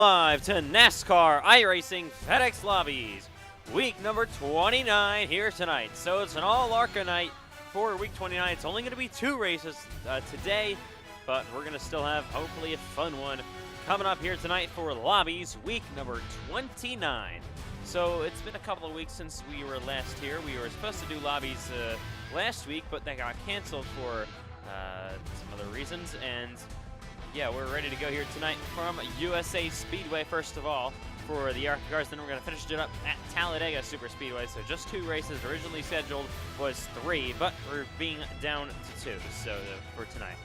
Live to NASCAR iRacing FedEx Lobbies, week number 29 here tonight. So it's an all ARCA night for week 29. It's only going to be 2 races today, but we're going to still have hopefully a fun one coming up here tonight for Lobbies, week number 29. So it's been a couple of weeks since we were last here. We were supposed to do Lobbies last week, but they got canceled for some other reasons, and yeah, we're ready to go here tonight from USA Speedway, first of all, for the ARCA cars. Then we're going to finish it up at Talladega Super Speedway. So just 2 races. Originally scheduled was 3, but we're being down to 2 for tonight.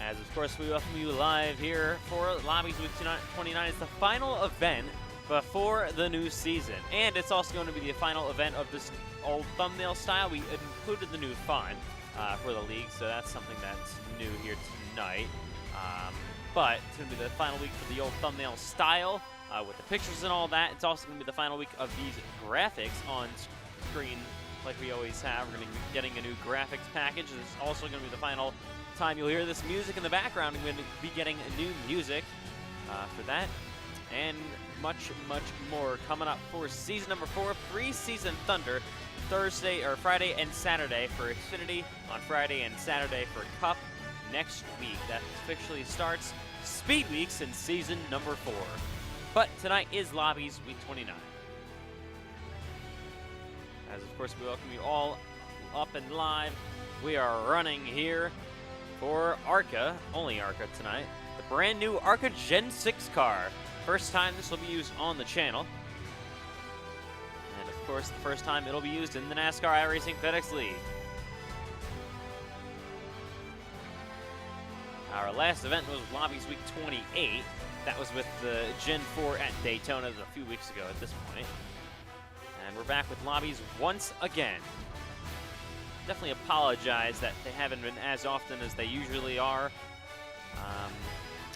As, of course, we welcome you live here for Lobbies Week 29. It's the final event before the new season. And it's also going to be the final event of this old thumbnail style. We included the new font for the league, so that's something that's new here tonight. But it's going to be the final week for the old thumbnail style with the pictures and all that. It's also going to be the final week of these graphics on screen like we always have. We're going to be getting a new graphics package. It's also going to be the final time you'll hear this music in the background. We're going to be getting new music for that and much, much more coming up for season number 4, Preseason Thunder. Friday and Saturday for Xfinity, on Friday and Saturday for Cup next week. That officially starts Speed Weeks in season number 4. But tonight is Lobbies Week 29. As of course we welcome you all up and live. We are running here for ARCA, only ARCA tonight. The brand new ARCA Gen 6 car. First time this will be used on the channel. Of course, the first time it'll be used in the NASCAR iRacing FedEx League. Our last event was Lobbies Week 28. That was with the Gen 4 at Daytona a few weeks ago at this point. And we're back with Lobbies once again. Definitely apologize that they haven't been as often as they usually are.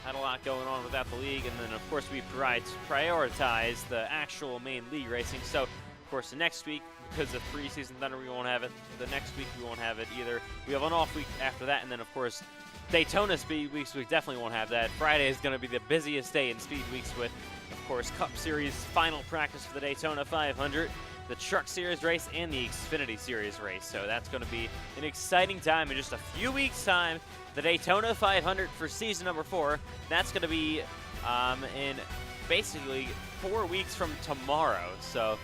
Had a lot going on without the league, and then of course we prioritize the actual main league racing. So of course, next week, because of Preseason Thunder, we won't have it. The next week, we won't have it either. We have an off week after that, and then, of course, Daytona Speed Weeks, we definitely won't have that. Friday is going to be the busiest day in Speed Weeks with, of course, Cup Series final practice for the Daytona 500, the Truck Series race, and the Xfinity Series race. So that's going to be an exciting time in just a few weeks' time. The Daytona 500 for season number 4, that's going to be in basically 4 weeks from tomorrow. So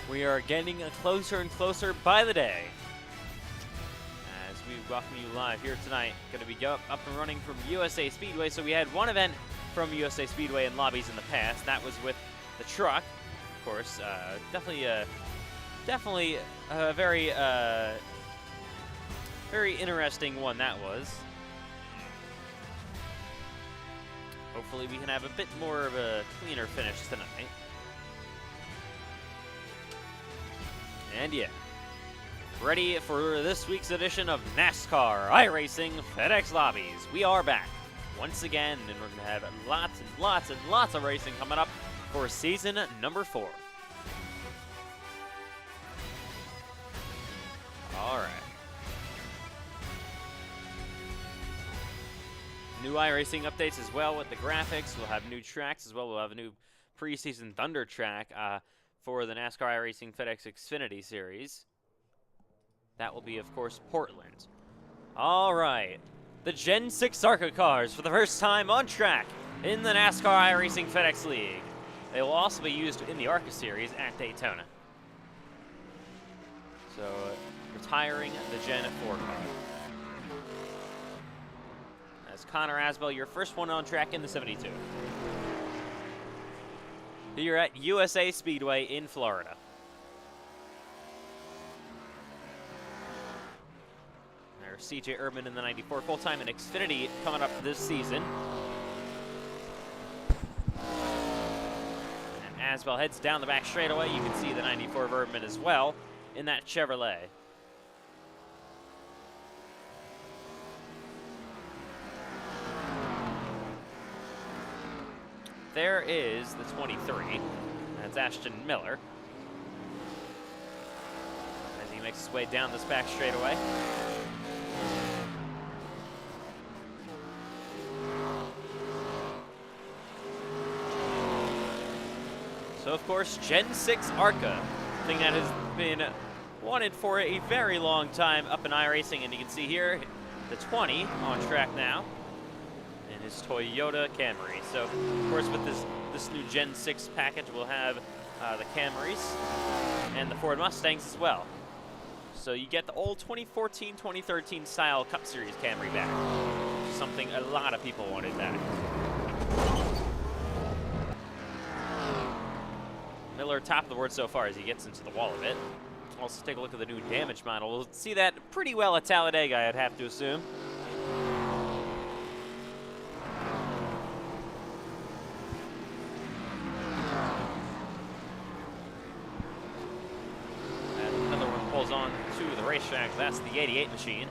we are getting closer and closer by the day as we welcome you live here tonight. Going to be up and running from USA Speedway. So we had one event from USA Speedway in Lobbies in the past. That was with the truck, of course. Definitely a very interesting one that was. Hopefully we can have a bit more of a cleaner finish tonight. And yeah, ready for this week's edition of NASCAR iRacing FedEx Lobbies. We are back once again, and we're going to have lots and lots and lots of racing coming up for season number 4. All right. New iRacing updates as well with the graphics. We'll have new tracks as well. We'll have a new Preseason Thunder track for the NASCAR iRacing FedEx Xfinity Series. That will be, of course, Portland. All right. The Gen 6 ARCA cars for the first time on track in the NASCAR iRacing FedEx League. They will also be used in the ARCA Series at Daytona. So, retiring the Gen 4 car. As Connor Asbell, your first one on track in the 72. Here at USA Speedway in Florida. There's CJ Urban in the 94 full-time and Xfinity coming up this season. And Asbell heads down the back straightaway. You can see the 94 of Urban as well in that Chevrolet. There is the 23. That's Ashton Miller. As he makes his way down this back straightaway. So, of course, Gen 6 ARCA, thing that has been wanted for a very long time up in iRacing, and you can see here the 20 on track now in his Toyota Camry. So, of course, with this new Gen 6 package, we'll have the Camrys and the Ford Mustangs as well. So you get the old 2014, 2013 style Cup Series Camry back, which is something a lot of people wanted back. Miller top of the board so far as he gets into the wall a bit. Also take a look at the new damage model. We'll see that pretty well at Talladega, I'd have to assume. And another one pulls on to the racetrack. That's the 88 machine.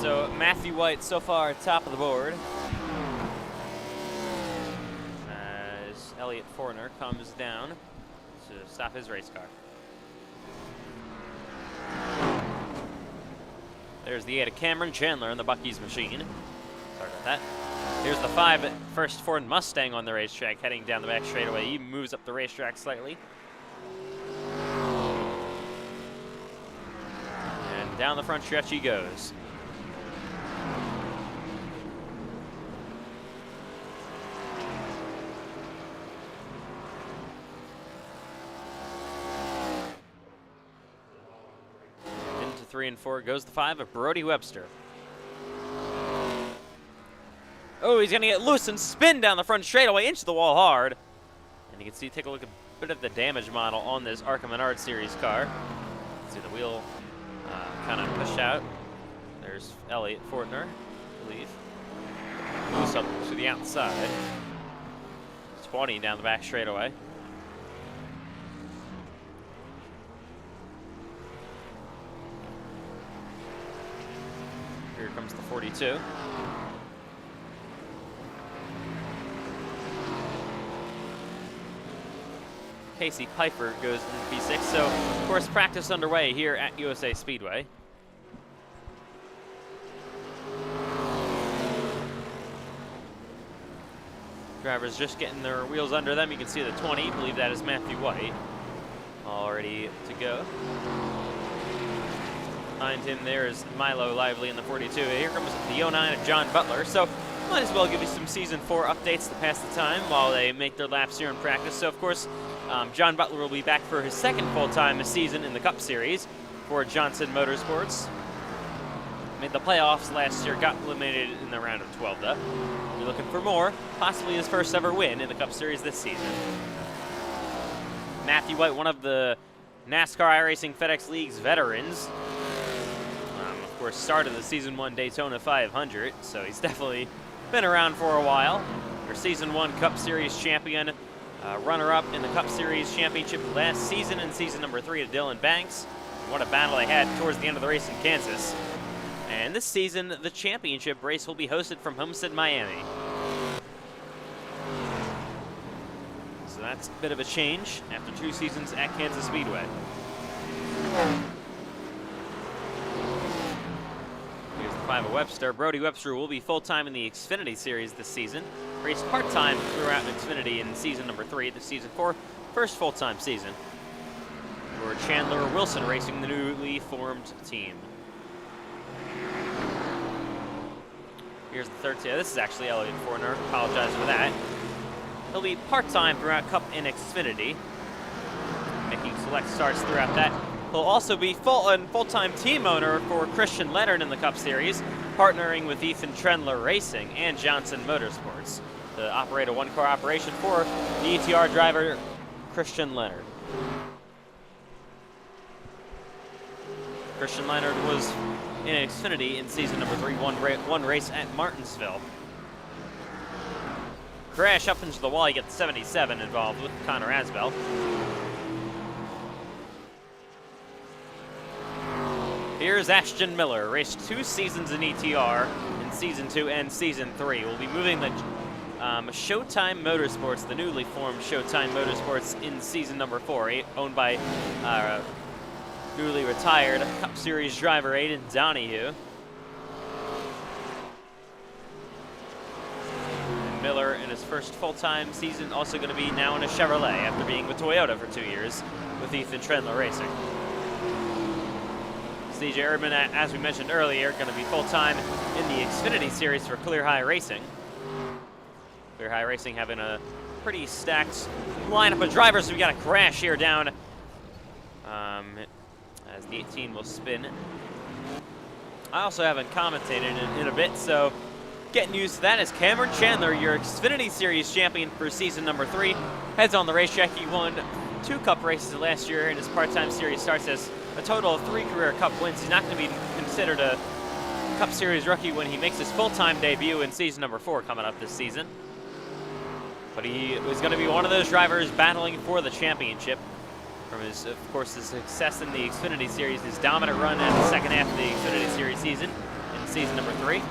So Matthew White so far top of the board as Elliott Fortner comes down to stop his race car. There's the 8 of Cameron Chandler in the Buc-ee's machine. Sorry about that. Here's the 5 first Ford Mustang on the racetrack heading down the back straightaway. He moves up the racetrack slightly. And down the front stretch he goes. Into 3 and 4 goes the 5 of Brody Webster. Oh, he's going to get loose and spin down the front straightaway into the wall hard. And you can see, take a look at a bit of the damage model on this ARCA Menards series car. See the wheel kind of push out. There's Elliott Fortner, I believe. Loose up to the outside. 20 down the back straightaway. Here comes the 42. Casey Pfeiffer goes into P6. So, of course, practice underway here at USA Speedway. Drivers just getting their wheels under them. You can see the 20. I believe that is Matthew White. All ready to go. Behind him there is Milo Lively in the 42. Here comes the 09 of John Butler. So, might as well give you some Season 4 updates to pass the time while they make their laps here in practice. So, of course, John Butler will be back for his second full-time season in the Cup Series for Johnson Motorsports. Made the playoffs last year, got eliminated in the round of 12, though. You're looking for more, possibly his first ever win in the Cup Series this season. Matthew White, one of the NASCAR iRacing FedEx League's veterans. Of course, started the Season 1 Daytona 500, so he's definitely been around for a while. Your Season 1 Cup Series champion. Runner-up in the Cup Series Championship last season in Season number 3 to Dylan Banks. What a battle they had towards the end of the race in Kansas. And this season, the championship race will be hosted from Homestead, Miami. So that's a bit of a change after 2 seasons at Kansas Speedway. Here's the 5 of Webster. Brody Webster will be full-time in the Xfinity Series this season. Raced part-time throughout Xfinity in Season number 3, the Season 4, first full-time season. For Chandler Wilson racing the newly formed team. Here's the 13. This is actually Elliott Fortner. Apologize for that. He'll be part-time throughout Cup and Xfinity, making select starts throughout that. He'll also be full-time team owner for Christian Leonard in the Cup Series, partnering with Ethan Trendler Racing and Johnson Motorsports to operate a one-car operation for the ETR driver Christian Leonard. Christian Leonard was in Xfinity in Season number 3, one race at Martinsville. Crash up into the wall, you get the 77 involved with Connor Asbell. Here Here's Ashton Miller, raced 2 seasons in ETR in Season 2 and Season 3. We'll be moving the Showtime Motorsports, the newly formed Showtime Motorsports in Season number 4, owned by newly retired Cup Series driver Aiden Donahue. And Miller, in his first full-time season, also going to be now in a Chevrolet after being with Toyota for 2 years with Ethan Trendler Racing. DJ Erdman, as we mentioned earlier, going to be full-time in the Xfinity Series for Clear High Racing. Clear High Racing having a pretty stacked lineup of drivers, so we got a crash here down as the 18 will spin. I also haven't commentated in a bit, so getting used to that as Cameron Chandler, your Xfinity Series champion for season number 3, heads on the racetrack. He won 2 Cup races last year, and his part-time series starts as a total of 3 career Cup wins. He's not going to be considered a Cup Series rookie when he makes his full-time debut in season number 4 coming up this season. But he was going to be one of those drivers battling for the championship from his, of course, his success in the Xfinity Series, his dominant run in the second half of the Xfinity Series season in season number 3. He's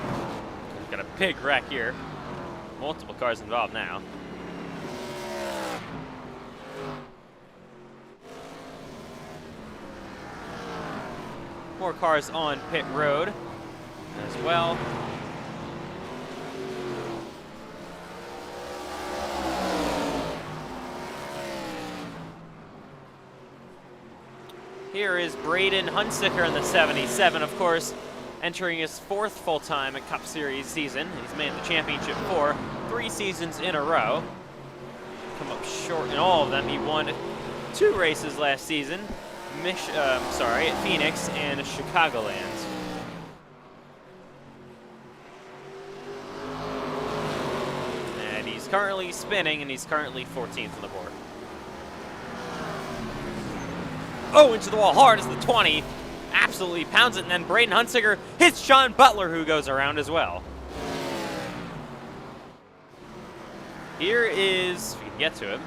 got a big wreck here. Multiple cars involved now. More cars on pit road as well. Here is Braden Hunsicker in the 77, of course, entering his 4th full-time Cup Series season. He's made the championship for 3 seasons in a row. Come up short in all of them. He won 2 races last season, Phoenix and Chicagoland. And he's currently spinning, and he's currently 14th on the board. Oh, into the wall hard as the 20 absolutely pounds it, and then Braden Hunsicker hits Sean Butler, who goes around as well. Here is, if we can get to him,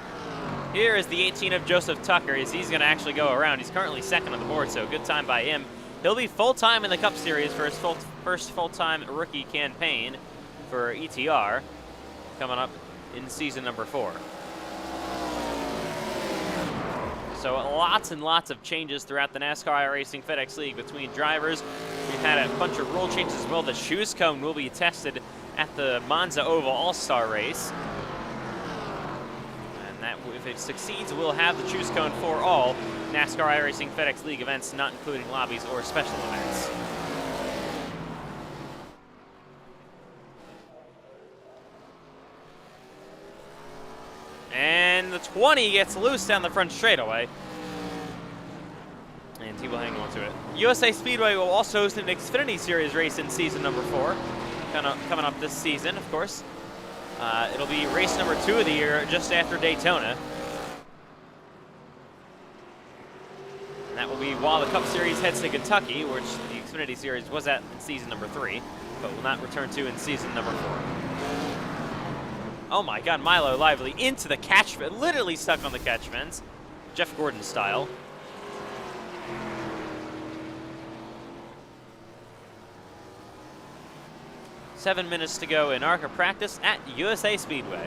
here is the 18 of Joseph Tucker, as he's going to actually go around. He's currently 2nd on the board, so good time by him. He'll be full-time in the Cup Series for his first full-time rookie campaign for ETR, coming up in season number 4. So lots and lots of changes throughout the NASCAR iRacing FedEx League between drivers. We've had a bunch of rule changes as well. The shoes cone will be tested at the Monza Oval All-Star Race. And that, if it succeeds, we'll have the shoes cone for all NASCAR iRacing FedEx League events, not including lobbies or special events. And the 20 gets loose down the front straightaway. And he will hang on to it. USA Speedway will also host an Xfinity Series race in season number 4. Coming up this season, of course. It'll be race number 2 of the year, just after Daytona. And that will be while the Cup Series heads to Kentucky, which the Xfinity Series was at in season number 3, but will not return to in season number 4. Oh my God, Milo Lively into the catch fence, literally stuck on the catch fence, Jeff Gordon style. Seven minutes to go in ARCA practice at USA Speedway.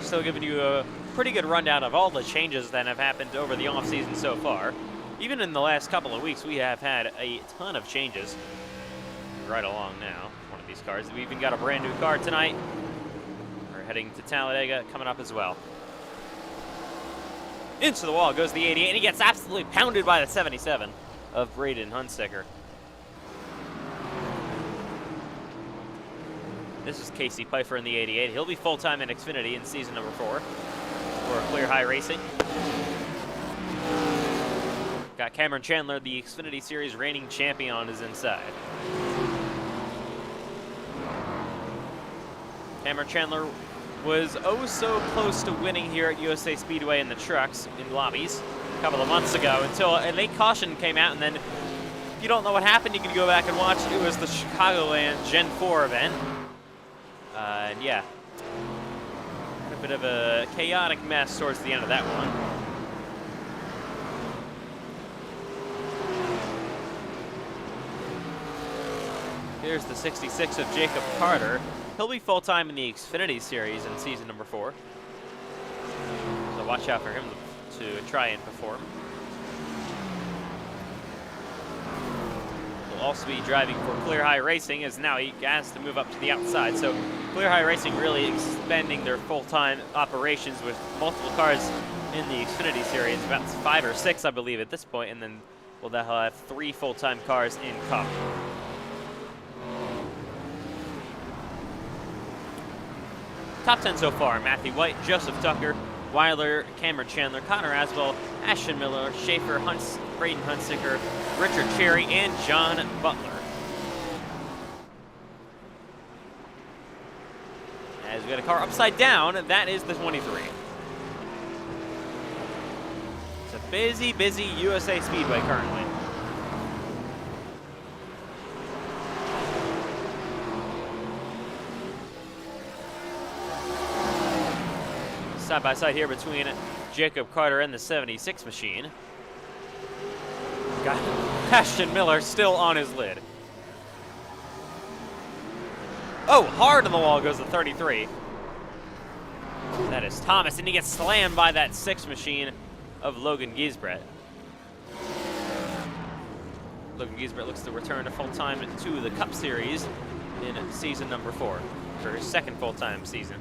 Still giving you a pretty good rundown of all the changes that have happened over the offseason so far. Even in the last couple of weeks, we have had a ton of changes. Right along now, one of these cars. We even got a brand new car tonight. Heading to Talladega, coming up as well. Into the wall goes the 88, and he gets absolutely pounded by the 77 of Braden Hunsicker. This is Casey Pfeiffer in the 88. He'll be full-time in Xfinity in season number 4 for Clear High Racing. Got Cameron Chandler, the Xfinity Series reigning champion, on his inside. Cameron Chandler was oh so close to winning here at USA Speedway in the trucks in Lobbies a couple of months ago until a late caution came out, and then if you don't know what happened, you can go back and watch. It was the Chicagoland Gen 4 event. And yeah, had a bit of a chaotic mess towards the end of that one. Here's the 66 of Jacob Carter. He'll be full-time in the Xfinity Series in season number 4. So watch out for him to try and perform. He'll also be driving for Clear High Racing, as now he has to move up to the outside. So Clear High Racing really expanding their full-time operations with multiple cars in the Xfinity Series, about 5 or 6, I believe, at this point, and then they'll have 3 full-time cars in Cup. Top 10 so far: Matthew White, Joseph Tucker, Weiler, Cameron Chandler, Connor Aswell, Ashton Miller, Schaefer, Braden Hunsicker, Richard Cherry, and John Butler. As we got a car upside down, that is the 23. It's a busy, busy USA Speedway currently. Side by side here between Jacob Carter and the 76 machine. Got Ashton Miller still on his lid. Oh, hard on the wall goes the 33. That is Thomas, and he gets slammed by that 6 machine of Logan Giesbrecht. Logan Giesbrecht looks to return to full-time to the Cup Series in season number 4 for his second full-time season.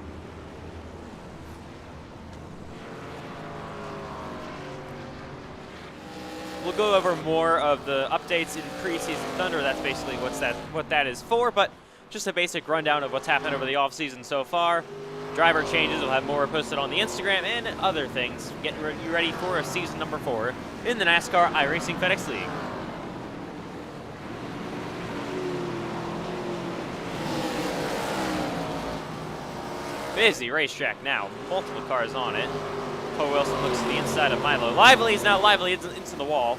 We'll go over more of the updates in preseason Thunder. That's basically what that is for, but just a basic rundown of what's happened over the offseason so far. Driver changes, we'll have more posted on the Instagram and other things. Getting you ready for season number 4 in the NASCAR iRacing FedEx League. Busy racetrack now, multiple cars on it. Cole Wilson looks to the inside of Milo. Lively is now lively into the wall.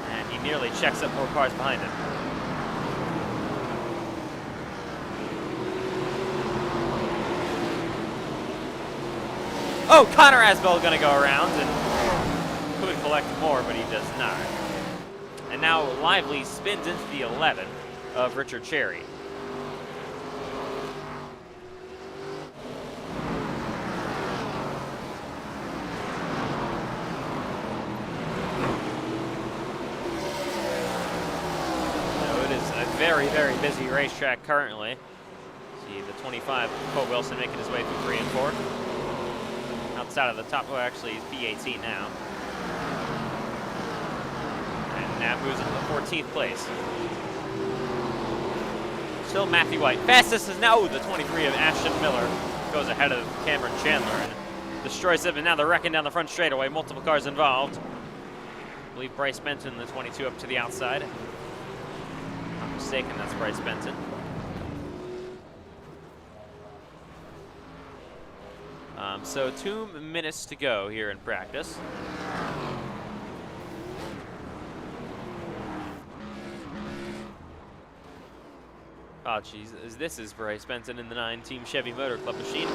And he nearly checks up more cars behind him. Oh, Connor Asbell going to go around and could collect more, but he does not. And now Lively spins into the 11 of Richard Cherry. Very, very busy racetrack currently. See the 25, Cole Wilson making his way through 3 and 4. Outside of the top, well, actually he's P18 now. And now moves into the 14th place. Still Matthew White. Fastest is now the 23 of Ashton Miller. Goes ahead of Cameron Chandler and destroys him. And now they're wrecking down the front straightaway. Multiple cars involved. I believe Bryce Benton, the 22, up to the outside. Mistaken, that's Bryce Benton. So 2 minutes to go here in practice. Oh, geez, this is Bryce Benton in the 9-team Chevy Motor Club machine.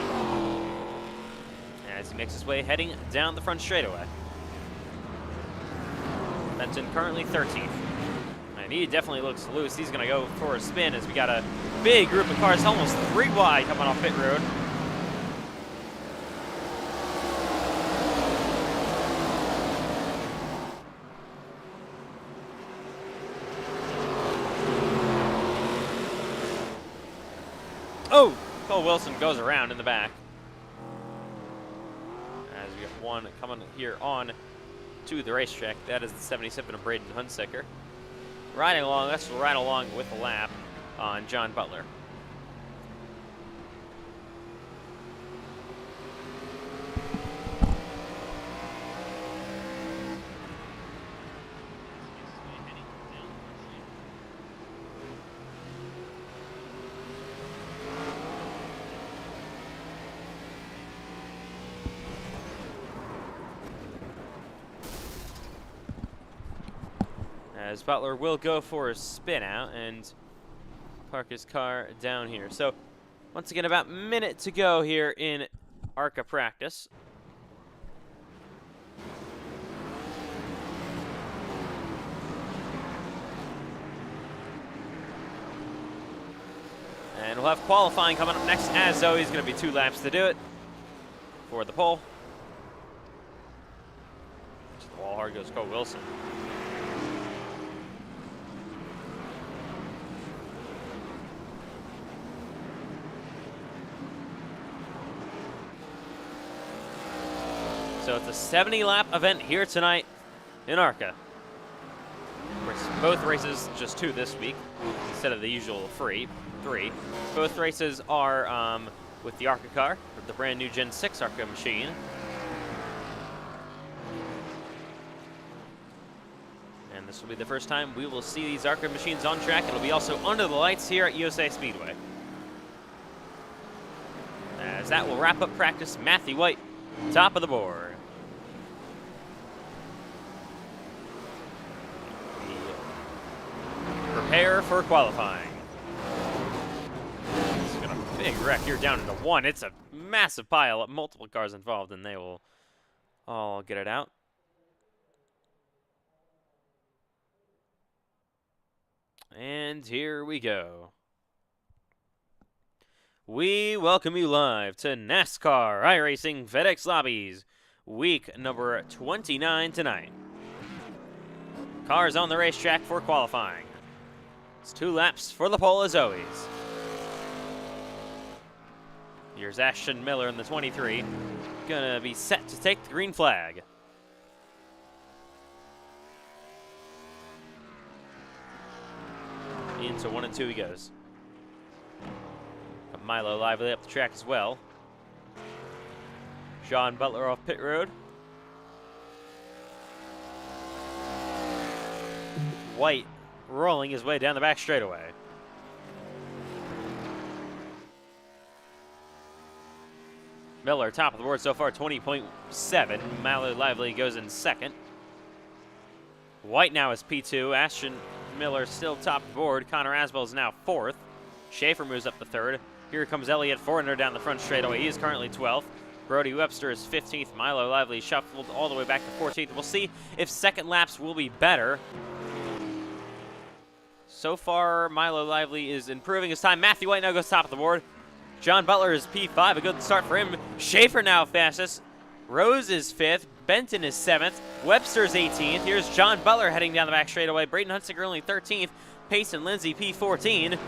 As he makes his way heading down the front straightaway. Benton currently 13th. And he definitely looks loose. He's going to go for a spin as we got a big group of cars, almost 3 wide, coming off pit road. Oh, Cole Wilson goes around in the back. As we got one coming here on to the racetrack. That is the 77 of Braden Hunsicker. Riding along, let's ride along with a lap on John Butler. As Butler will go for a spin out and park his car down here. So once again, about a minute to go here in ARCA practice. And we'll have qualifying coming up next, as always. Going to be 2 laps to do it for the pole. To the wall hard goes Cole Wilson. So it's a 70-lap event here tonight in ARCA. Of course, both races, just 2 this week, instead of the usual 3. Both races are with the ARCA car, with the brand new Gen 6 ARCA machine. And this will be the first time we will see these ARCA machines on track. It'll be also under the lights here at USA Speedway. As that will wrap up practice, Matthew White, top of the board. Prepare for qualifying. It's gonna big wreck here down into 1. It's a massive pile of multiple cars involved, and they will all get it out. And here we go. We welcome you live to NASCAR iRacing FedEx Lobbies, week number 29 tonight. Cars on the racetrack for qualifying. It's 2 laps for the pole as always. Here's Ashton Miller in the 23. Gonna be set to take the green flag. Into 1 and 2 he goes. Milo Lively up the track as well. John Butler off pit road. White rolling his way down the back straightaway. Miller top of the board so far, 20.7. Milo Lively goes in second. White now is P2. Ashton Miller still top of the board. Connor Asbell is now 4th. Schaefer moves up to 3rd. Here comes Elliott Fortner down the front straightaway. He is currently 12th. Brody Webster is 15th. Milo Lively shuffled all the way back to 14th. We'll see if second laps will be better. So far, Milo Lively is improving his time. Matthew White now goes top of the board. John Butler is P5, a good start for him. Schaefer now fastest. Rose is 5th. Benton is 7th. Webster is 18th. Here's John Butler heading down the back straightaway. Braden Hunsinger only 13th. Payson Lindsay P14.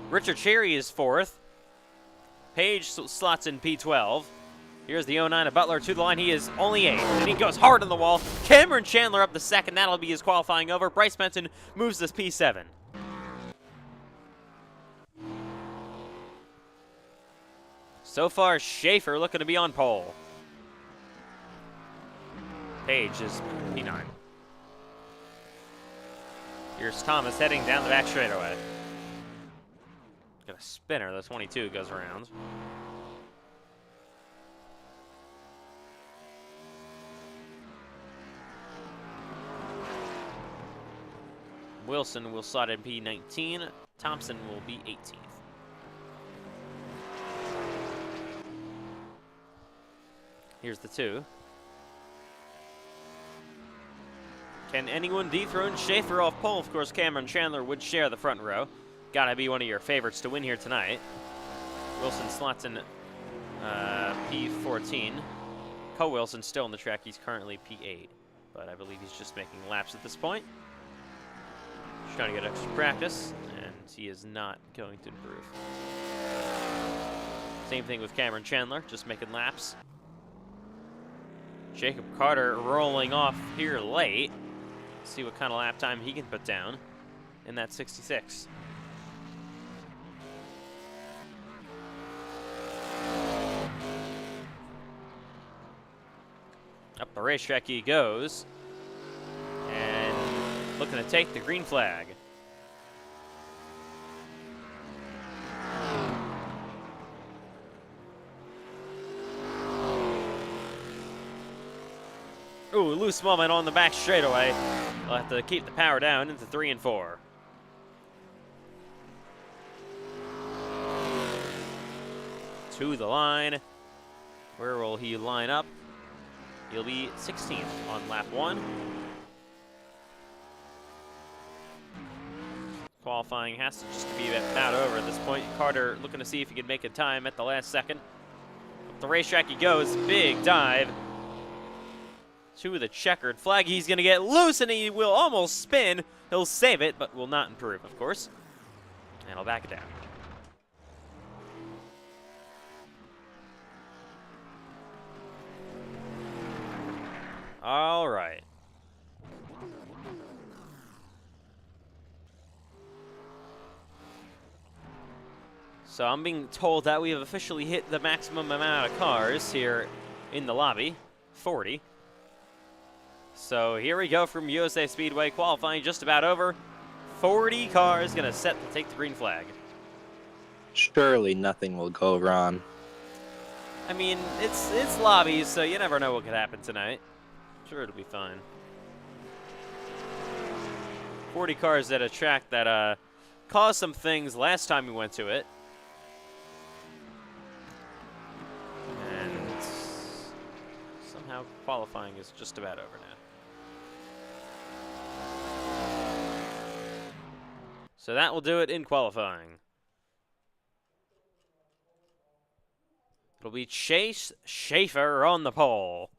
Richard Cherry is 4th. Page slots in P12. Here's the 09 of Butler to the line. He is only 8th, and he goes hard on the wall. Cameron Chandler up the 2nd. That'll be his qualifying over. Bryce Benton moves this P7. So far, Schaefer looking to be on pole. Page is P9. Here's Thomas heading down the back straightaway. Got a spinner. The 22 goes around. Wilson will slot in P19. Thompson will be 18th. Here's the 2. Can anyone dethrone Schaefer off pole? Of course, Cameron Chandler would share the front row. Gotta be one of your favorites to win here tonight. Wilson slots in P14. Cole Wilson still on the track. He's currently P8, but I believe he's just making laps at this point. He's trying to get extra practice, and he is not going to improve. Same thing with Cameron Chandler, just making laps. Jacob Carter rolling off here late. Let's see what kind of lap time he can put down in that 66. Up the racetrack he goes, and looking to take the green flag. Ooh, loose moment on the back straightaway. We'll have to keep the power down into 3 and 4. To the line. Where will he line up? He'll be 16th on lap 1. Qualifying has to just be about over at this point. Carter looking to see if he can make a time at the last second. Up the racetrack he goes, big dive. To the checkered flag. He's going to get loose, and he will almost spin. He'll save it, but will not improve, of course. And I'll back it down. All right. So I'm being told that we have officially hit the maximum amount of cars here in the lobby, 40. So here we go from USA Speedway, qualifying just about over. 40 cars gonna set to take the green flag. Surely nothing will go wrong. I mean, it's lobbies, so you never know what could happen tonight. Sure, it'll be fine. 40 cars at a track that caused some things last time we went to it. And somehow qualifying is just about over now. So that will do it in qualifying. It'll be Chase Schaefer on the pole.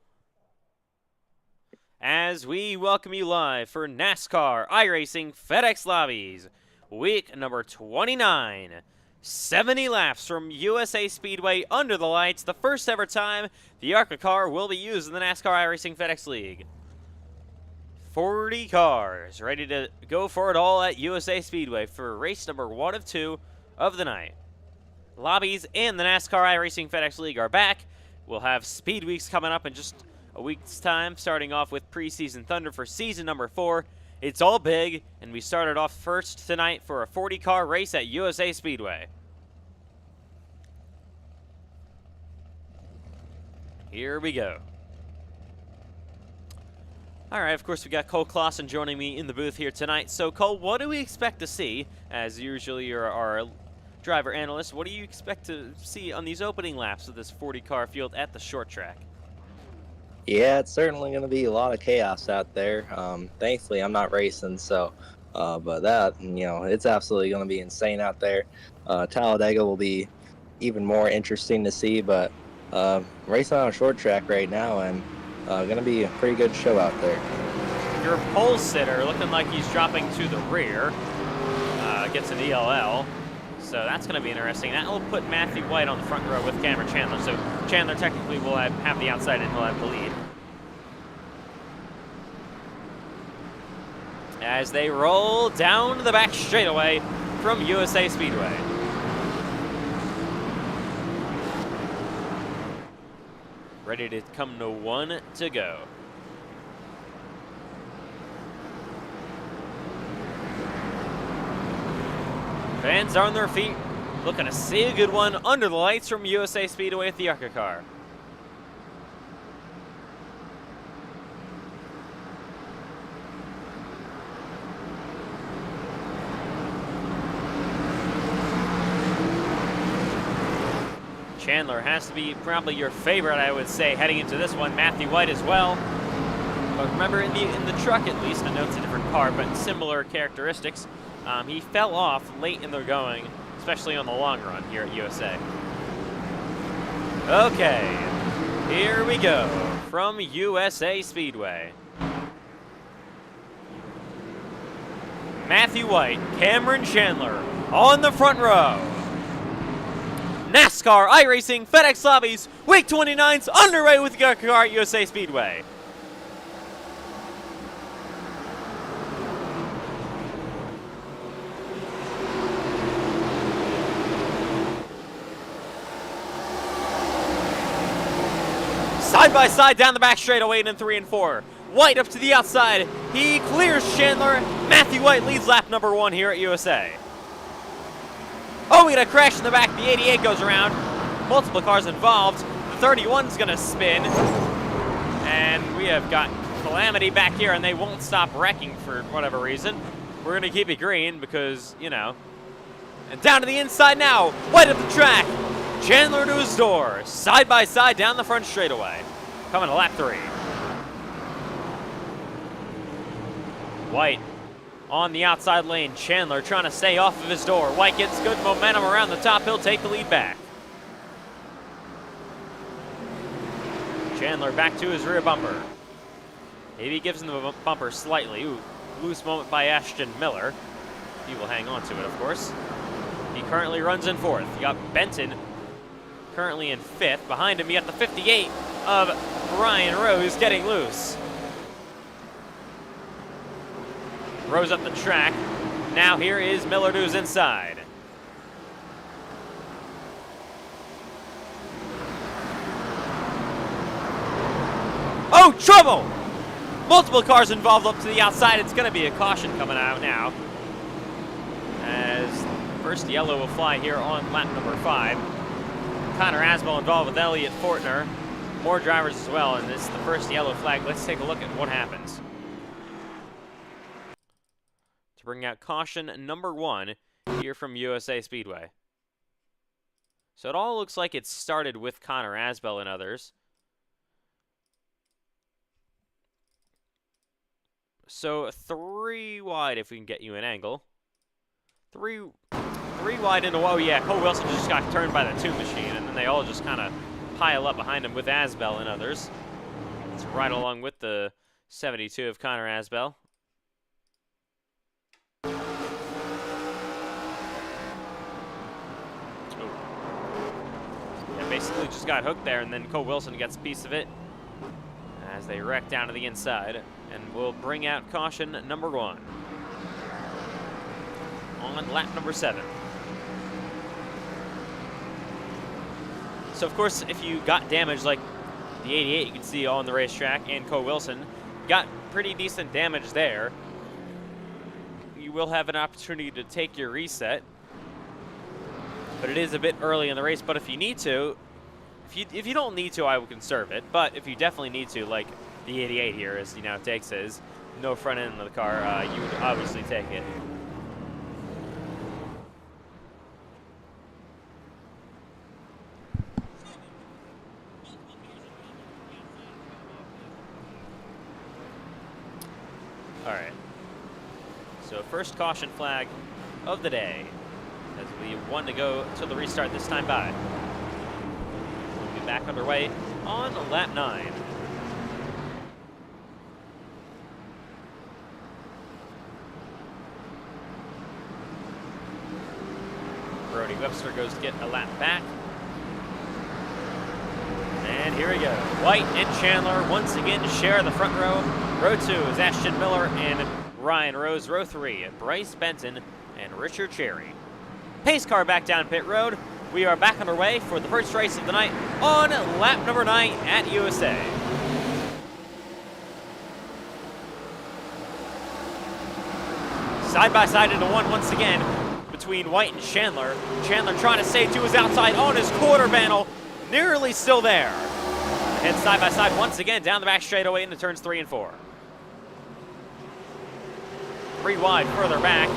As we welcome you live for NASCAR iRacing FedEx Lobbies, week number 29. 70 laps from USA Speedway under the lights, the first ever time the ARCA car will be used in the NASCAR iRacing FedEx League. 40 cars ready to go for it all at USA Speedway for race number 1 of 2 of the night. Lobbies and the NASCAR iRacing FedEx League are back. We'll have Speed Weeks coming up in just a week's time, starting off with preseason Thunder for season number 4. It's all big, and we started off first tonight for a 40-car race at USA Speedway. Here we go. All right, of course, we got Cole Clausen joining me in the booth here tonight. So, Cole, what do we expect to see? As usually, you're our driver analyst. What do you expect to see on these opening laps of this 40-car field at the short track? Yeah, it's certainly going to be a lot of chaos out there. Thankfully, I'm not racing, so, but that, it's absolutely going to be insane out there. Talladega will be even more interesting to see, but racing on a short track right now, and going to be a pretty good show out there. Your pole sitter looking like he's dropping to the rear, gets an ELL. So that's going to be interesting. That will put Matthew White on the front row with Cameron Chandler. So Chandler technically will have the outside and he'll have the lead. As they roll down the back straightaway from USA Speedway. Ready to come to 1 to go. Fans are on their feet, looking to see a good one under the lights from USA Speedway with the ARCA car. Chandler has to be probably your favorite, I would say, heading into this one. Matthew White as well. But remember, in the truck at least, I know it's a different car, but similar characteristics. He fell off late in the going, especially on the long run here at USA. Okay, here we go from USA Speedway. Matthew White, Cameron Chandler on the front row. NASCAR iRacing FedEx Lobbies Week 29's underway with the ARCA car at USA Speedway. Side by side down the back straightaway in 3 and 4. White up to the outside. He clears Chandler. Matthew White leads lap number 1 here at USA. Oh, we got a crash in the back. The 88 goes around. Multiple cars involved. The 31's going to spin. And we have got calamity back here, and they won't stop wrecking for whatever reason. We're going to keep it green because, And down to the inside now. White at the track. Chandler to his door, side by side down the front straightaway. Coming to lap 3. White On the outside lane, Chandler trying to stay off of his door. White gets good momentum around the top. He'll take the lead back. Chandler back to his rear bumper. Maybe gives him the bumper slightly. Ooh, loose moment by Ashton Miller. He will hang on to it, of course. He currently runs in 4th. You got Benton currently in 5th. Behind him, you got the 58 of Brian Rose getting loose. Rose up the track. Now here is Miller who's inside. Oh, trouble! Multiple cars involved up to the outside. It's going to be a caution coming out now, as first yellow will fly here on lap number 5. Connor Asbell involved with Elliott Fortner. More drivers as well, and this is the first yellow flag. Let's take a look at what happens. To bring out caution number 1 here from USA Speedway. So it all looks like it started with Connor Asbell and others. So 3 wide if we can get you an angle. Three wide into, oh yeah, Cole Wilson just got turned by the 2 machine, and then they all just kind of pile up behind him with Asbell and others. It's right along with the 72 of Connor Asbell. Yeah, basically just got hooked there, and then Cole Wilson gets a piece of it as they wreck down to the inside. And we'll bring out caution number 1 on lap number 7. So of course, if you got damage like the 88 you can see on the racetrack and Cole Wilson got pretty decent damage there, you will have an opportunity to take your reset. But it is a bit early in the race, but if you need to, if you don't need to, I would conserve it. But if you definitely need to, like the 88 here, as he now takes his, no front end of the car, you would obviously take it. All right. So first caution flag of the day, as we have 1 to go till the restart this time by. We'll be back underway on lap 9. Brody Webster goes to get a lap back. And here we go. White and Chandler once again share the front row. Row 2 is Ashton Miller and Ryan Rose. Row 3, Bryce Benton and Richard Cherry. Pace car back down pit road. We are back underway for the first race of the night on lap number 9 at USA. Side by side into 1 once again between White and Chandler. Chandler trying to stay to his outside on his quarter panel. Nearly still there. Head side by side once again down the back straightaway into turns 3 and 4. 3 wide further back.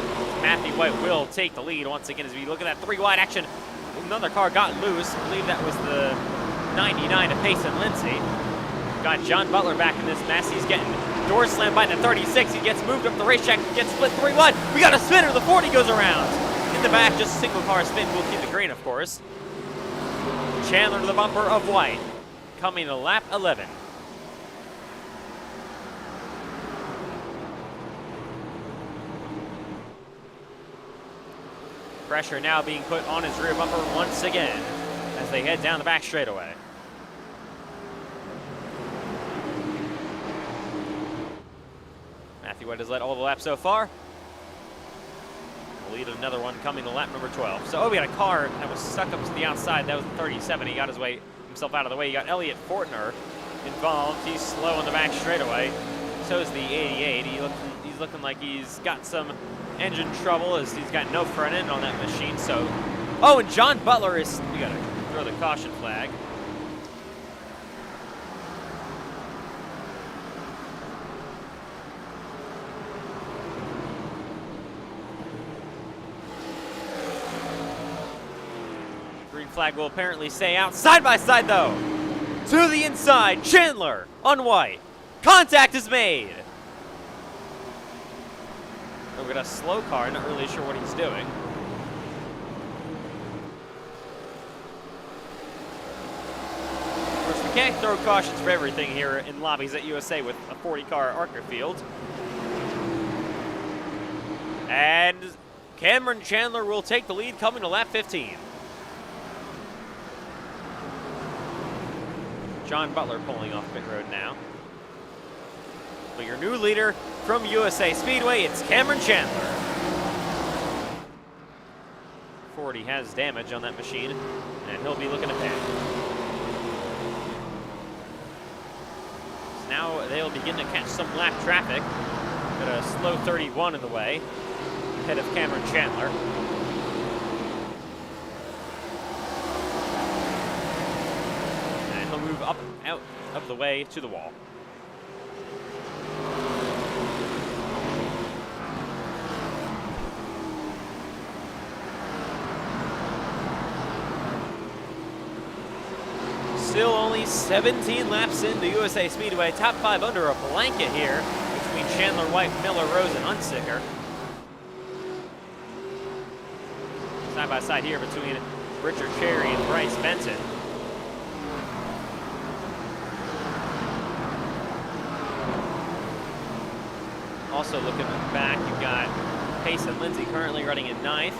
Matthew White will take the lead once again as we look at that 3 wide action. Another car got loose. I believe that was the 99 of Payson Lindsay. Got John Butler back in this mess. He's getting door slammed by the 36. He gets moved up the racetrack, gets split 3 wide. We got a spinner. The 40 goes around. In the back, just a single car spin. We'll keep the green, of course. Chandler to the bumper of White, coming to lap 11. Pressure now being put on his rear bumper once again as they head down the back straightaway. Matthew White has led all the laps so far. We'll lead another one coming to lap number 12. So, we got a car that was stuck up to the outside. That was the 37. He got himself out of the way. You got Elliott Fortner involved. He's slow on the back straightaway. So is the 88. He's looking like he's got some engine trouble as he's got no front end on that machine. So, oh, and John Butler is, we got to throw the caution flag. Flag will apparently stay out. Side by side though. To the inside. Chandler on White. Contact is made. Oh, We got a slow car, not really sure what he's doing. Of course, we can't throw cautions for everything here in Lobbies at USA with a 40-car ARCA field. And Cameron Chandler will take the lead coming to lap 15. John Butler pulling off pit road now. But your new leader from USA Speedway, it's Cameron Chandler. 40 has damage on that machine, and he'll be looking to pit. So now they'll begin to catch some lap traffic. Got a slow 31 in the way, ahead of Cameron Chandler. And he'll move up, out of the way to the wall. Still only 17 laps into USA Speedway. Top 5 under a blanket here between Chandler, White, Miller, Rose, and Unsicker. Side by side here between Richard Cherry and Bryce Benson. Also looking back, you've got Pace and Lindsay currently running in 9th.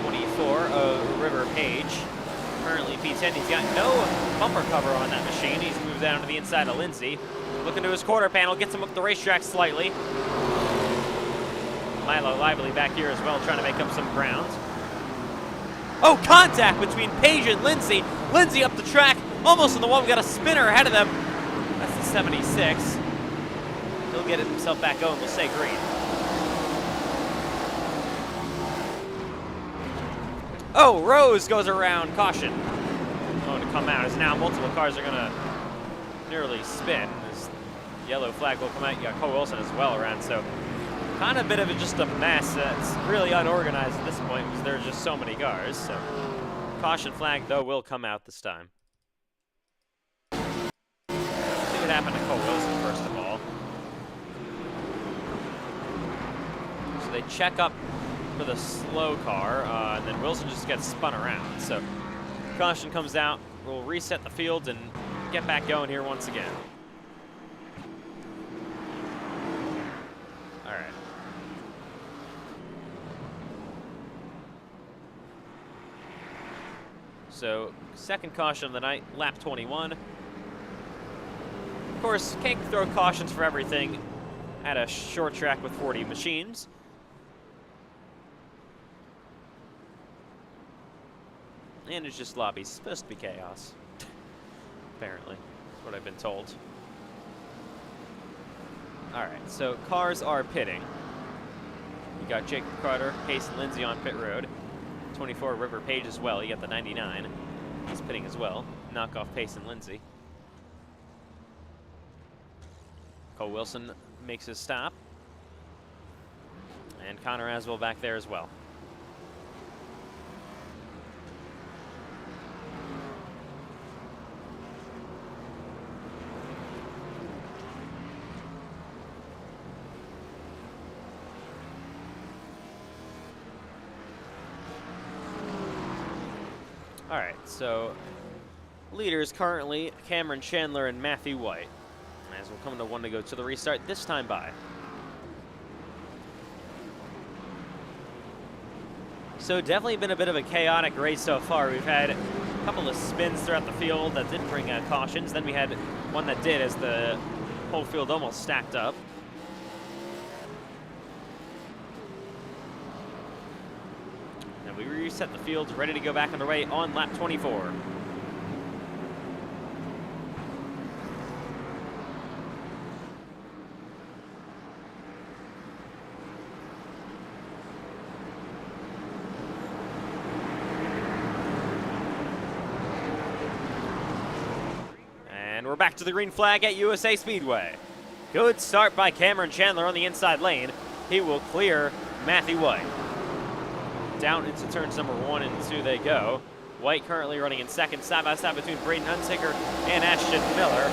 24 of River Page. Currently P10, he's got no bumper cover on that machine. He's moved down to the inside of Lindsay. Looking to his quarter panel, gets him up the racetrack slightly. Milo Lively back here as well, trying to make up some ground. Oh, contact between Page and Lindsay. Lindsay up the track, almost on the wall. We got a spinner ahead of them. That's the 76. He'll get himself back going, we'll say green. Oh, Rose goes around, caution. Going to come out as now multiple cars are gonna nearly spin. This yellow flag will come out. You got Cole Wilson as well around, so kind of a bit of just a mess. It's really unorganized at this point because there are just so many cars. So caution flag though will come out this time. Let's see what happened to Cole Wilson first of all. So they check up for the slow car, and then Wilson just gets spun around. So caution comes out. We'll reset the field and get back going here once again. All right. So second caution of the night, lap 21. Of course, can't throw cautions for everything at a short track with 40 machines. And it's just Lobbies. It's supposed to be chaos. Apparently. That's what I've been told. Alright, so cars are pitting. You got Jake Carter, Pace, and Lindsay on pit road. 24 River Page as well. You got the 99. He's pitting as well. Knock off Pace and Lindsay. Cole Wilson makes his stop. And Connor Aswell back there as well. All right, so leaders currently Cameron Chandler and Matthew White. As we'll come to one to go to the restart, this time by. So definitely been a bit of a chaotic race so far. We've had a couple of spins throughout the field that didn't bring cautions. Then we had one that did as the whole field almost stacked up. And we reset the field, ready to go back underway on lap 24. And we're back to the green flag at USA Speedway. Good start by Cameron Chandler on the inside lane. He will clear Matthew White. Down into turns number 1 and 2 they go. White currently running in second, side by side between Braden Unsicker and Ashton Miller.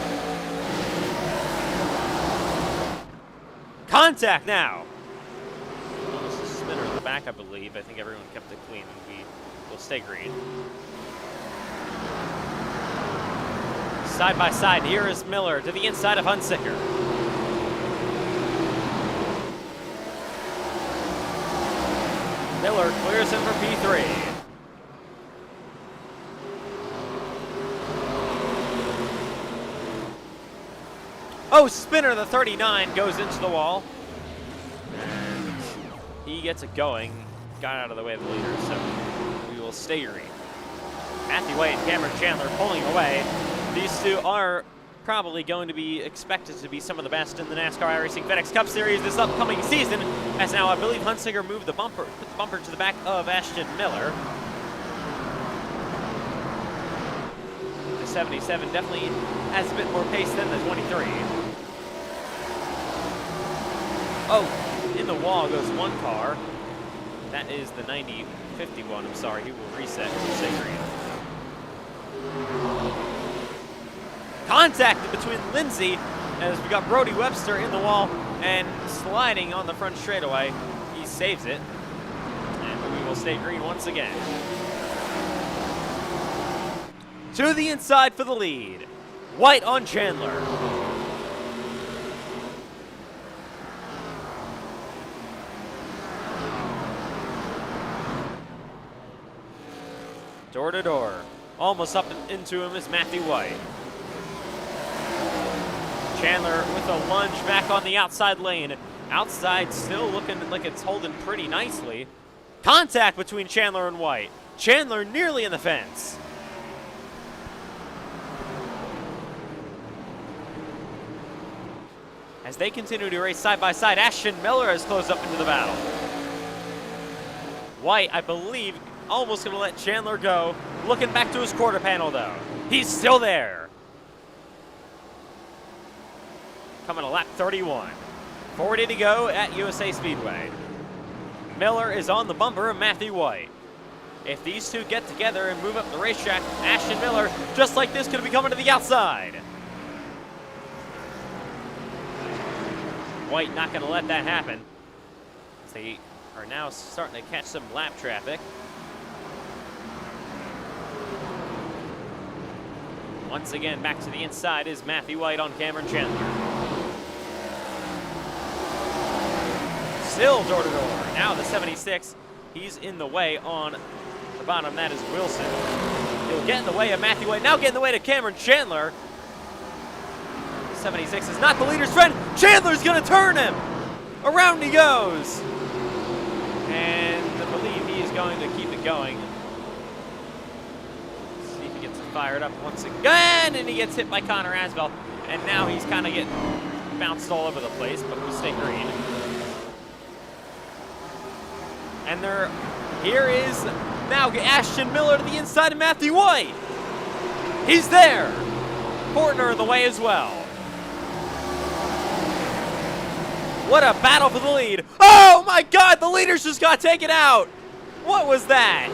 Contact now. track, I believe. I think everyone kept it clean, and we will stay green. Side by side, here is Miller to the inside of Hunsicker. Miller clears him for P3. Oh, Spinner, the 39, goes into the wall. And he gets it going. Got out of the way of the leader, so we will stay green. Matthew White and Cameron Chandler pulling away. These two are probably going to be expected to be some of the best in the NASCAR iRacing FedEx Cup Series this upcoming season, as now I believe Hunsicker moved the bumper, put the bumper to the back of Ashton Miller. The 77 definitely has a bit more pace than the 23. Oh, in the wall goes one car. That is the 90-51, I'm sorry, he will reset to stay green. Contact between Lindsay, as we got Brody Webster in the wall and sliding on the front straightaway. He saves it, and we will stay green once again. To the inside for the lead. White on Chandler. Door to door. Almost up and into him is Matthew White. Chandler with a lunge back on the outside lane. Outside still looking like it's holding pretty nicely. Contact between Chandler and White. Chandler nearly in the fence. As they continue to race side by side, Ashton Miller has closed up into the battle. White, I believe, almost going to let Chandler go. Looking back to his quarter panel, though. He's still there. Coming to lap 31. 40 to go at USA Speedway. Miller is on the bumper of Matthew White. If these two get together and move up the racetrack, Ashton Miller, just like this, could be coming to the outside. White not going to let that happen. They are now starting to catch some lap traffic. Once again, back to the inside is Matthew White on Cameron Chandler. Still door to door. Now the 76, he's in the way on the bottom. That is Wilson. He'll get in the way of Matthew White. Now get in the way to Cameron Chandler. 76 is not the leader's friend. Chandler's going to turn him. Around he goes. And I believe he is going to keep it going. See if he gets fired up once again. And he gets hit by Connor Asbell. And now he's kind of getting bounced all over the place, but we stay green. And here is now Ashton Miller to the inside of Matthew White. He's there. Portner in the way as well. What a battle for the lead. Oh my God, the leaders just got taken out. What was that?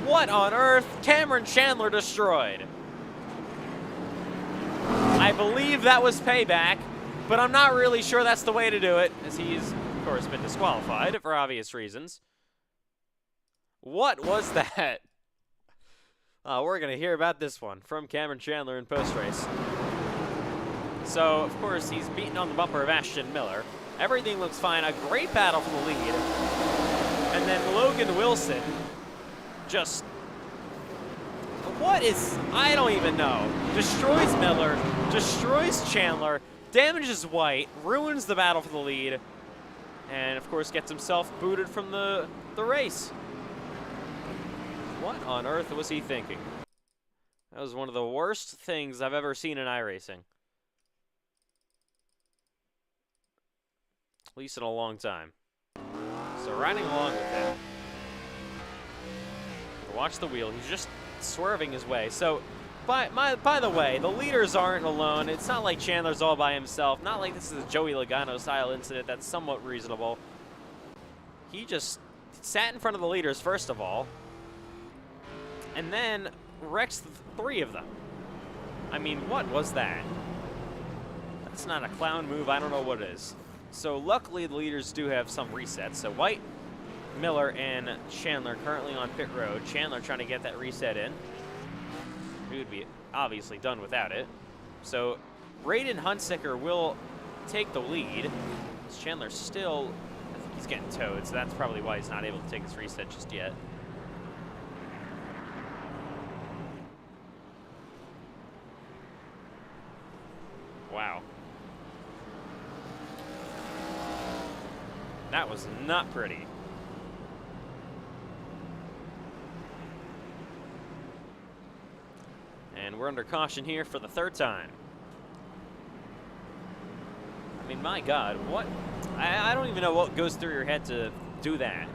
What on earth? Cameron Chandler destroyed. I believe that was payback, but I'm not really sure that's the way to do it, as he's, of course, been disqualified for obvious reasons. What was that? We're going to hear about this one from Cameron Chandler in post-race. So, of course, he's beaten on the bumper of Ashton Miller. Everything looks fine. A great battle for the lead. And then Logan Wilson just... I don't even know. Destroys Miller, destroys Chandler, damages White, ruins the battle for the lead, and, of course, gets himself booted from the race. What on earth was he thinking? That was one of the worst things I've ever seen in iRacing. At least in a long time. So riding along with him. Watch the wheel. He's just swerving his way. So, by the way, the leaders aren't alone. It's not like Chandler's all by himself. Not like this is a Joey Logano-style incident. That's somewhat reasonable. He just sat in front of the leaders, first of all, and then wrecks three of them. I mean, what was that? That's not a clown move. I don't know what it is. So luckily the leaders do have some resets. So White, Miller, and Chandler currently on pit road. Chandler trying to get that reset in. He would be obviously done without it. So Braden Hunsicker will take the lead. Chandler still, I think he's getting towed, so that's probably why he's not able to take his reset just yet. Wow. That was not pretty. And we're under caution here for the third time. I mean, my God, what? I don't even know what goes through your head to do that.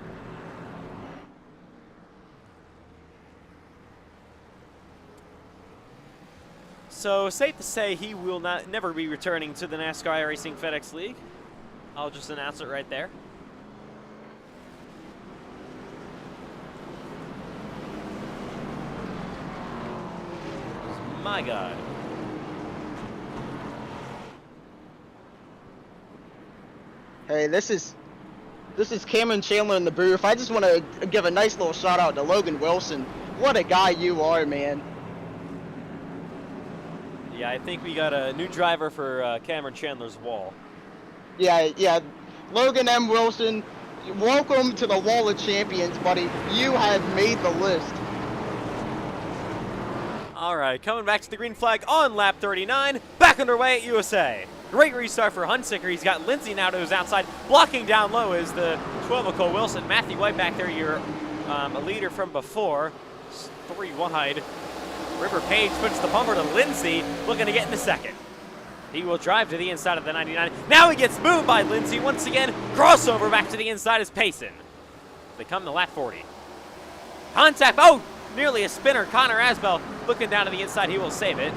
So, safe to say he will never be returning to the NASCAR iRacing FedEx League. I'll just announce it right there. My God. Hey, this is Cameron Chandler in the booth. I just want to give a nice little shout out to Logan Wilson. What a guy you are, man. Yeah, I think we got a new driver for Cameron Chandler's wall. Yeah. Logan M. Wilson, welcome to the Wall of Champions, buddy. You have made the list. All right, coming back to the green flag on lap 39. Back underway at USA. Great restart for Hunsicker. He's got Lindsay now to his outside. Blocking down low is the 12-Cole Wilson. Matthew White back there, your a leader from before. 3 wide. River Page puts the bumper to Lindsay, looking to get in the second. He will drive to the inside of the 99. Now he gets moved by Lindsay once again. Crossover back to the inside is Payson. They come to lap 40. Contact, oh, nearly a spinner. Connor Asbell looking down to the inside. He will save it.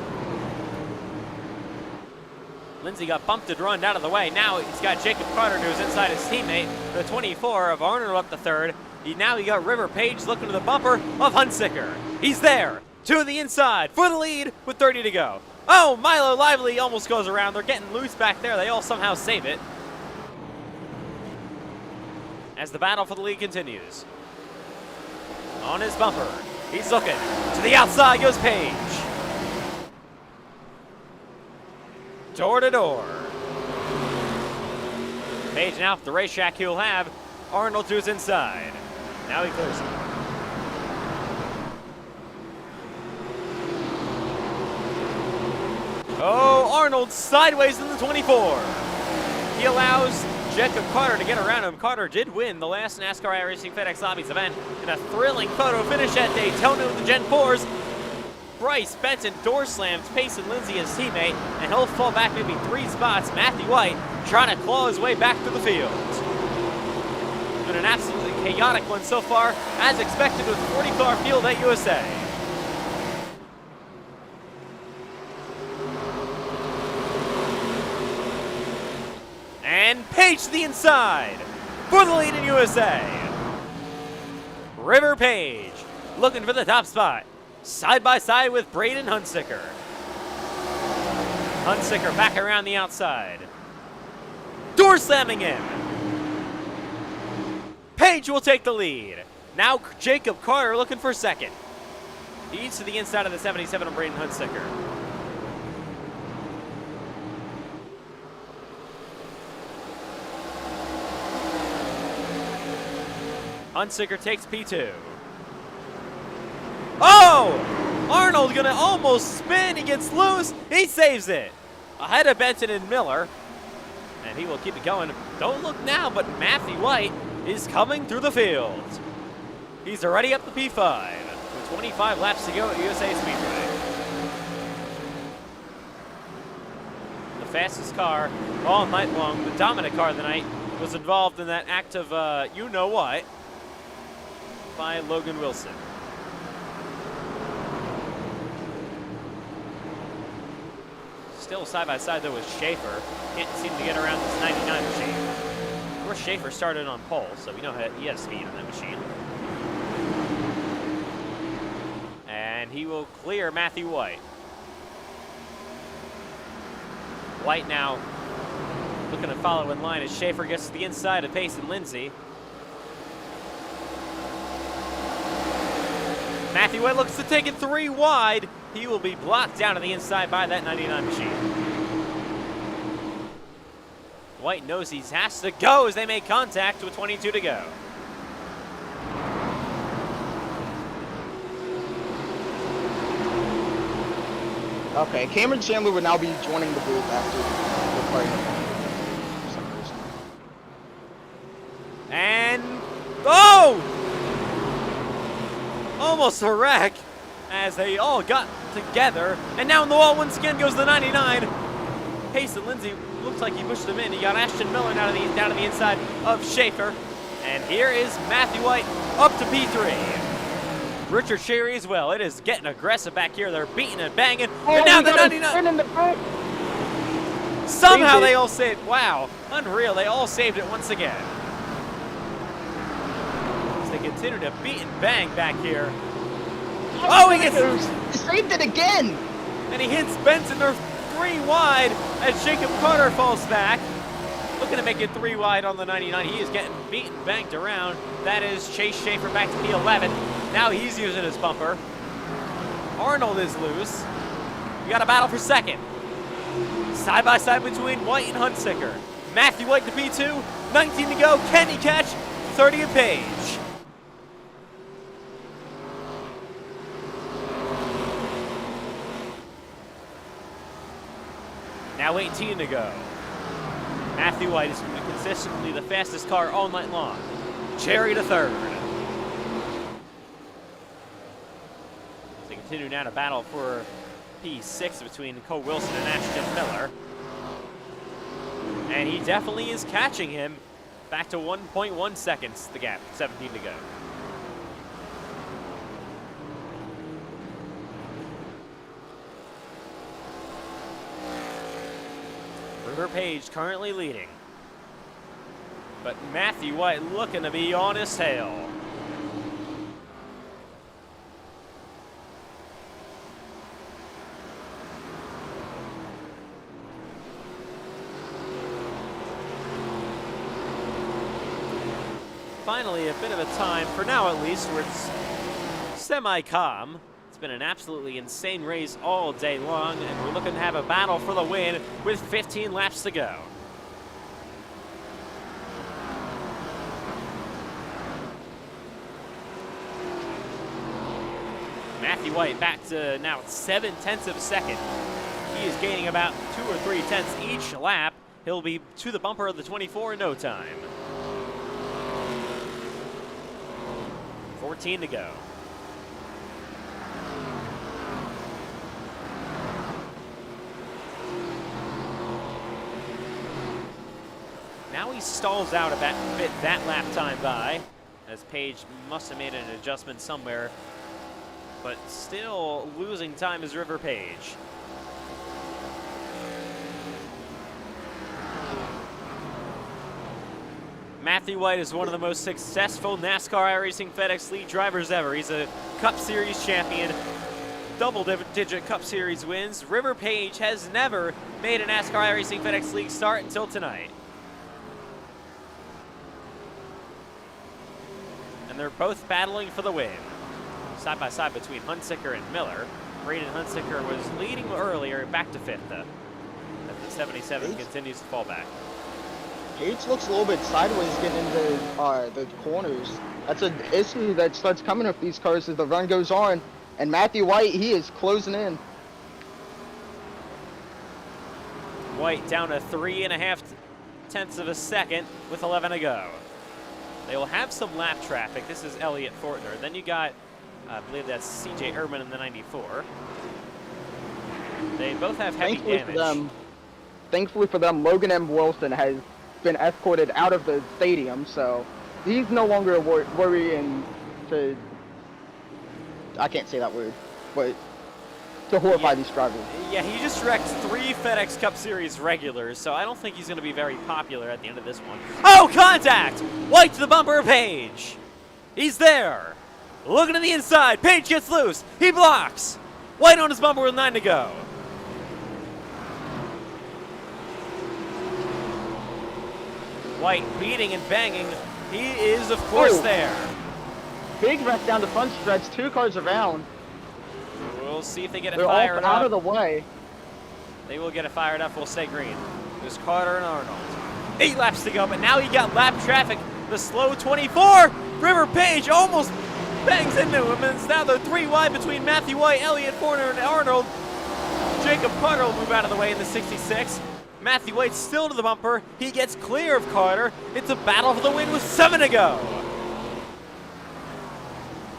Lindsay got bumped and run out of the way. Now he's got Jacob Carter to his inside his teammate. The 24 of Arnold up the third. Now he got River Page looking to the bumper of Hunsicker. He's there. To the inside for the lead with 30 to go. Oh, Milo Lively almost goes around. They're getting loose back there. They all somehow save it. As the battle for the lead continues. On his bumper. He's looking. To the outside goes Page. Door to door. Page now for the racetrack he'll have. Arnold to his inside. Now he clears it. Oh, Arnold sideways in the 24. He allows Jacob Carter to get around him. Carter did win the last NASCAR iRacing FedEx Lobbies event in a thrilling photo finish at Daytona with the Gen 4s. Bryce Benton door slams Payson Lindsay, his teammate, and he'll fall back maybe 3 spots. Matthew White trying to claw his way back to the field. It's been an absolutely chaotic one so far, as expected with 40-car field at USA. And Page to the inside for the lead in USA. River Page looking for the top spot. Side by side with Braden Hunsicker. Hunsicker back around the outside. Door slamming him. Page will take the lead. Now Jacob Carter looking for second. He's to the inside of the 77 of Braden Hunsicker. Hunsicker takes P2. Oh! Arnold gonna almost spin. He gets loose. He saves it. Ahead of Benton and Miller. And he will keep it going. Don't look now, but Matthew White is coming through the field. He's already up to P5 with 25 laps to go at USA Speedway. The fastest car all night long, the dominant car of the night, was involved in that act of you-know-what by Logan Wilson. Still side by side though with Schaefer. Can't seem to get around this 99 machine. Of course, Schaefer started on pole, so we know he has speed on that machine. And he will clear Matthew White. White now looking to follow in line as Schaefer gets to the inside of Pace and Lindsay. Matthew White looks to take it 3 wide. He will be blocked down to the inside by that 99 machine. White knows he has to go as they make contact with 22 to go. Okay, Cameron Chandler would now be joining the booth after the party. For some reason. And, oh! Almost a wreck as they all got together. And now in the wall once again goes the 99. Pace and Lindsay looks like he pushed him in. He got Ashton Miller down to the inside of Schaefer. And here is Matthew White up to P3. Richard Sherry as well. It is getting aggressive back here. They're beating and banging. Oh, and now the 99. Somehow they all saved. Wow. Unreal. They all saved it once again. As they continue to beat and bang back here. Oh, he saved it again. And he hits Benson. They're 3 wide as Jacob Carter falls back. Looking to make it 3 wide on the 99. He is getting beaten, banked around. That is Chase Schaefer back to P11. Now he's using his bumper. Arnold is loose. We got a battle for second. Side by side between White and Hunsicker. Matthew White to P2. 19 to go. Can he catch 30 of Page? Now 18 to go. Matthew White is consistently the fastest car all night long. Cherry to third. They continue now to battle for P6 between Cole Wilson and Ashton Miller. And he definitely is catching him. Back to 1.1 seconds, the gap, 17 to go. River Page currently leading. But Matthew White looking to be on his tail. Finally, a bit of a time, for now at least, where it's semi-calm. It's been an absolutely insane race all day long, and we're looking to have a battle for the win with 15 laps to go. Matthew White back to now 7/10 of a second. He is gaining about 2 or 3 tenths each lap. He'll be to the bumper of the 24 in no time. 14 to go. Now he stalls out about bit that lap time by, as Page must have made an adjustment somewhere, but still losing time is River Page. Matthew White is one of the most successful NASCAR iRacing FedEx League drivers ever. He's a Cup Series champion, double-digit Cup Series wins. River Page has never made a NASCAR iRacing FedEx League start until tonight. And they're both battling for the win. Side by side between Hunsicker and Miller. Braden Hunsicker was leading earlier, back to 5th, as the 77 continues to fall back. Page looks a little bit sideways getting into the corners. That's an issue that starts coming with these cars as the run goes on. And Matthew White, he is closing in. White down to 3.5 tenths of a second with 11 to go. They will have some lap traffic. This is Elliott Fortner. Then you got, I believe that's CJ Erman in the 94. They both have heavy damage. Thankfully for them, Logan M. Wilson has been escorted out of the stadium, so he's no longer worrying to, I can't say that word, but to horrify these drivers. Yeah, he just wrecked 3 FedEx Cup Series regulars, so I don't think he's going to be very popular at the end of this one. Oh, contact! White to the bumper of Page. He's there. Looking to the inside. Page gets loose. He blocks. White on his bumper with 9 to go. White beating and banging. He is, of course, there. Big wreck down the front stretch, 2 cars around. We'll see if they get it They're fired all out up. of the way. They will get it fired up. We'll stay green. There's Carter and Arnold. 8 laps to go, but now you got lap traffic. The slow 24. River Page almost bangs into him, and it's now the 3 wide between Matthew White, Elliott Forner, and Arnold. Jacob Carter will move out of the way in the 66. Matthew White still to the bumper. He gets clear of Carter. It's a battle for the win with 7 to go.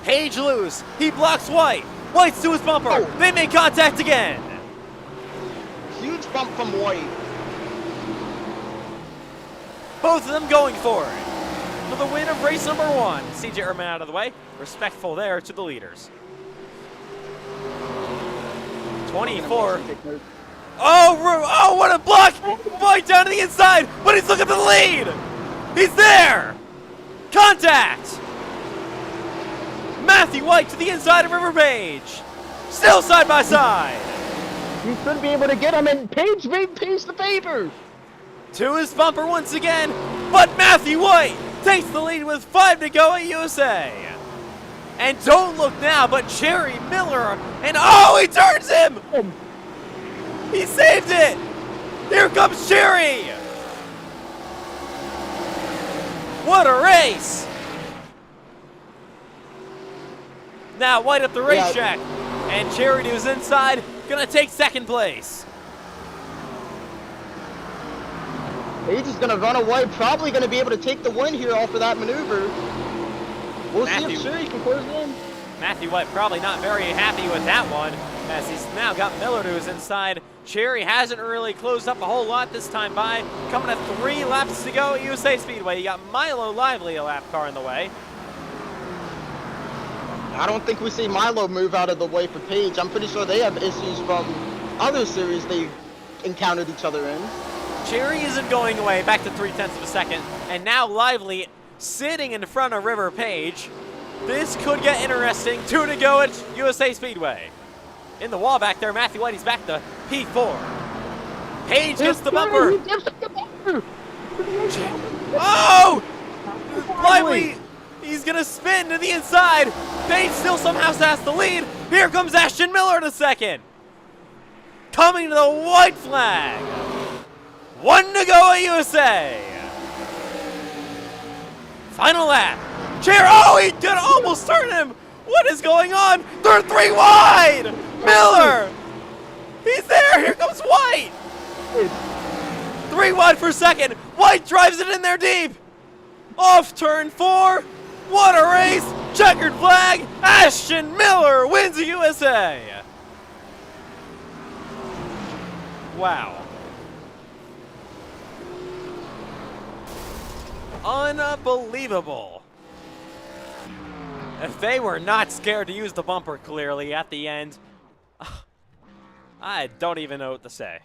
Page loose. He blocks White. White's to his bumper. Oh. They make contact again. Huge bump from White. Both of them going for it. For the win of race number 1. CJ Ehrman out of the way. Respectful there to the leaders. 24. Oh, what a block! White down to the inside, but he's looking for the lead! He's there! Contact! Matthew White to the inside of River Page. Still side by side. You should be able to get him, and Page pays the favor. To his bumper once again, but Matthew White takes the lead with 5 to go at USA. And don't look now, but Jerry Miller, and oh, he turns him! He saved it! Here comes Jerry! What a race! Now White up the racetrack, and Jerry to his inside, gonna take 2nd place. Page is gonna run away, probably gonna be able to take the win here off of that maneuver. We'll see if Jerry can close it in. Matthew White probably not very happy with that one, as he's now got Miller to his inside. Cherry hasn't really closed up a whole lot this time by. Coming at 3 laps to go at USA Speedway. You got Milo Lively, a lap car in the way. I don't think we see Milo move out of the way for Page. I'm pretty sure they have issues from other series they encountered each other in. Cherry isn't going away, back to 0.3 of a second. And now Lively sitting in front of River Page. This could get interesting. 2 to go at USA Speedway. In the wall back there, Matthew White, he's back to P4. Page gets the bumper. Oh! Lively, he's gonna spin to the inside. Page still somehow has the lead. Here comes Ashton Miller in a second. Coming to the white flag. 1 to go at USA. Final lap. Oh, he did almost turn him. What is going on? They're 3 wide. Miller. He's there. Here comes White. 3 wide for 2nd. White drives it in there deep. Off turn 4. What a race. Checkered flag. Ashton Miller wins the USA. Wow. Unbelievable. If they were not scared to use the bumper clearly at the end, I don't even know what to say.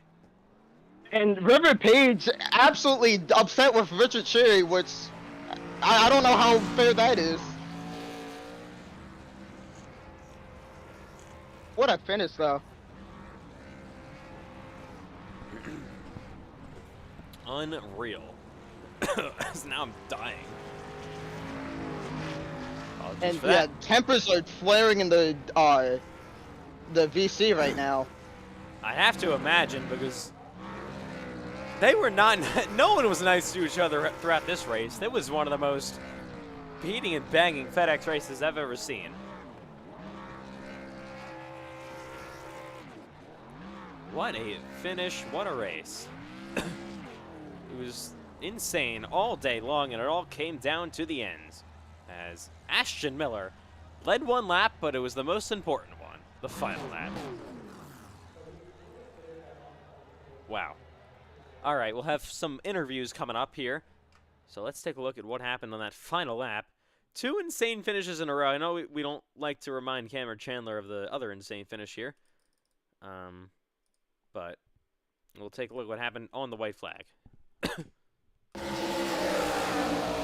And River Page absolutely upset with Richard Cherry, which I don't know how fair that is. What a finish, though. Unreal. Now I'm dying. And yeah, tempers are flaring in the VC right now. I have to imagine, because they were not, no one was nice to each other throughout this race. It was one of the most beating and banging FedEx races I've ever seen. What a finish, what a race. It was insane all day long, and it all came down to the end, as Ashton Miller led 1 lap, but it was the most important one, the final lap. Wow. All right, we'll have some interviews coming up here, so let's take a look at what happened on that final lap. 2 insane finishes in a row. I know we don't like to remind Cameron Chandler of the other insane finish here, but we'll take a look at what happened on the white flag.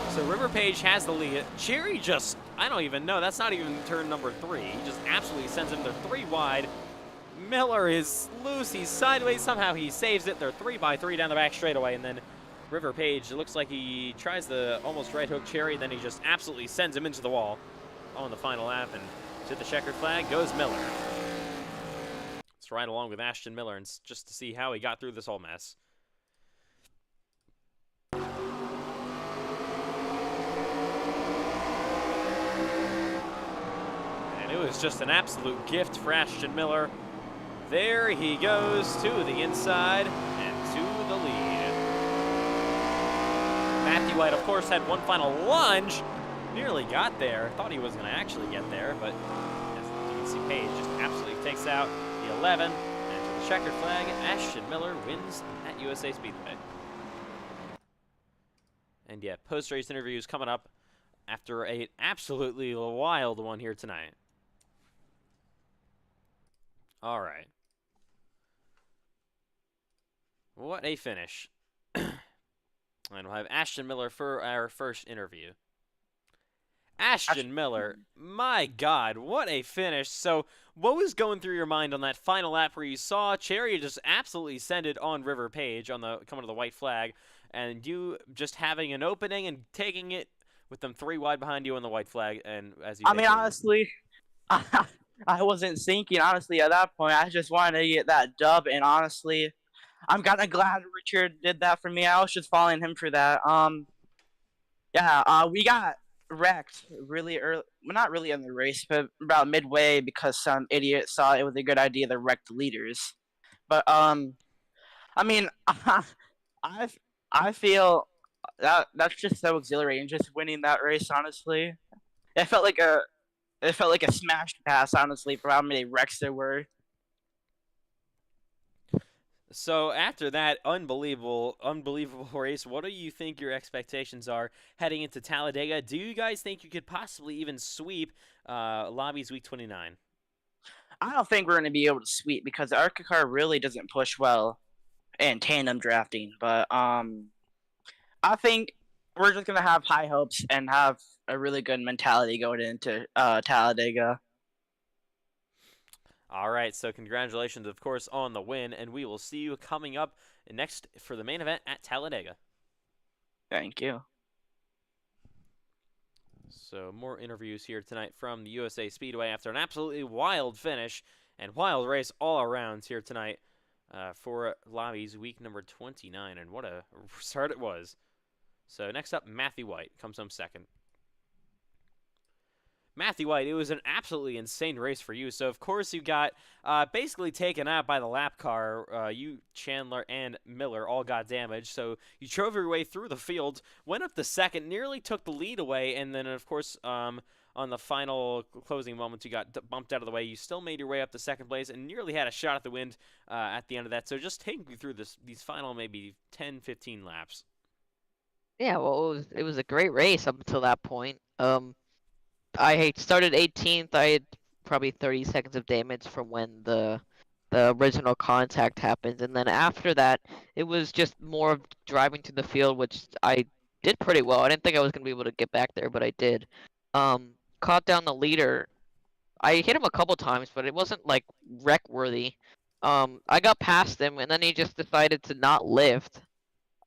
So River Page has the lead. Cherry just, I don't even know. That's not even turn number 3. He just absolutely sends him to 3 wide. Miller is loose. He's sideways. Somehow he saves it. They're 3 by 3 down the back straightaway. And then River Page, it looks like he tries the almost right hook cherry, then he just absolutely sends him into the wall on the final lap, and to the checkered flag goes Miller. Let's ride along with Ashton Miller and just to see how he got through this whole mess. And it was just an absolute gift for Ashton Miller. There he goes to the inside and to the lead. Matthew White, of course, had one final lunge. Nearly got there. Thought he was going to actually get there, but as you can see, Page just absolutely takes out the 11. And to the checkered flag, Ashton Miller wins at USA Speedway. And yeah, post-race interviews coming up after an absolutely wild one here tonight. All right. What a finish. And we'll have Ashton Miller for our first interview. Ashton Miller, my God, what a finish. So what was going through your mind on that final lap where you saw Cherry just absolutely send it on River Page on the coming to the white flag, and you just having an opening and taking it with them 3 wide behind you on the white flag, and as you honestly, I wasn't thinking, honestly, at that point. I just wanted to get that dub, and honestly, I'm kind of glad Richard did that for me. I was just following him for that. We got wrecked really early. Well, not really in the race, but about midway because some idiot saw it was a good idea to wreck the leaders. But I mean, I feel that's just so exhilarating, just winning that race. Honestly, it felt like a smash pass. Honestly, for how many wrecks there were. So after that unbelievable race, what do you think your expectations are heading into Talladega? Do you guys think you could possibly even sweep Lobbies Week 29? I don't think we're going to be able to sweep because the ARCA car really doesn't push well in tandem drafting. But I think we're just going to have high hopes and have a really good mentality going into Talladega. All right, so congratulations, of course, on the win, and we will see you coming up next for the main event at Talladega. Thank you. So more interviews here tonight from the USA Speedway after an absolutely wild finish and wild race all around here tonight for Lobbies Week number 29, and what a start it was. So next up, Matthew White comes home second. Matthew White, it was an absolutely insane race for you. So, of course, you got basically taken out by the lap car. You, Chandler, and Miller all got damaged. So you drove your way through the field, went up to second, nearly took the lead away, and then, of course, on the final closing moments, you got bumped out of the way. You still made your way up to second place and nearly had a shot at the win at the end of that. So just take me through these final maybe 10, 15 laps. Yeah, well, it was a great race up until that point. I had started 18th. I had probably 30 seconds of damage from when the original contact happened, and then after that, it was just more of driving to the field, which I did pretty well. I didn't think I was gonna be able to get back there, but I did. Caught down the leader. I hit him a couple times, but it wasn't like wreck worthy. I got past him, and then he just decided to not lift.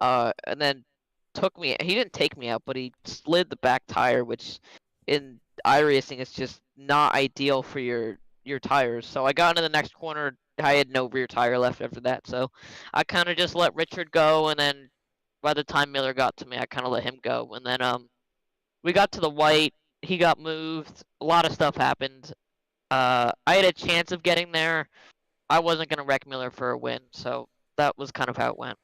And then took me. He didn't take me out, but he slid the back tire, which in iRacing is just not ideal for your tires. So I got into the next corner. I had no rear tire left after that. So I kind of just let Richard go, and then by the time Miller got to me, I kind of let him go. And then we got to the white. He got moved. A lot of stuff happened. I had a chance of getting there. I wasn't going to wreck Miller for a win. So that was kind of how it went.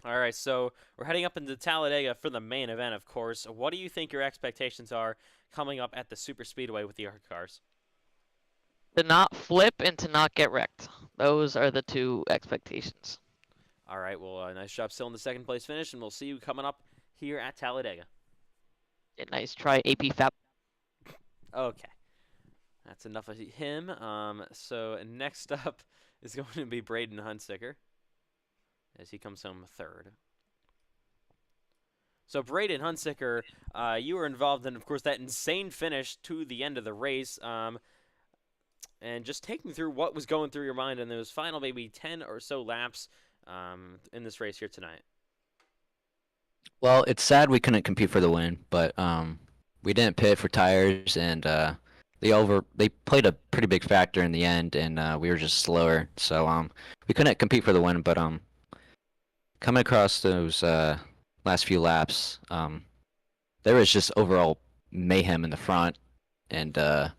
All right, so we're heading up into Talladega for the main event, of course. What do you think your expectations are coming up at the Super Speedway with the ARCA cars? To not flip and to not get wrecked. Those are the two expectations. All right, well, nice job still in the second place finish, and we'll see you coming up here at Talladega. Yeah, nice try, AP Fap. Okay, that's enough of him. So next up is going to be Braden Hunsicker, as he comes home third. So Braden Hunsicker, you were involved in, of course, that insane finish to the end of the race. And just take me through what was going through your mind in those final maybe 10 or so laps in this race here tonight. Well, it's sad we couldn't compete for the win, but we didn't pit for tires, and they played a pretty big factor in the end, and we were just slower, so we couldn't compete for the win. But coming across those last few laps, there was just overall mayhem in the front, and I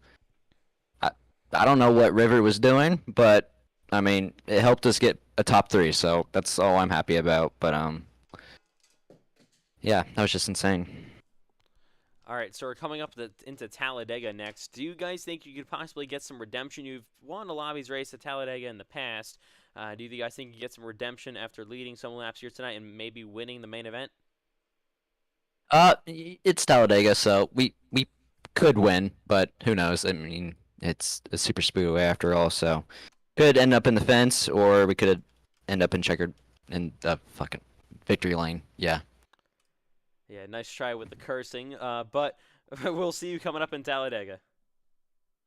I don't know what River was doing, but I mean it helped us get a top 3, so that's all I'm happy about. But yeah, that was just insane. All right, so we're coming up into Talladega next. Do you guys think you could possibly get some redemption? You've won a Lobbies race at Talladega in the past. Do you guys think you get some redemption after leading some laps here tonight and maybe winning the main event? It's Talladega, so we could win, but who knows? I mean, it's a super speedway after all, so could end up in the fence, or we could end up in the fucking victory lane. Yeah. Yeah, nice try with the cursing, but we'll see you coming up in Talladega.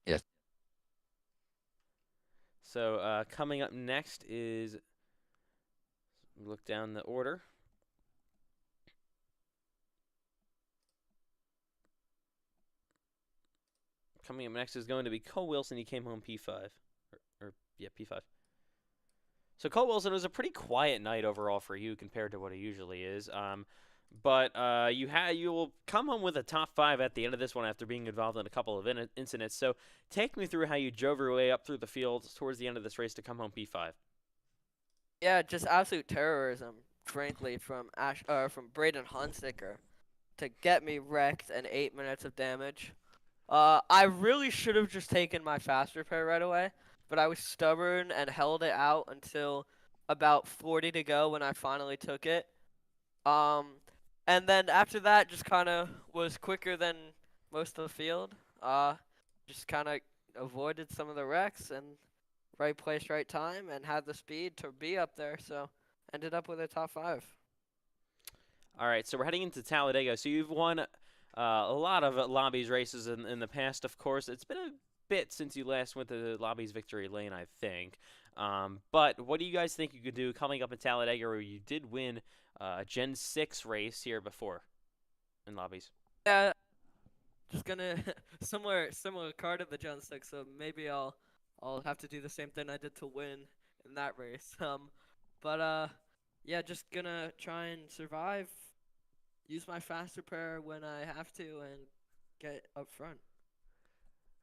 Yes. So coming up next is, look down the order. Coming up next is going to be Cole Wilson. He came home P5. Yeah, P5. So Cole Wilson, it was a pretty quiet night overall for you compared to what it usually is. But you will come home with a top 5 at the end of this one after being involved in a couple of incidents. So take me through how you drove your way up through the field towards the end of this race to come home P5. Yeah, just absolute terrorism, frankly, from Braden Hunsicker to get me wrecked and 8 minutes of damage. I really should have just taken my fast repair right away, but I was stubborn and held it out until about 40 to go when I finally took it. And then after that, just kind of was quicker than most of the field. Just kind of avoided some of the wrecks and right place, right time, and had the speed to be up there. So ended up with a top 5. All right, so we're heading into Talladega. So you've won a lot of Lobbies races in the past, of course. It's been a bit since you last went to the Lobbies victory lane, I think. But what do you guys think you could do coming up in Talladega, where you did win a Gen 6 race here before in Lobbies? Yeah, just gonna similar car to the Gen 6, so maybe I'll have to do the same thing I did to win in that race. But yeah, just gonna try and survive, use my fast repair when I have to, and get up front.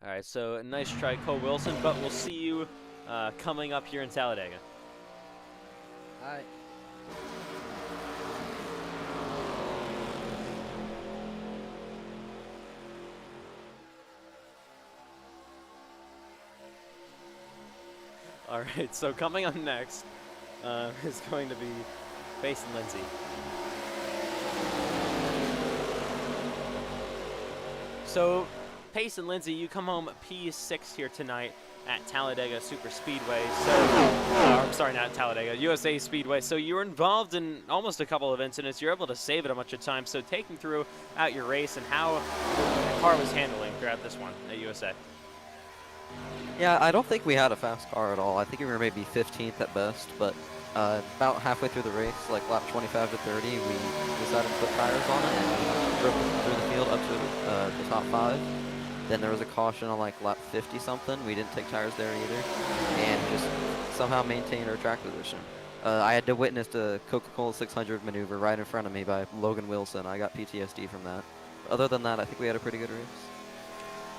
All right, so a nice try, Cole Wilson, but we'll see you coming up here in Talladega. All right. All right, so coming up next is going to be Pace and Lindsay. So, Pace and Lindsay, you come home P6 here tonight at Talladega Super Speedway. So, I'm sorry, not Talladega, USA Speedway. So you were involved in almost a couple of incidents. You're able to save it a bunch of time. So taking throughout your race and how the car was handling throughout this one at USA. Yeah, I don't think we had a fast car at all. I think we were maybe 15th at best, but about halfway through the race, like lap 25 to 30, we decided to put tires on it and drove through the field up to the top 5. Then there was a caution on like lap 50 something. We didn't take tires there either, and just somehow maintained our track position. I had to witness the Coca-Cola 600 maneuver right in front of me by Logan Wilson. I got PTSD from that. Other than that, I think we had a pretty good race.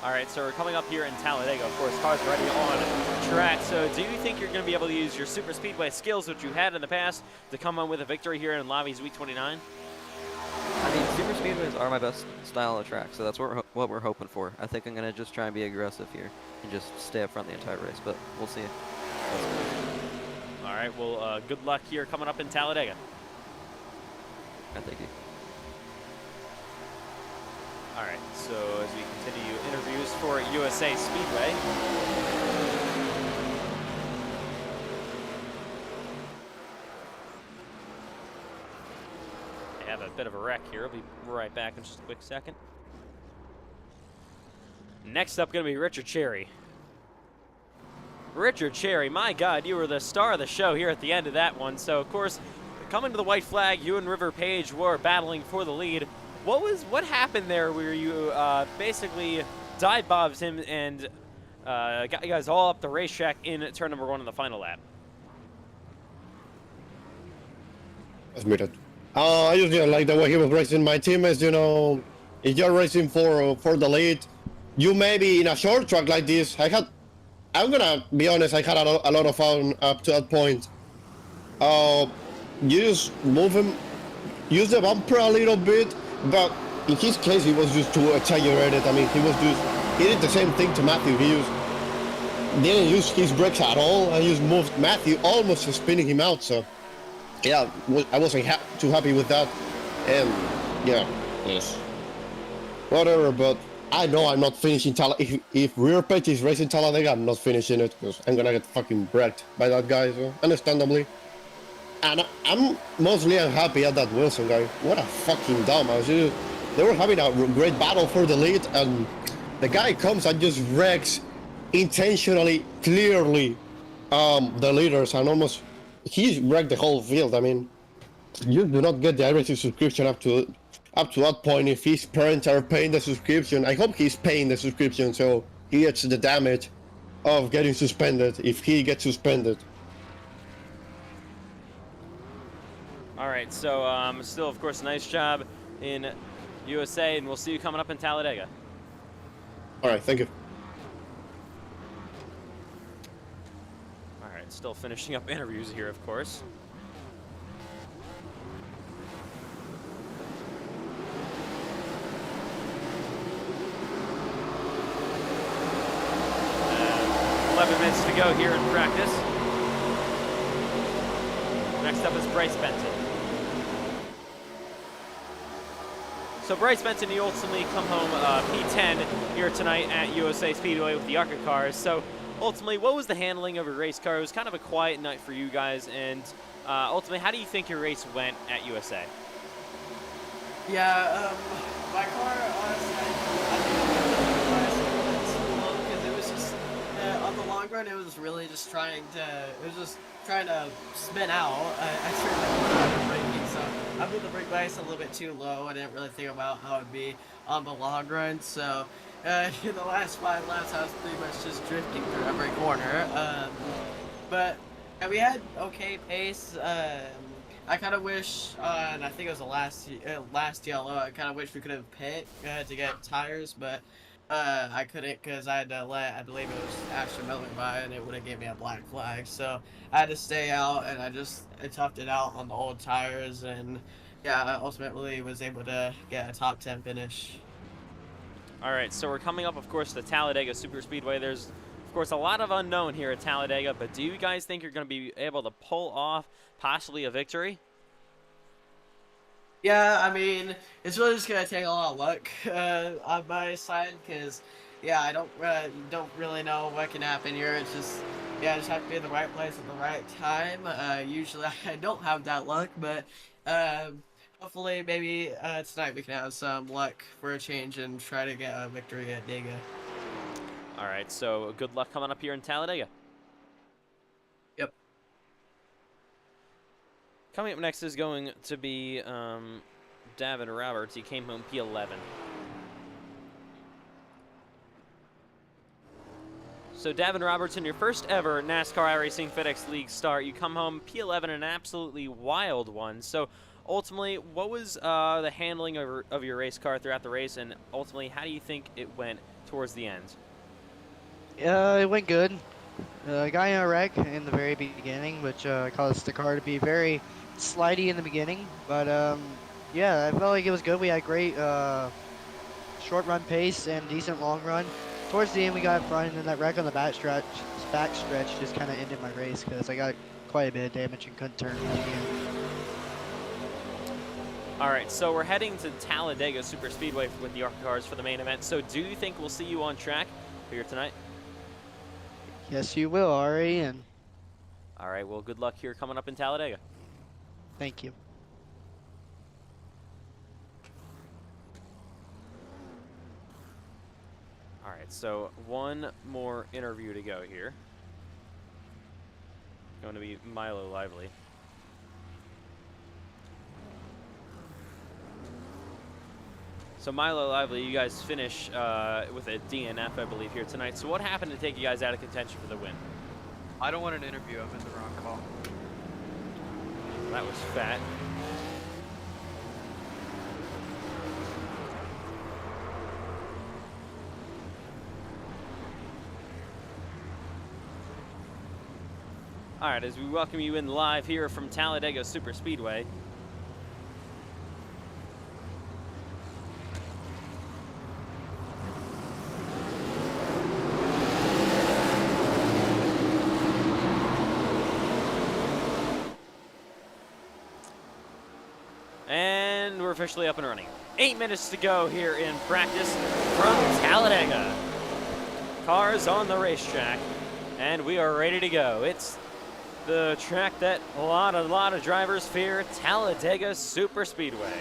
All right, so we're coming up here in Talladega. Of course, cars ready on track. So do you think you're going to be able to use your super speedway skills, which you had in the past, to come on with a victory here in Lobbies Week 29? I mean, super speedways are my best style of track, so that's what we're hoping for. I think I'm going to just try and be aggressive here and just stay up front the entire race, but we'll see. All right, well, good luck here coming up in Talladega. Thank you. All right, so as we continue interviews for USA Speedway. I have a bit of a wreck here. I'll be right back in just a quick second. Next up, going to be Richard Cherry. Richard Cherry, my God, you were the star of the show here at the end of that one. So, of course, coming to the white flag, you and River Page were battling for the lead. What happened there where you basically dive bombs him and got you guys all up the racetrack in turn number 1 in the final lap? That's muted. I just didn't like the way he was racing. My teammates, you know, if you're racing for the lead, you maybe in a short track like this, I'm gonna be honest, I had a lot of fun up to that point. You just move him, use the bumper a little bit, but in his case, he was just too exaggerated. I mean, he did the same thing to Matthew. Didn't use his brakes at all, and just moved Matthew, almost spinning him out, so. Yeah, I wasn't too happy with that, and yeah, yes, whatever. But I know I'm not finishing if Rear Page is racing Talladega, I'm not finishing it because I'm gonna get fucking wrecked by that guy, so understandably. And I'm mostly unhappy at that Wilson guy. What a fucking dumbass! They were having a great battle for the lead, and the guy comes and just wrecks intentionally, clearly, the leaders, and almost. He's wrecked the whole field. I mean, you do not get the iRacing subscription up to that point if his parents are paying the subscription. I hope he's paying the subscription so he gets the damage of getting suspended if he gets suspended. All right, so still, of course, nice job in USA, and we'll see you coming up in Talladega. All right, thank you. Still finishing up interviews here, of course. Uh, 11 minutes to go here in practice. Next up is Bryce Benton. So Bryce Benton, you ultimately come home P10 here tonight at USA Speedway with the ARCA cars. So ultimately, what was the handling of your race car? It was kind of a quiet night for you guys, and ultimately, how do you think your race went at USA? Yeah, my car, honestly, I think it was slow because it was just, on the long run, it was really just trying to spin out. I turned the braking, so I moved the brake bias a little bit too low. I didn't really think about how it'd be on the long run, so in the last 5 laps, I was pretty much just drifting through every corner. But we had okay pace. I kind of wish, and I think it was the last yellow, I kind of wish we could have pit to get tires, but I couldn't because I had to I believe it was Ashton Miller by, and it would have gave me a black flag. So I had to stay out, and I toughed it out on the old tires, and yeah, I ultimately was able to get a top 10 finish. All right, so we're coming up, of course, to Talladega Super Speedway. There's, of course, a lot of unknown here at Talladega, but do you guys think you're going to be able to pull off possibly a victory? Yeah, I mean, it's really just gonna take a lot of luck on my side, because yeah, I don't really know what can happen here. It's just, yeah, I just have to be in the right place at the right time. Usually I don't have that luck, but hopefully maybe tonight we can have some luck for a change and try to get a victory at Dega. All right, so good luck coming up here in Talladega. Yep. Coming up next is going to be Davin Roberts. He came home P11. So Davin Roberts, in your first ever NASCAR iRacing FedEx League start, you come home P11, an absolutely wild one. So ultimately, what was the handling of your race car throughout the race, and ultimately, how do you think it went towards the end? It went good. I got in a wreck in the very beginning, which caused the car to be very slidey in the beginning. But yeah, I felt like it was good. We had great short run pace and decent long run. Towards the end, we got in front, and then that wreck on the back stretch just kind of ended my race because I got quite a bit of damage and couldn't turn at the end. All right, so we're heading to Talladega Super Speedway with the ARCA cars for the main event. So do you think we'll see you on track here tonight? Yes, you will, Ari, and all right, well, good luck here coming up in Talladega. thank you. All right, so one more interview to go here. Going to be Milo Lively. So Milo Lively, you guys finish with a DNF, I believe, here tonight. So what happened to take you guys out of contention for the win? I don't want an interview. I'm in the wrong call. That was fat. All right, as we welcome you in live here from Talladega Super Speedway. And we're officially up and running. 8 minutes to go here in practice from Talladega. Cars on the racetrack, and we are ready to go. It's the track that a lot of drivers fear, Talladega Super Speedway.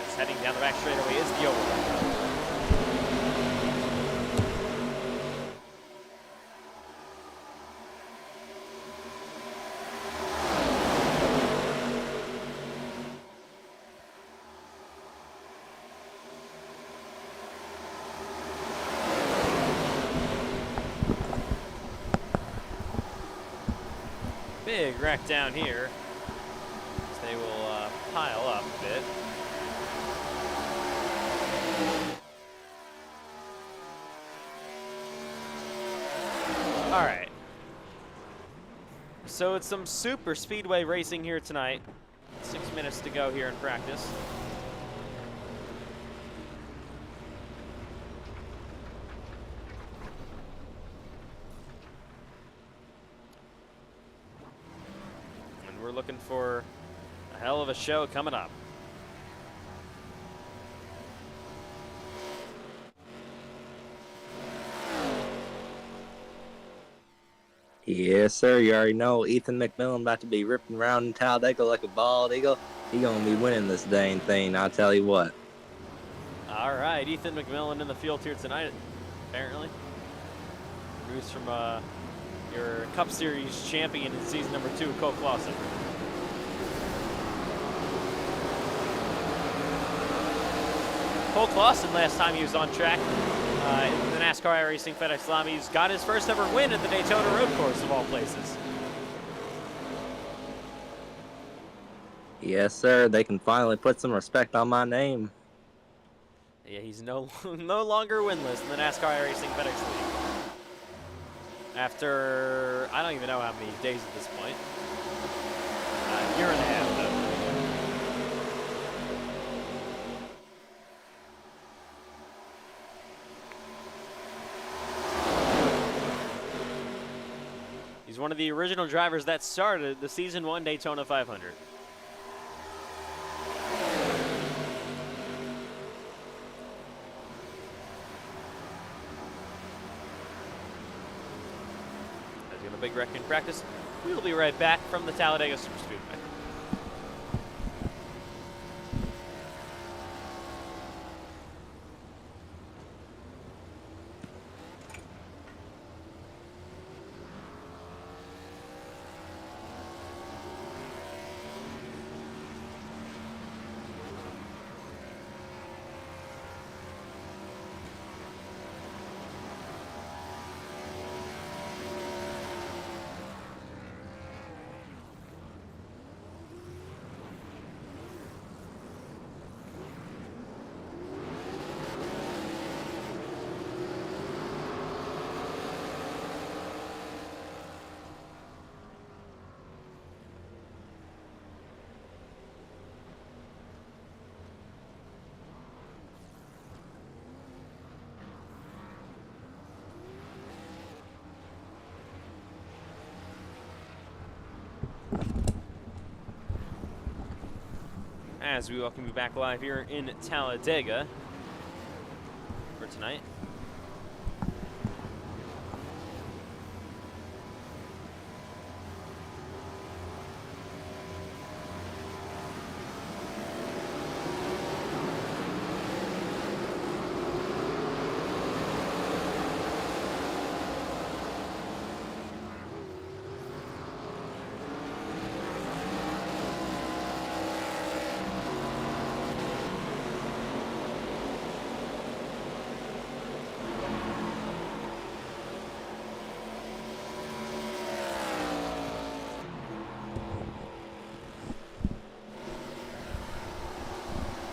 As heading down the back straightaway is the overlap. Big wreck down here. So they will pile up a bit. All right. So it's some super speedway racing here tonight. 6 minutes to go here in practice. We're looking for a hell of a show coming up. Yes, sir. You already know Ethan McMillan about to be ripping around in Talladega like a bald eagle. He gonna be winning this dang thing, I'll tell you what. All right, Ethan McMillan in the field here tonight, apparently. News from your Cup Series champion in season number 2, Cole Clausen. Cole Clausen, last time he was on track in the NASCAR iRacing FedEx Lobbies, got his first ever win at the Daytona Road Course, of all places. Yes, sir. They can finally put some respect on my name. Yeah, he's no longer winless in the NASCAR iRacing FedEx League. After, I don't even know how many days at this point. A year and a half, though. He's one of the original drivers that started the Season 1 Daytona 500. Big wreck in practice. We will be right back from the Talladega Super Speedway. As we welcome you back live here in Talladega for tonight.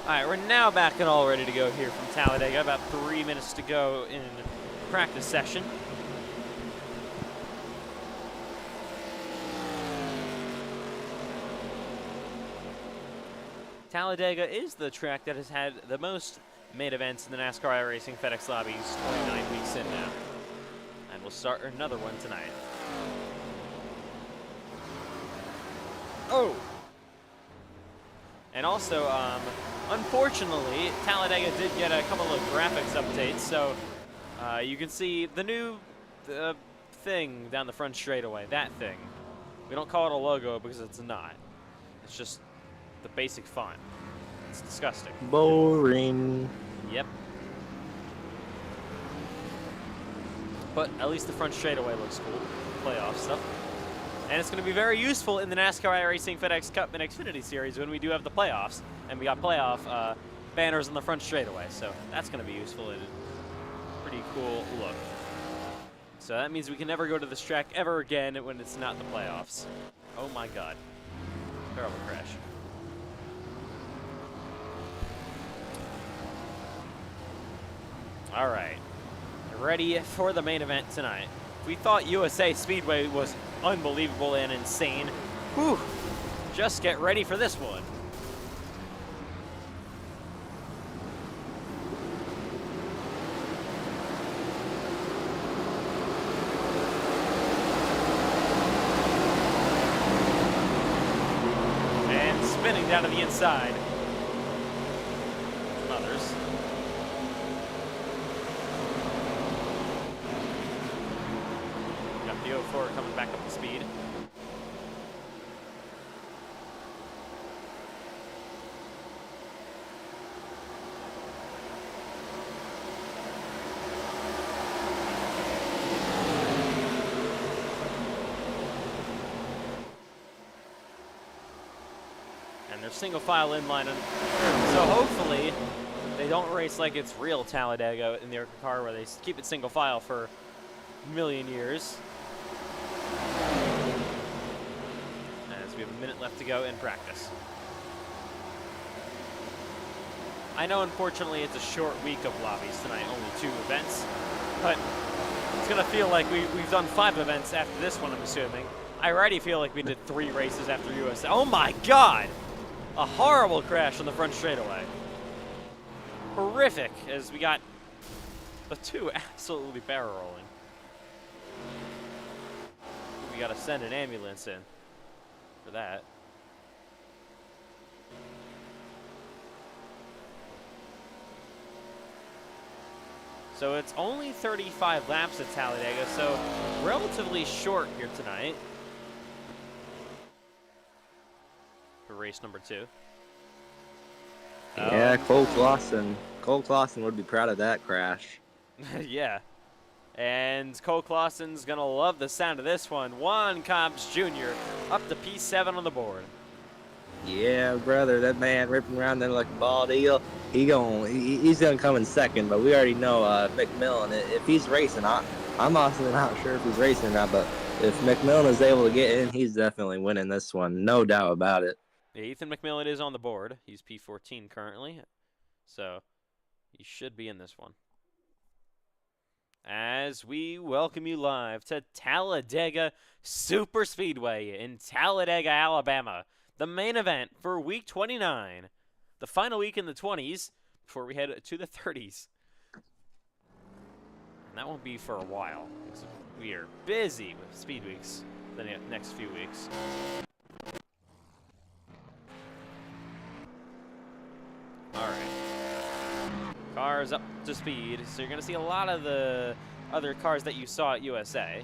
All right, we're now back and all ready to go here from Talladega. About 3 minutes to go in practice session. Talladega is the track that has had the most main events in the NASCAR iRacing FedEx Lobbies 29 weeks in now. And we'll start another one tonight. Oh! And also, unfortunately, Talladega did get a couple of graphics updates, so you can see the new thing down the front straightaway, that thing. We don't call it a logo because it's not. It's just the basic font. It's disgusting. Boring. Yep. But at least the front straightaway looks cool. Playoff stuff. And it's going to be very useful in the NASCAR iRacing FedEx Cup and Xfinity Series when we do have the playoffs. And we got playoff banners on the front straightaway. So that's going to be useful and a pretty cool look. So that means we can never go to this track ever again when it's not the playoffs. Oh my god. Terrible crash. All right. Ready for the main event tonight. We thought USA Speedway was unbelievable and insane. Whew. Just get ready for this one. And spinning down to the inside. Some others. The 04 coming back up to speed. And they're single file inline. So hopefully they don't race like it's real Talladega in the ARCA car where they keep it single file for a million years. We have a minute left to go in practice. I know, unfortunately, it's a short week of lobbies tonight, only 2 events, but it's going to feel like we've done 5 events after this one, I'm assuming. I already feel like we did 3 races after USA. Oh my god! A horrible crash on the front straightaway. Horrific, as we got the 2 absolutely barrel rolling. We got to send an ambulance in for that. So it's only 35 laps at Talladega, so relatively short here tonight for race number 2. Yeah, Cole Clausen would be proud of that crash. Yeah. And Cole Clausen's going to love the sound of this one. Juan Cobbs Jr. up to P7 on the board. Yeah, brother, that man ripping around there like a bald eagle. He's gonna come in second, but we already know McMillan. If he's racing, I'm honestly not sure if he's racing or not. But if McMillan is able to get in, he's definitely winning this one, no doubt about it. Yeah, Ethan McMillan is on the board. He's P14 currently, so he should be in this one. As we welcome you live to Talladega Super Speedway in Talladega, Alabama. The main event for week 29. The final week in the 20s before we head to the 30s. And that won't be for a while, because we are busy with speed weeks the next few weeks. All right. Cars up to speed. So you're going to see a lot of the other cars that you saw at USA.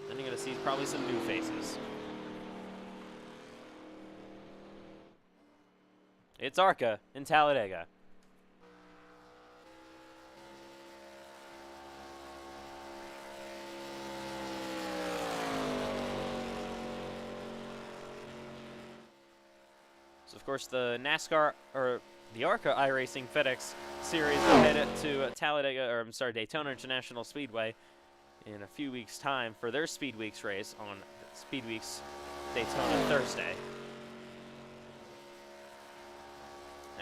Then you're going to see probably some new faces. It's ARCA in Talladega. So, of course, the NASCAR, or the ARCA iRacing FedEx Series will head to Talladega, or I'm sorry, Daytona International Speedway in a few weeks' time for their Speed Weeks race on Speed Weeks Daytona Thursday.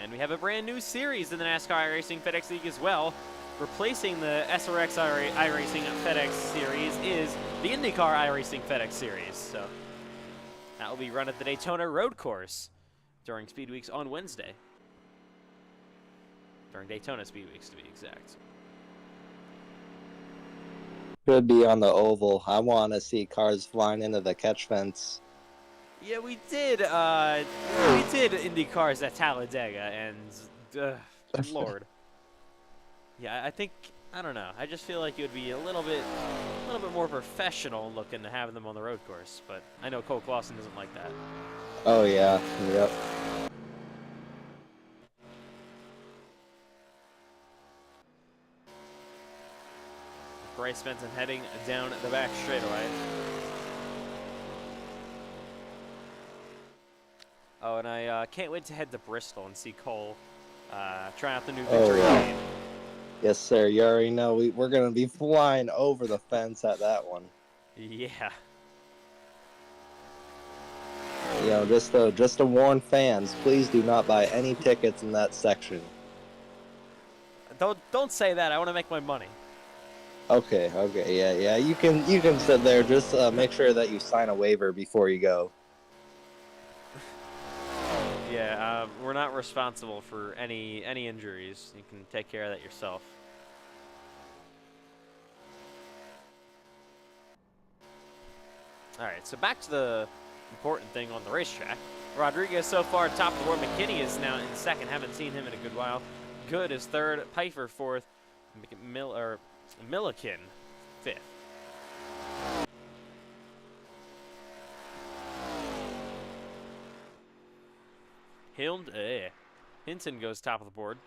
And we have a brand new series in the NASCAR iRacing FedEx League as well. Replacing the SRX iRacing FedEx Series is the IndyCar iRacing FedEx Series. So that will be run at the Daytona Road Course during Speed Weeks on Wednesday. During Daytona Speed Weeks, to be exact. Could be on the oval. I want to see cars flying into the catch fence. Yeah, we did Indy cars at Talladega, and Lord. Yeah, I don't know. I just feel like it would be a little bit more professional looking to have them on the road course. But I know Cole Clausen doesn't like that. Oh yeah, yep. Bryce Benson heading down the back straightaway. Oh, and I can't wait to head to Bristol and see Cole try out the new victory game. Yes, sir. You already know we're going to be flying over the fence at that one. Yeah. You know, just to warn fans, please do not buy any tickets in that section. Don't say that. I want to make my money. Okay, yeah. You can sit there. Just make sure that you sign a waiver before you go. Yeah, we're not responsible for any injuries. You can take care of that yourself. All right, so back to the important thing on the racetrack. Rodriguez so far top of the board. McKinney is now in second. Haven't seen him in a good while. Good is third. Pfeiffer fourth. Milliken fifth. Hinton goes top of the board.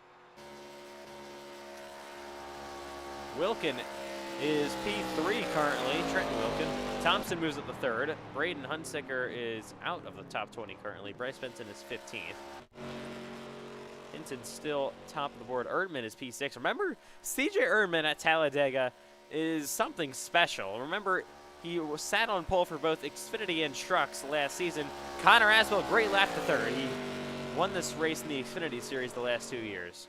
Wilkin is P3 currently, Trenton Wilkin. Thompson moves up to third. Braden Hunsicker is out of the top 20 currently. Bryce Benson is 15th. Hinton's still top of the board. Erdman is P6. Remember, CJ Erdman at Talladega is something special. Remember, he sat on pole for both Xfinity and Trucks last season. Connor Aswell, great lap to third. He won this race in the Xfinity Series the last 2 years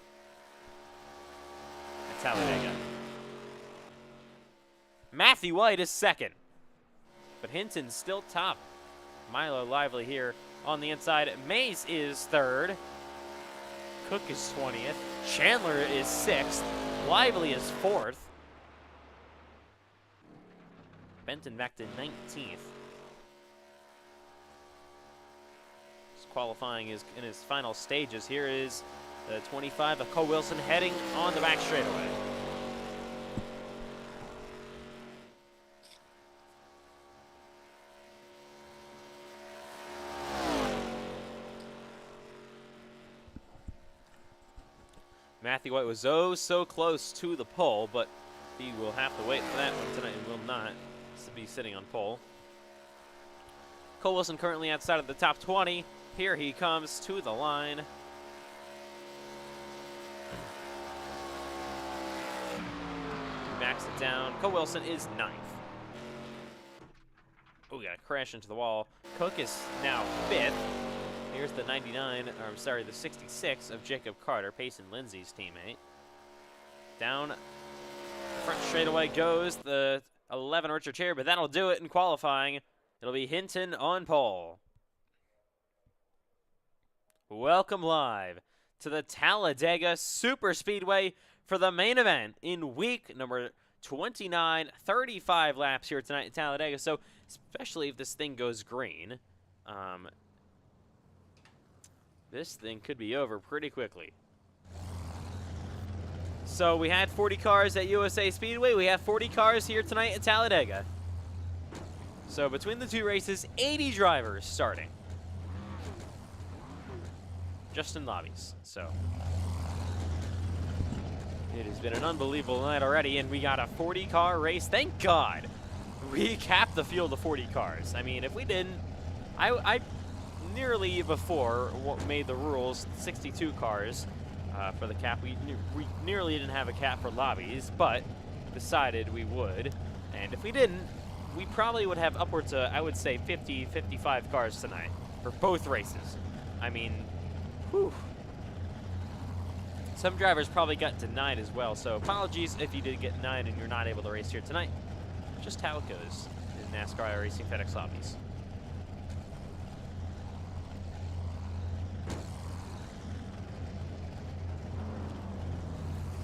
at Talladega. Matthew White is second, but Hinton's still top. Milo Lively here on the inside. Mays is third. Cook is 20th. Chandler is 6th. Lively is 4th. Benton back to 19th. Qualifying is in his final stages. Here is the 25 of Cole Wilson heading on the back straightaway. Matthew White was so close to the pole, but he will have to wait for that one tonight and will not be sitting on pole. Cole Wilson currently outside of the top 20. Here he comes to the line. Backs it down. Cole Wilson is 9th. Oh, got a crash into the wall. Cook is now 5th. Here's the 99, or I'm sorry, the 66 of Jacob Carter, Payson Lindsay's teammate. Down the front straightaway goes the 11 Richard Cherry, but that'll do it in qualifying. It'll be Hinton on pole. Welcome live to the Talladega Super Speedway for the main event in week number 29. 35 laps here tonight in Talladega, so especially if this thing goes green, this thing could be over pretty quickly. So we had 40 cars at USA Speedway. We have 40 cars here tonight at Talladega. So between the two races, 80 drivers starting. Just in lobbies, so. It has been an unbelievable night already, and we got a 40-car race. Thank God we capped the field of 40 cars. I mean, if we didn't, I nearly before made the rules 62 cars for the cap. We nearly didn't have a cap for lobbies, but decided we would. And if we didn't, we probably would have upwards of, I would say, 50, 55 cars tonight for both races. I mean, whew. Some drivers probably got denied as well, so apologies if you did get denied and you're not able to race here tonight. Just how it goes in NASCAR iRacing FedEx Lobbies.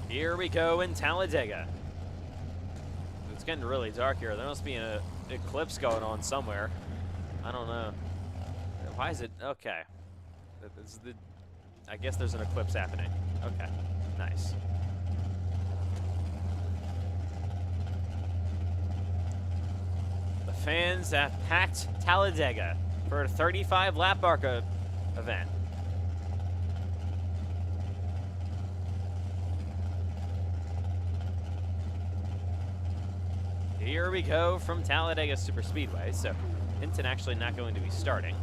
Here we go in Talladega. It's getting really dark here. There must be an eclipse going on somewhere. I don't know. Why is it? Okay. I guess there's an eclipse happening. Okay. Nice. The fans have packed Talladega for a 35-lap ARCA event. Here we go from Talladega Superspeedway. So Hinton actually not going to be starting.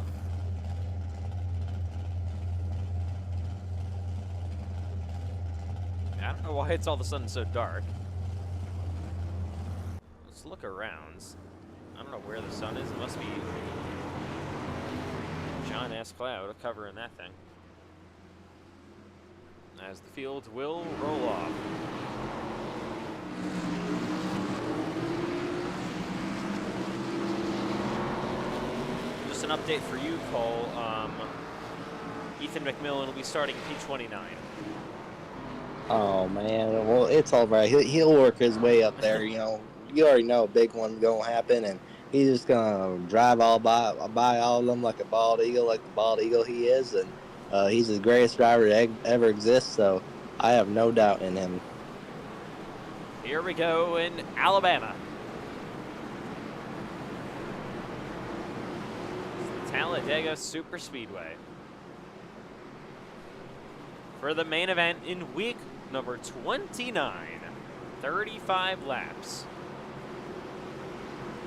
I don't know why it's all of a sudden so dark. Let's look around. I don't know where the sun is. It must be John S. Cloud covering that thing. As the field will roll off. Just an update for you, Cole. Ethan McMillan will be starting P29. Oh man, well it's all right. He'll work his way up there. You know, you already know a big one's gonna happen, and he's just gonna drive all by all of them like a bald eagle, like the bald eagle he is, and he's the greatest driver to ever exist. So I have no doubt in him. Here we go in Alabama. Talladega Superspeedway. For the main event in week number 29, 35 laps,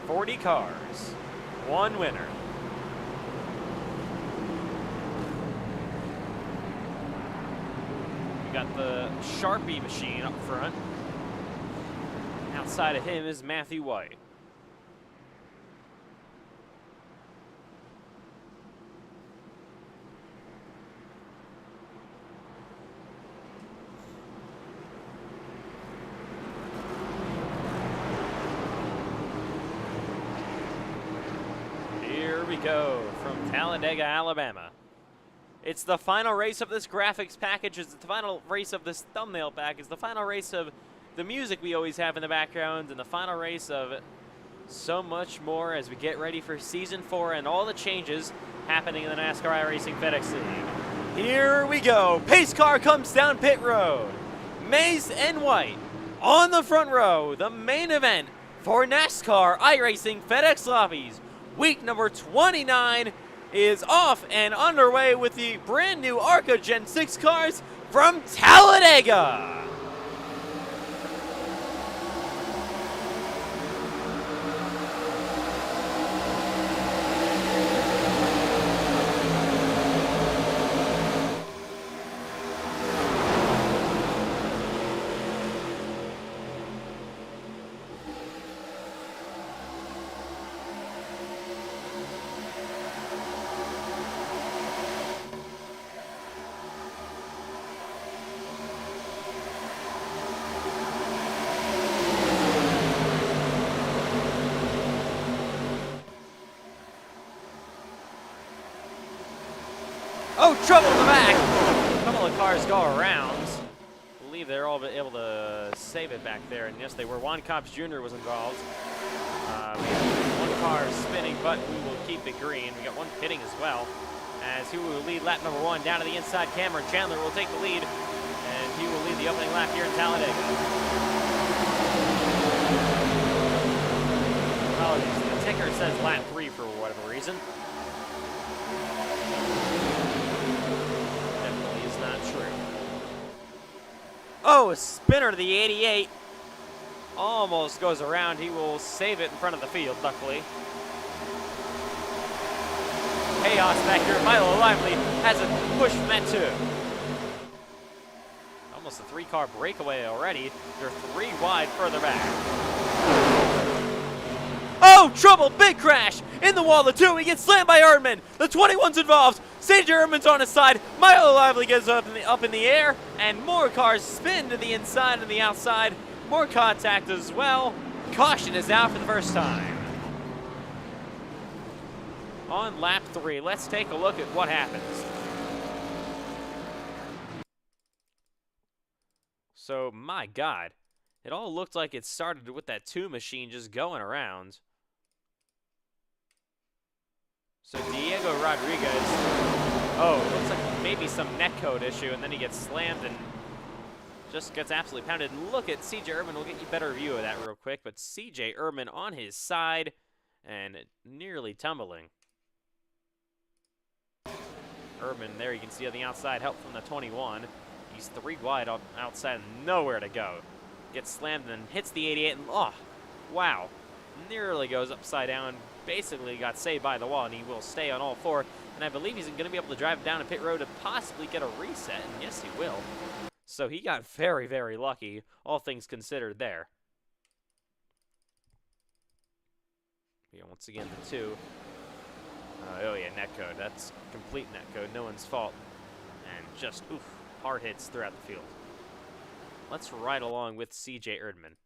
40 cars, one winner. We got the Sharpie machine up front. Outside of him is Matthew White. Go from Talladega, Alabama. It's the final race of this graphics package. It's the final race of this thumbnail pack. It's the final race of the music we always have in the background, and the final race of so much more as we get ready for Season 4 and all the changes happening in the NASCAR iRacing FedEx League. Here we go. Pace car comes down pit road. Mays and White on the front row. The main event for NASCAR iRacing FedEx Lobbies. Week number 29 is off and underway with the brand new ARCA Gen 6 cars from Talladega. Oh, trouble in the back! A couple of cars go around. I believe they're all able to save it back there. And yes, they were. Juan Cops Jr. was involved. We have one car spinning, but we will keep it green. We got one pitting as well. As he will lead lap number 1 down to the inside. Cameron Chandler will take the lead. And he will lead the opening lap here in Talladega. Apologies. The ticker says lap 3 for whatever reason. Oh, a spinner to the 88. Almost goes around. He will save it in front of the field, luckily. Chaos back here. Milo Lively has a push from that too. Almost a 3-car breakaway already. They're 3 wide further back. Oh, trouble, big crash in the wall. The 2, he gets slammed by Erdman. The 21's involved. CJ Erdman's on his side. Milo Lively gets up in the air, and more cars spin to the inside and the outside. More contact as well. Caution is out for the first time. On lap 3, let's take a look at what happens. So, my God, it all looked like it started with that 2 machine just going around. So Diego Rodriguez, oh, it looks like maybe some netcode issue, and then he gets slammed and just gets absolutely pounded. And look at CJ Erdman. We'll get you a better view of that real quick, but CJ Erdman on his side and nearly tumbling. Erdman there, you can see on the outside, help from the 21. He's 3 wide outside and nowhere to go. Gets slammed and then hits the 88 and oh, wow. Nearly goes upside down. Basically got saved by the wall, and he will stay on all 4. And I believe he's going to be able to drive down to pit road to possibly get a reset, and yes, he will. So he got very, very lucky, all things considered there. Yeah, once again, the 2. Oh yeah, netcode. That's complete netcode. No one's fault. And just, oof, hard hits throughout the field. Let's ride along with CJ Erdman.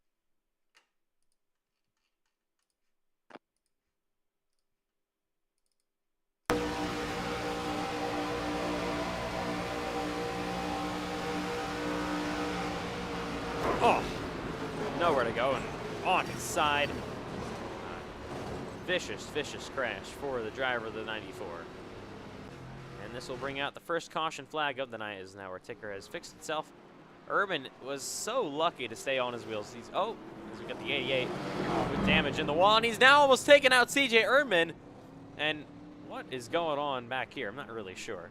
Oh, nowhere to go and on his side. Vicious, vicious crash for the driver of the 94. And this will bring out the first caution flag of the night as now our ticker has fixed itself. Erdman was so lucky to stay on his wheels. He's, oh, as we got the 88 with damage in the wall, and he's now almost taken out CJ Erdman. And what is going on back here? I'm not really sure.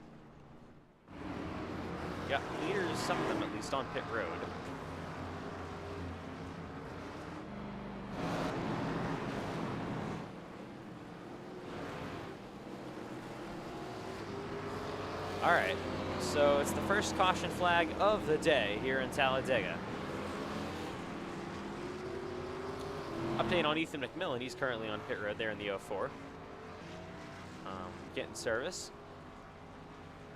Got leaders, some of them at least, on pit road. All right, so it's the first caution flag of the day here in Talladega. Update on Ethan McMillan. He's currently on pit road there in the 04. Getting service.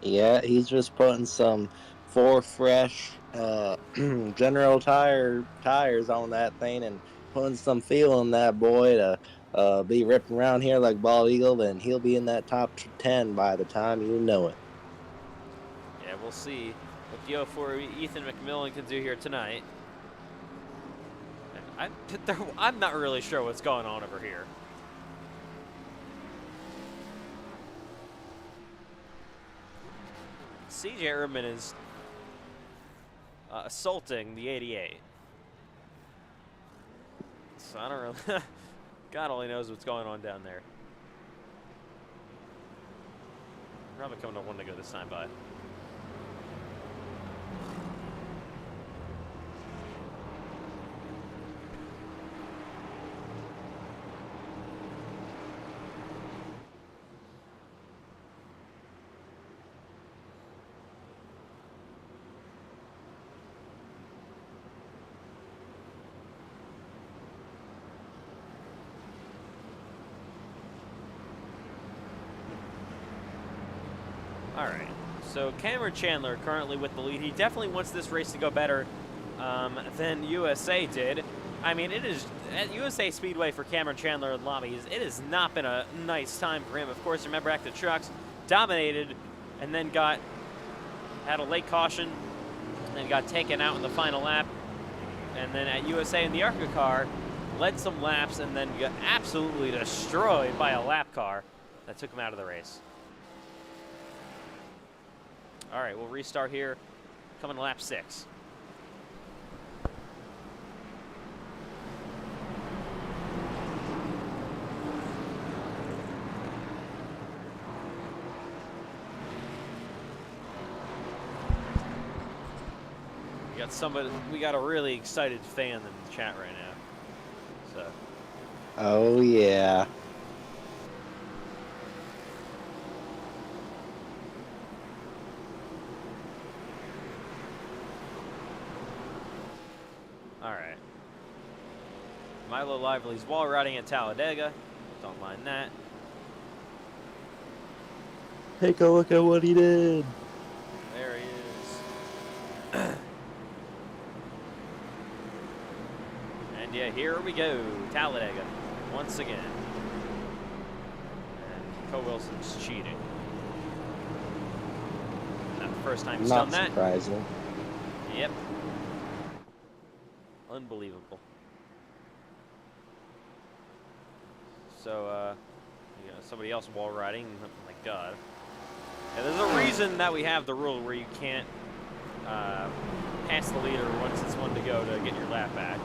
Yeah, he's just putting some 4 fresh General tires on that thing and putting some fuel in that boy to be ripping around here like Bald Eagle, and he'll be in that top 10 by the time you know it. Yeah, we'll see what the 04 Ethan McMillan can do here tonight. And I'm not really sure what's going on over here. CJ Erdman is assaulting the 88. So I don't really... God only knows what's going on down there. Probably coming to one to go this time by. All right, so Cameron Chandler currently with the lead. He definitely wants this race to go better than USA did. I mean, it is at USA Speedway for Cameron Chandler and Lobbies. It has not been a nice time for him. Of course, remember Active Trucks dominated and then had a late caution and then got taken out in the final lap. And then at USA in the ARCA car, led some laps and then got absolutely destroyed by a lap car that took him out of the race. All right, we'll restart here, coming to lap 6. We got a really excited fan in the chat right now. So. Oh yeah. Milo Lively's wall riding at Talladega. Don't mind that. Take a look at what he did. There he is. And yeah, here we go. Talladega once again. And Co Wilson's cheating. Not the first time he's done that. Not surprising. Yep. Unbelievable. So, you know, somebody else wall riding. Oh my God. Yeah, there's a reason that we have the rule where you can't pass the leader once it's one to go to get your lap back.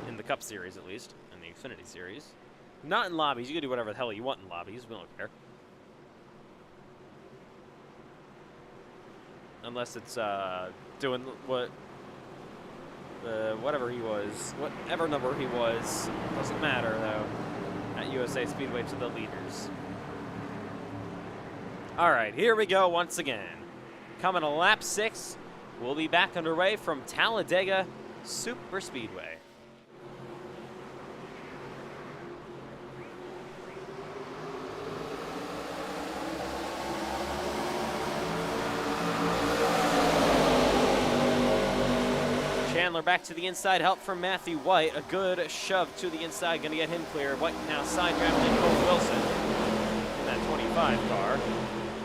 In the Cup Series, at least. In the Xfinity Series. Not in lobbies. You can do whatever the hell you want in lobbies. We don't care. Unless it's doing what whatever he was, whatever number he was, doesn't matter though. At USA Speedway to the leaders. All right, here we go once again. Coming to lap 6, we'll be back underway from Talladega Super Speedway. Chandler back to the inside, help from Matthew White. A good shove to the inside, going to get him clear. White now side drafting Cole Wilson in that 25 car.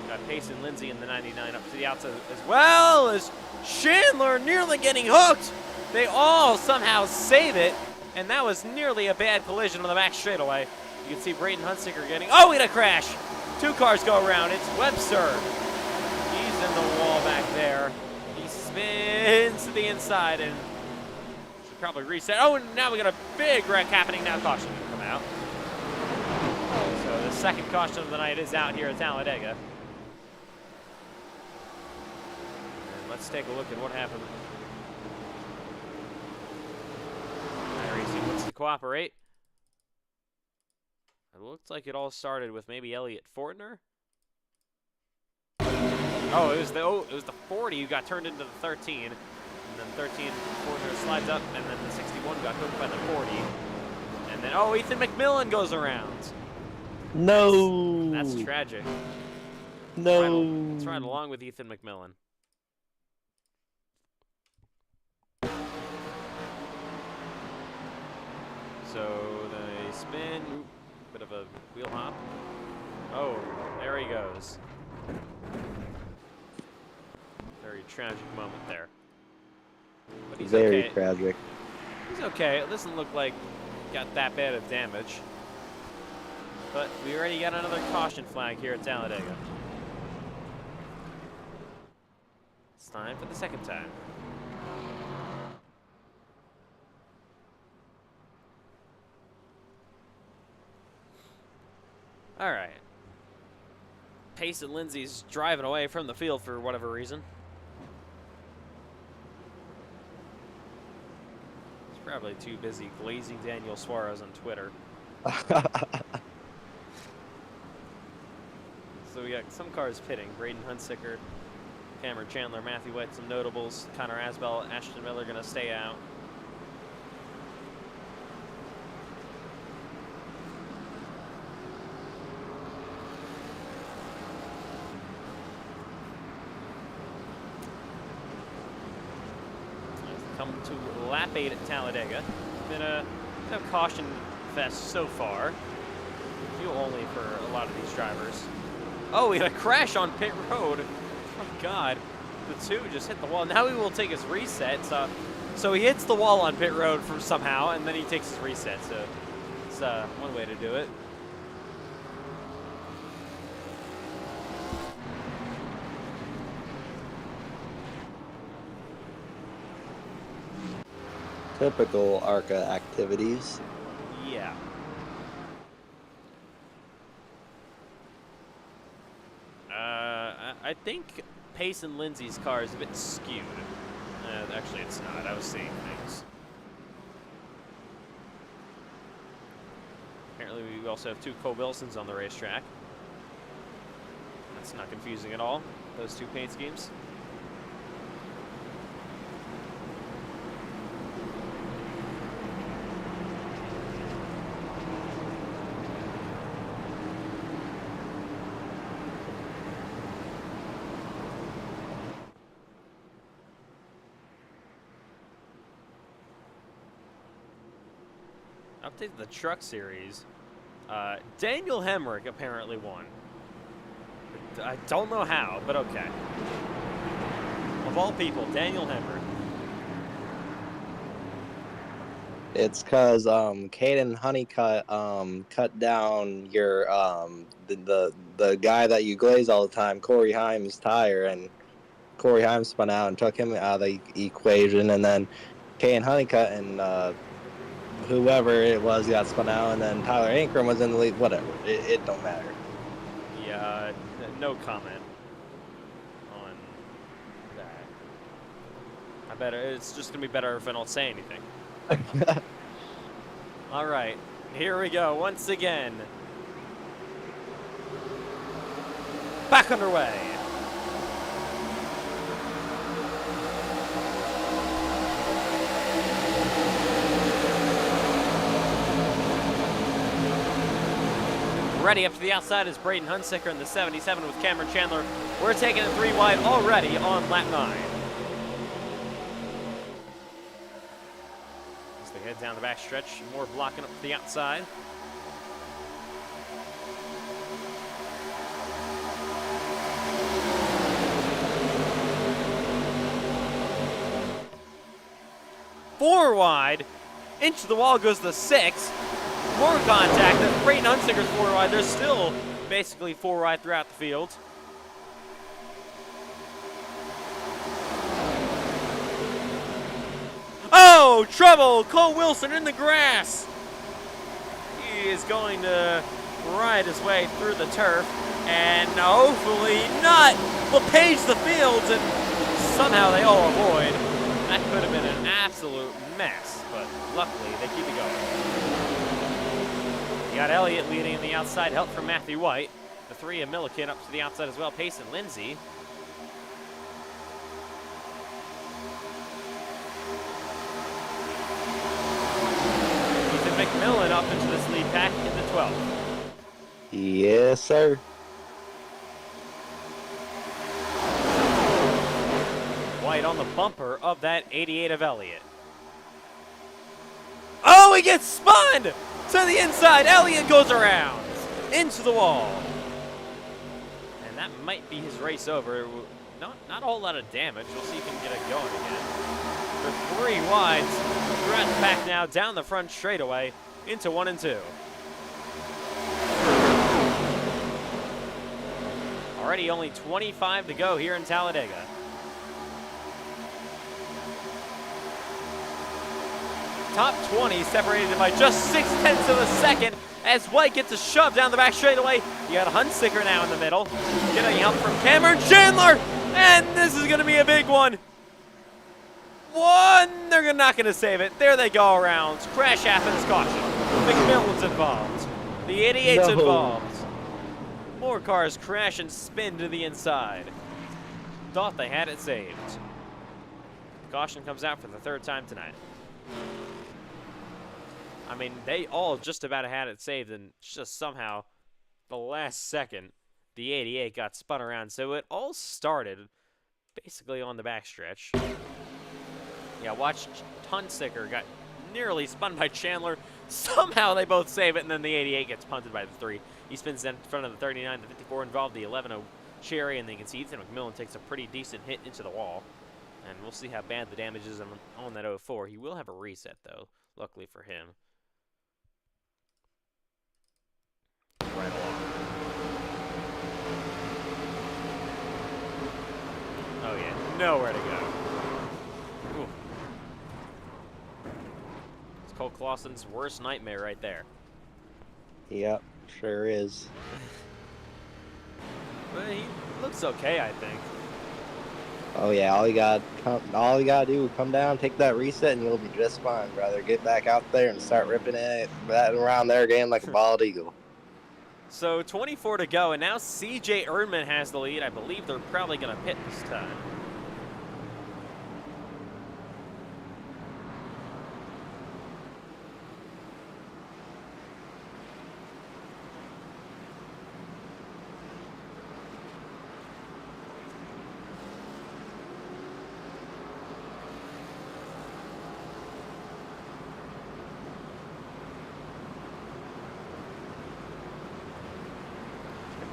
Got Pace and Lindsay in the 99 up to the outside as well as Chandler nearly getting hooked. They all somehow save it, and that was nearly a bad collision on the back straightaway. You can see Braden Hunsicker getting, oh, we had a crash. 2 cars go around. It's Webster. He's in the wall back there. He spins to the inside and should probably reset. Oh, and now we got a big wreck happening. Now caution will come out. So the second caution of the night is out here at Talladega. And let's take a look at what happened. iRacing wants to cooperate. It looks like it all started with maybe Elliott Fortner. Oh, it was the 40 who got turned into the 13, and then 13 Fortner slides up, and then the 61 got hooked by the 40, and then Ethan McMillan goes around. No. That's tragic. No. Let's ride along with Ethan McMillan. So they spin, bit of a wheel hop. Oh, there he goes. Very tragic moment there. But he's Very okay. tragic. He's okay. It doesn't look like he got that bad of damage. But we already got another caution flag here at Talladega. It's time for the second time. All right. Pace and Lindsay's driving away from the field for whatever reason. He's probably too busy glazing Daniel Suarez on Twitter. So we got some cars pitting. Braden Hunsicker, Cameron Chandler, Matthew White, some notables. Connor Asbell, Ashton Miller going to stay out. Come to lap 8 at Talladega. It's been a kind of caution fest so far. Fuel only for a lot of these drivers. Oh, we had a crash on pit road. Oh God, the 2 just hit the wall. Now he will take his reset. So he hits the wall on pit road somehow, and then he takes his reset. So it's one way to do it. Typical ARCA activities. Yeah. I think Pace and Lindsay's car is a bit skewed. Actually, it's not. I was seeing things. Apparently, we also have 2 Cole Wilsons on the racetrack. That's not confusing at all, those 2 paint schemes. update to the Truck Series. Daniel Hemrick apparently won. I don't know how, but okay. Of all people, Daniel Hemrick. It's because Caden Honeycutt cut down your the guy that you glaze all the time, Corey Himes' tire, and Corey Himes spun out and took him out of the equation, and then Caden Honeycutt and whoever it was got spun out, and then Tyler Ankrum was in the lead. Whatever, it don't matter. Yeah, no comment on that. I bet it's just gonna be better if I don't say anything. All right, here we go once again. Back underway. Ready up to the outside is Braden Hunsicker in the 77 with Cameron Chandler. We're taking it 3 wide already on lap 9. As they head down the back stretch, more blocking up to the outside. Four wide, into the wall goes the 6. More contact. That's Braden Hunsicker's 4 wide. There's still basically 4 wide throughout the field. Oh, trouble! Cole Wilson in the grass. He is going to ride his way through the turf, and hopefully not. Will page the fields, and somehow they all avoid. That could have been an absolute mess, but luckily they keep it going. You got Elliott leading in the outside, help from Matthew White. The 3 of Milliken up to the outside as well, Payson Lindsay. Ethan McMillan up into this lead pack in the 12th. Yes, sir. White on the bumper of that 88 of Elliott. Oh, he gets spun to the inside. Elliott goes around into the wall. And that might be his race over. Not a whole lot of damage. We'll see if he can get it going again. For 3 wides throughout the pack now, down the front straightaway into 1 and 2. Already only 25 to go here in Talladega. Top 20 separated by just 0.6 of a second as White gets a shove down the back straightaway. You got Hunsicker now in the middle. Getting help from Cameron Chandler, and this is going to be a big one. They're not going to save it. There they go around. Crash happens, caution. McMillan's involved. The 88's involved. More cars crash and spin to the inside. Thought they had it saved. Caution comes out for the 3rd time tonight. I mean, they all just about had it saved, and just somehow, the last second, the 88 got spun around. So it all started basically on the backstretch. Yeah, watch Hunsicker got nearly spun by Chandler. Somehow they both save it, and then the 88 gets punted by the 3. He spins in front of the 39, the 54 involved, the 11 of Cherry, and then you can see Ethan McMillan takes a pretty decent hit into the wall. And we'll see how bad the damage is on that 04. He will have a reset, though, luckily for him. Right along. Oh, yeah. Nowhere to go. Ooh. It's Cole Clausen's worst nightmare right there. Yep, sure is. But he looks okay, I think. Oh yeah, all you gotta do is come down, take that reset, and you'll be just fine, brother. Get back out there and start ripping it around there again like a bald eagle. So 24 to go, and now CJ Erdman has the lead. I believe they're probably going to pit this time.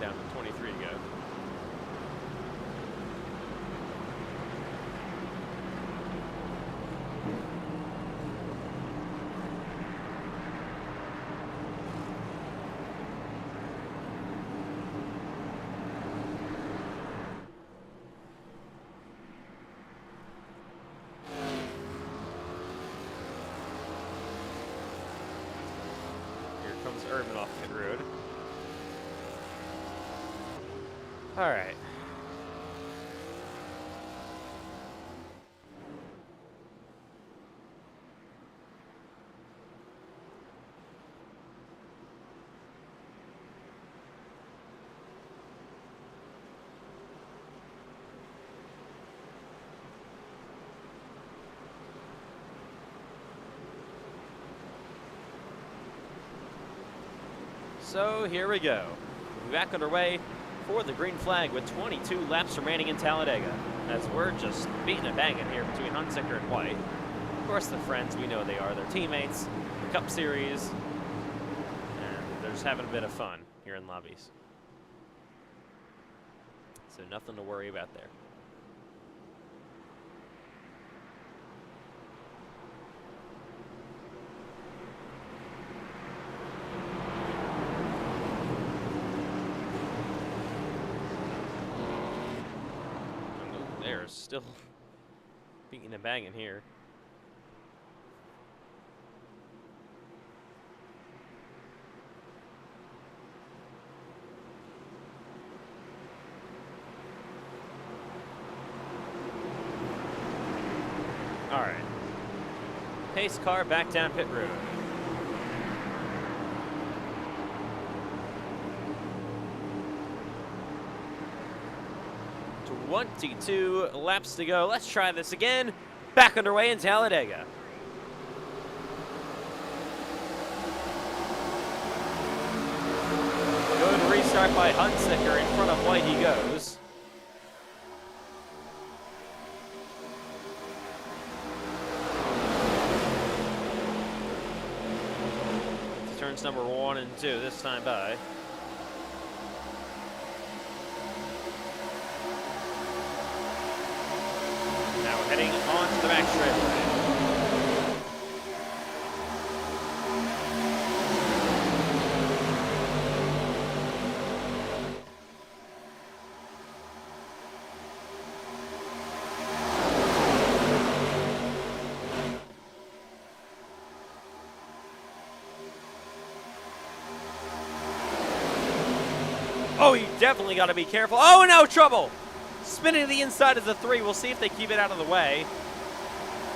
down to 23 to go. Comes Urban off pit road. All right. So here we go. We're back underway for the green flag with 22 laps remaining in Talladega. As we're just beating a banging here between Hunsicker and White. Of course, the friends, we know they are. They're teammates, the Cup Series, and they're just having a bit of fun here in Lobbies. So nothing to worry about there. They're still beating and banging here. All right. Pace car back down pit road. 22 laps to go. Let's try this again. Back underway in Talladega. Good restart by Hunsicker. In front of White he goes. Turns number 1 and 2 this time by. Now we're heading on to the back straightaway. Oh, you definitely got to be careful. Oh, no, trouble! Spinning to the inside of the 3. We'll see if they keep it out of the way.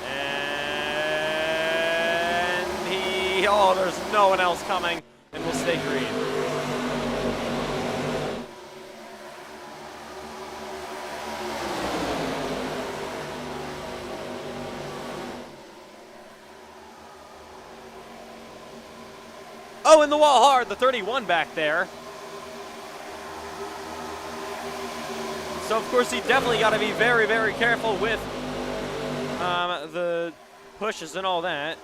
And oh, there's no one else coming, and we'll stay green. Oh, in the wall hard, the 31 back there. So, of course, you definitely got to be very, very careful with the pushes and all that.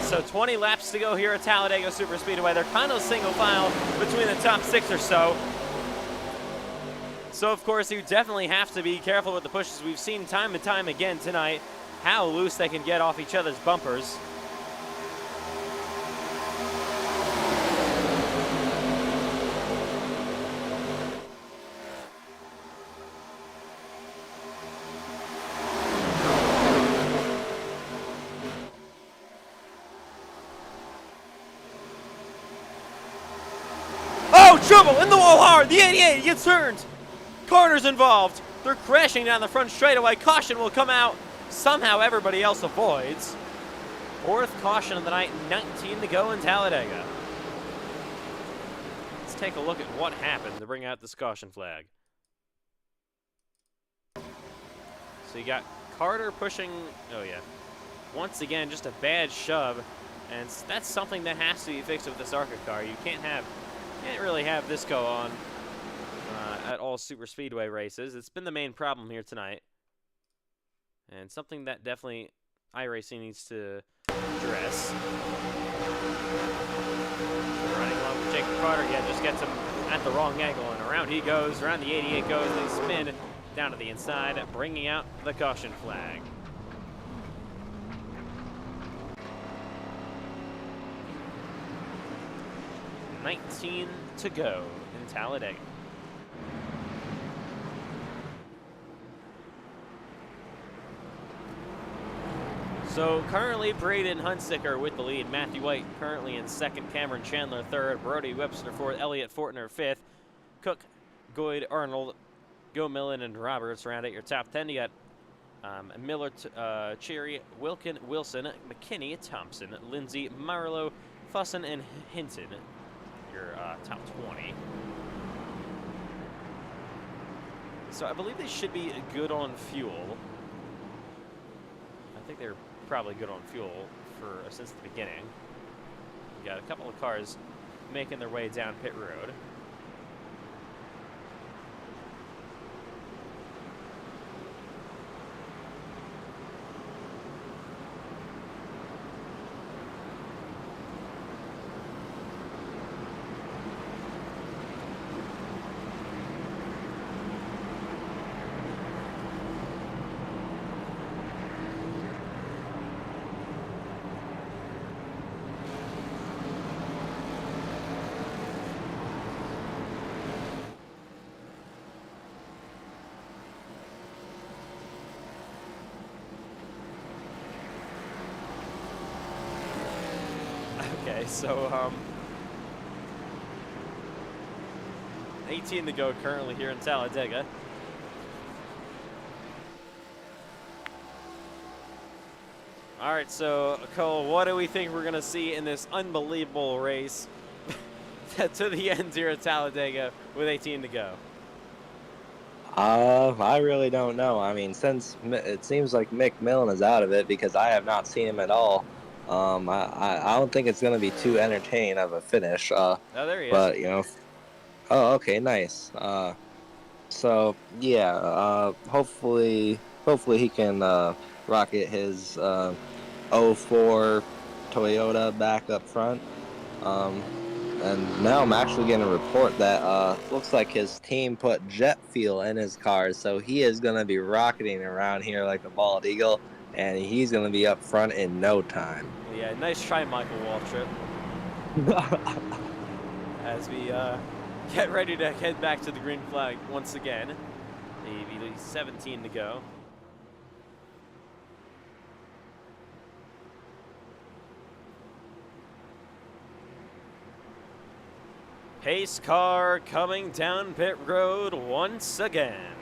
So 20 laps to go here at Talladega Superspeedway. They're kind of single file between the top 6 or so. So, of course, you definitely have to be careful with the pushes. We've seen time and time again tonight how loose they can get off each other's bumpers. Trouble in the wall hard. The 88 gets turned. Corners involved. They're crashing down the front straightaway. Caution will come out. Somehow everybody else avoids. 4th caution of the night. 19 to go in Talladega. Let's take a look at what happened to bring out this caution flag. So you got Carter pushing, oh yeah, once again, just a bad shove. And that's something that has to be fixed with this ARCA car. You can't really have this go on at all super speedway races. It's been the main problem here tonight. And something that definitely iRacing needs to address. Running along with Jacob Carter, yeah, just gets him at the wrong angle, and around he goes, around the 88 goes, they spin down to the inside, bringing out the caution flag. $19 to go in Talladega. So currently Braden Hunsicker with the lead. Matthew White currently in second. Cameron Chandler third. Brody Webster fourth. Elliott Fortner fifth. Cook, Goyd, Arnold, Go Millen, and Roberts round out your top 10. You got Miller, Cherry, Wilkin, Wilson, McKinney, Thompson, Lindsay, Marlowe, Fussin, and Hinton. Your top 20. So I believe they should be good on fuel. I think they're probably good on fuel since the beginning. We got a couple of cars making their way down pit road. Okay, so 18 to go currently here in Talladega. All right, so Cole, what do we think we're gonna see in this unbelievable race to the end here at Talladega with 18 to go? I really don't know. I mean, since it seems like Mick Millen is out of it because I have not seen him at all. I don't think it's going to be too entertaining of a finish. Oh, there he is. But, you know, oh, okay, nice. So, yeah, hopefully he can rocket his 04 Toyota back up front. And now I'm actually going to report that looks like his team put jet fuel in his car, so he is going to be rocketing around here like a bald eagle, and he's going to be up front in no time. Yeah, nice try, Michael Waltrip. As we get ready to head back to the green flag once again. Maybe 17 to go. Pace car coming down pit road once again.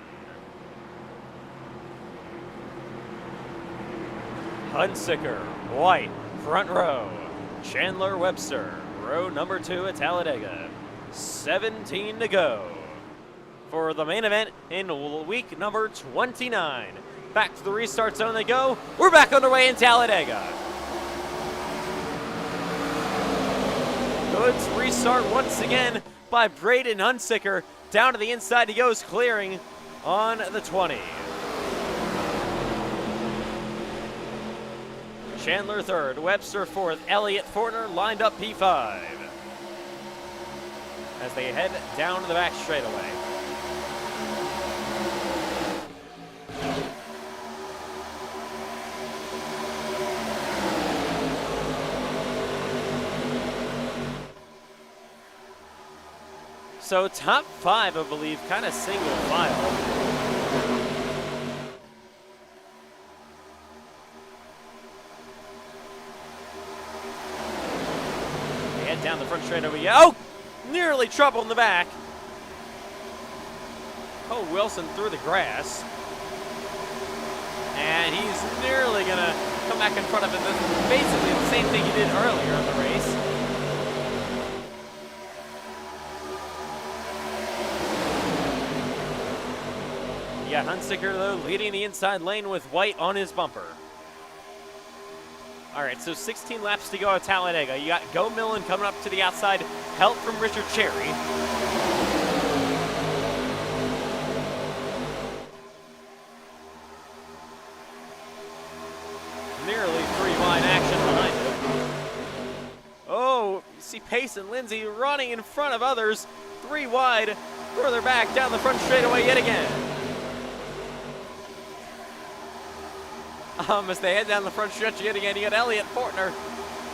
Hunsicker, White, front row. Chandler, Webster, row number 2 at Talladega. 17 to go for the main event in week number 29. Back to the restart zone they go. We're back underway in Talladega. Good restart once again by Braden Hunsicker. Down to the inside he goes, clearing on the 20. Chandler third, Webster fourth, Elliott Fortner lined up P5 as they head down to the back straightaway. So top 5, I believe, kind of single file. They head down the front straightaway. Oh, nearly trouble in the back. Cole Wilson through the grass. And he's nearly going to come back in front of him. Basically the same thing he did earlier in the race. got Hunsicker, though, leading the inside lane with White on his bumper. All right, so 16 laps to go at Talladega. You got Go Millen coming up to the outside, help from Richard Cherry. Nearly 3 wide action behind him. Oh, you see Pace and Lindsay running in front of others. 3 wide, further back down the front straightaway yet again. As they head down the front stretch yet again, you got Elliott Fortner,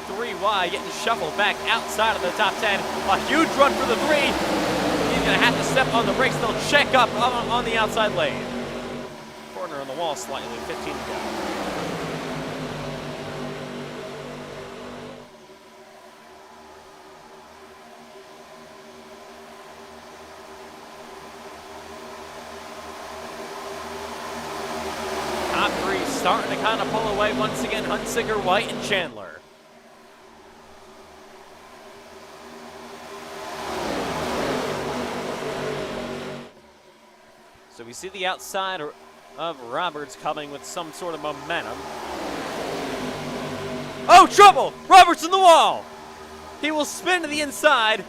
3 wide, getting shuffled back outside of the top 10. A huge run for the 3. He's going to have to step on the brakes. They'll check up on the outside lane. Fortner on the wall slightly, 15 to go. Top 3 starting to kind of pull away once again. Hunsicker, White, and Chandler. So we see the outside of Roberts coming with some sort of momentum. Oh, trouble! Roberts in the wall! He will spin to the inside.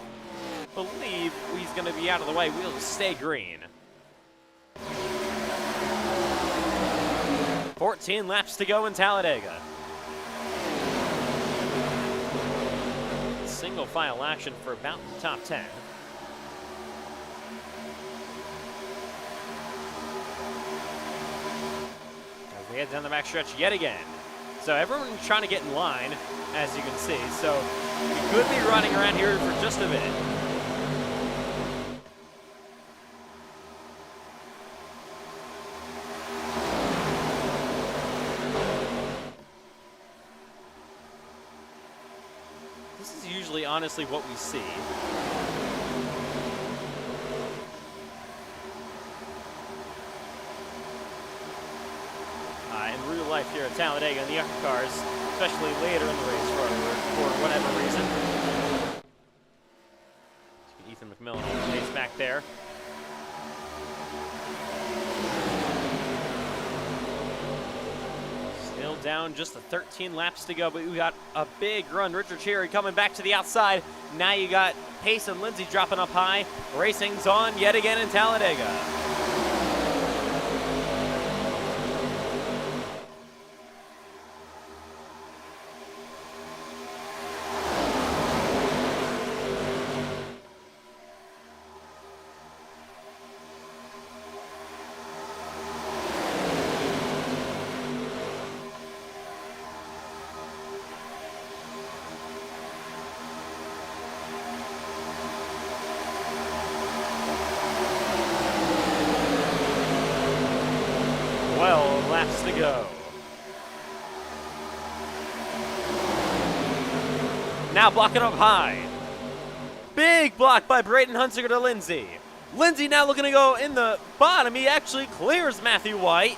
Believe he's going to be out of the way. We'll stay green. 14 laps to go in Talladega. Single file action for about the top 10. As we head down the back stretch yet again. So everyone's trying to get in line, as you can see. So we could be running around here for just a bit. This is usually, honestly, what we see. In real life here at Talladega in the ARCA cars, especially later in the race for whatever reason. Ethan McMillan on the pace back there. Still down just 13 laps to go, but we got a big run. Richard Cherry coming back to the outside. Now you got Pace and Lindsay dropping up high. Racing's on yet again in Talladega. Laps to go. Now blocking up high. Big block by Braden Hunsicker to Lindsay. Lindsay now looking to go in the bottom. He actually clears Matthew White.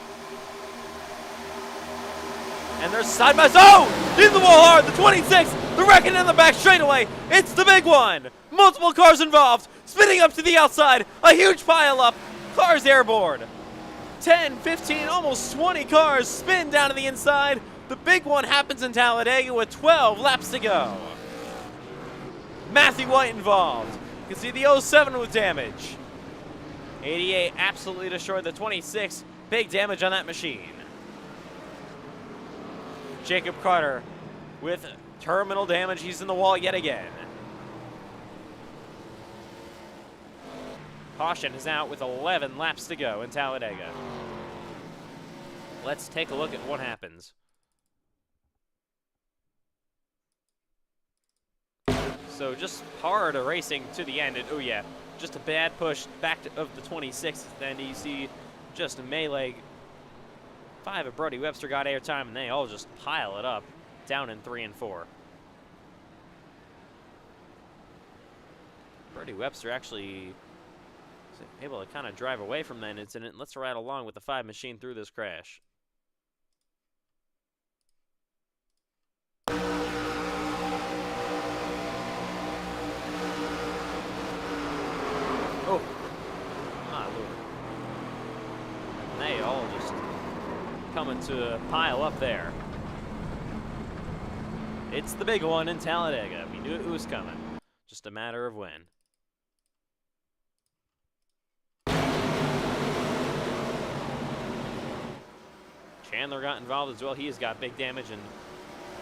And they're side by side. Oh! In the wall hard. The 26. The wrecking in the back straightaway. It's the big one. Multiple cars involved. Spinning up to the outside. A huge pile up. Cars airborne. 10, 15, almost 20 cars spin down to the inside. The big one happens in Talladega with 12 laps to go. Matthew White involved. You can see the 07 with damage. 88 absolutely destroyed the 26. Big damage on that machine. Jacob Carter with terminal damage. He's in the wall yet again. Caution is out with 11 laps to go in Talladega. Let's take a look at what happens. So just hard racing to the end. Oh yeah, just a bad push back of the 26th. Then you see just a melee. 5 of Brody Webster got airtime, and they all just pile it up down in 3 and 4. Brody Webster actually able to kind of drive away from that incident. Let's ride along with the 5 machine through this crash. Oh, my lord. they all just coming to pile up there. It's the big one in Talladega. We knew it was coming. Just a matter of when. Chandler got involved as well. He has got big damage, and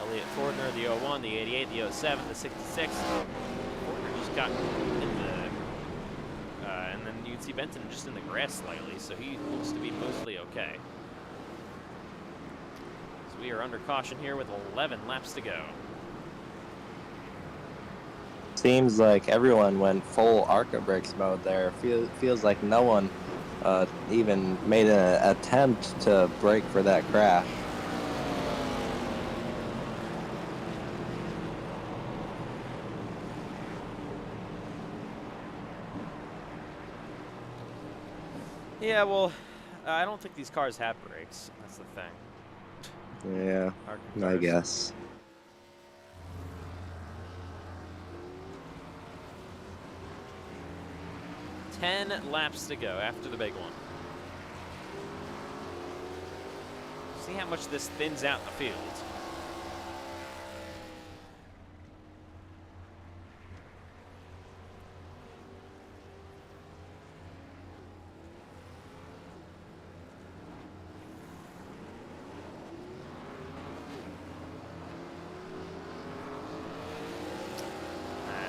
Elliott Fordner, the 01, the 88, the 07, the 66. Fordner just got in the, and then you'd see Benton just in the grass slightly, so he looks to be mostly okay. So we are under caution here with 11 laps to go. Seems like everyone went full ARCA brakes mode there. Feels like no one even made an attempt to brake for that crash. Yeah, well, I don't think these cars have brakes. That's the thing. Yeah, I guess. Ten laps to go after the big one. See how much this thins out the field.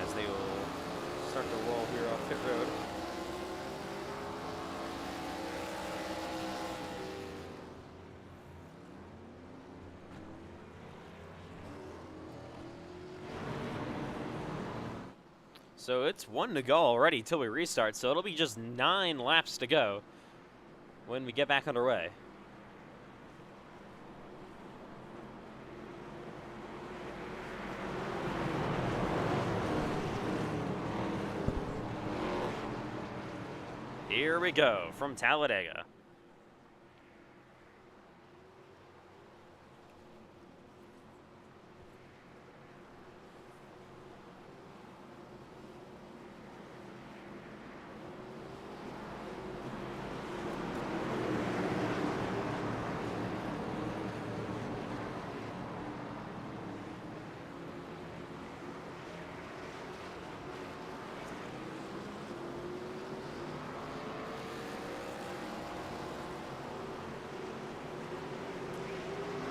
As they will start to roll here off pit road. So it's 1 to go already till we restart, so it'll be just 9 laps to go when we get back underway. Here we go from Talladega.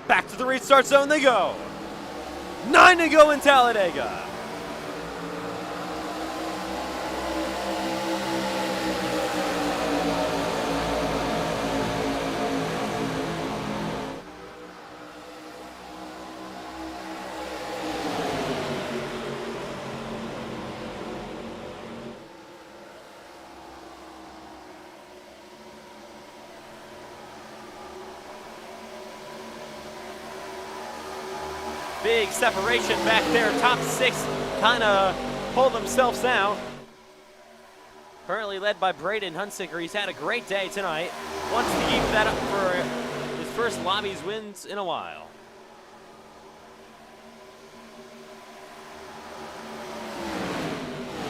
Back to the restart zone they go. 9 to go in Talladega. Big separation back there. Top 6 kind of pull themselves out. Currently led by Braden Hunsicker. He's had a great day tonight. Wants to keep that up for his first Lobbies wins in a while.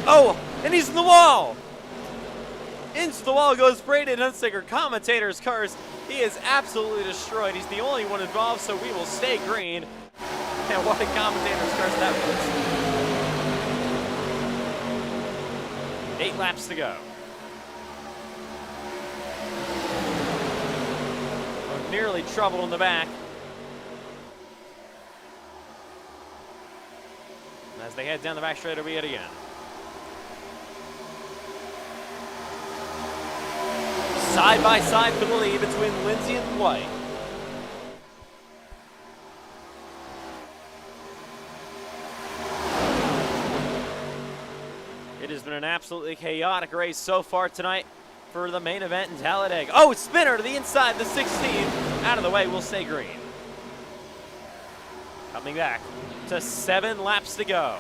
Oh, and he's in the wall. Into the wall goes Braden Hunsicker. Commentator's curse. He is absolutely destroyed. He's the only one involved, so we will stay green. And what a commentator's curse that was. 8 laps to go. Oh, nearly trouble in the back. As they head down the back straightaway yet again. Side by side for the lead between Lindsay and White. It has been an absolutely chaotic race so far tonight for the main event in Talladega. Oh, spinner to the inside, the 16. Out of the way, we'll stay green. Coming back to 7 laps to go.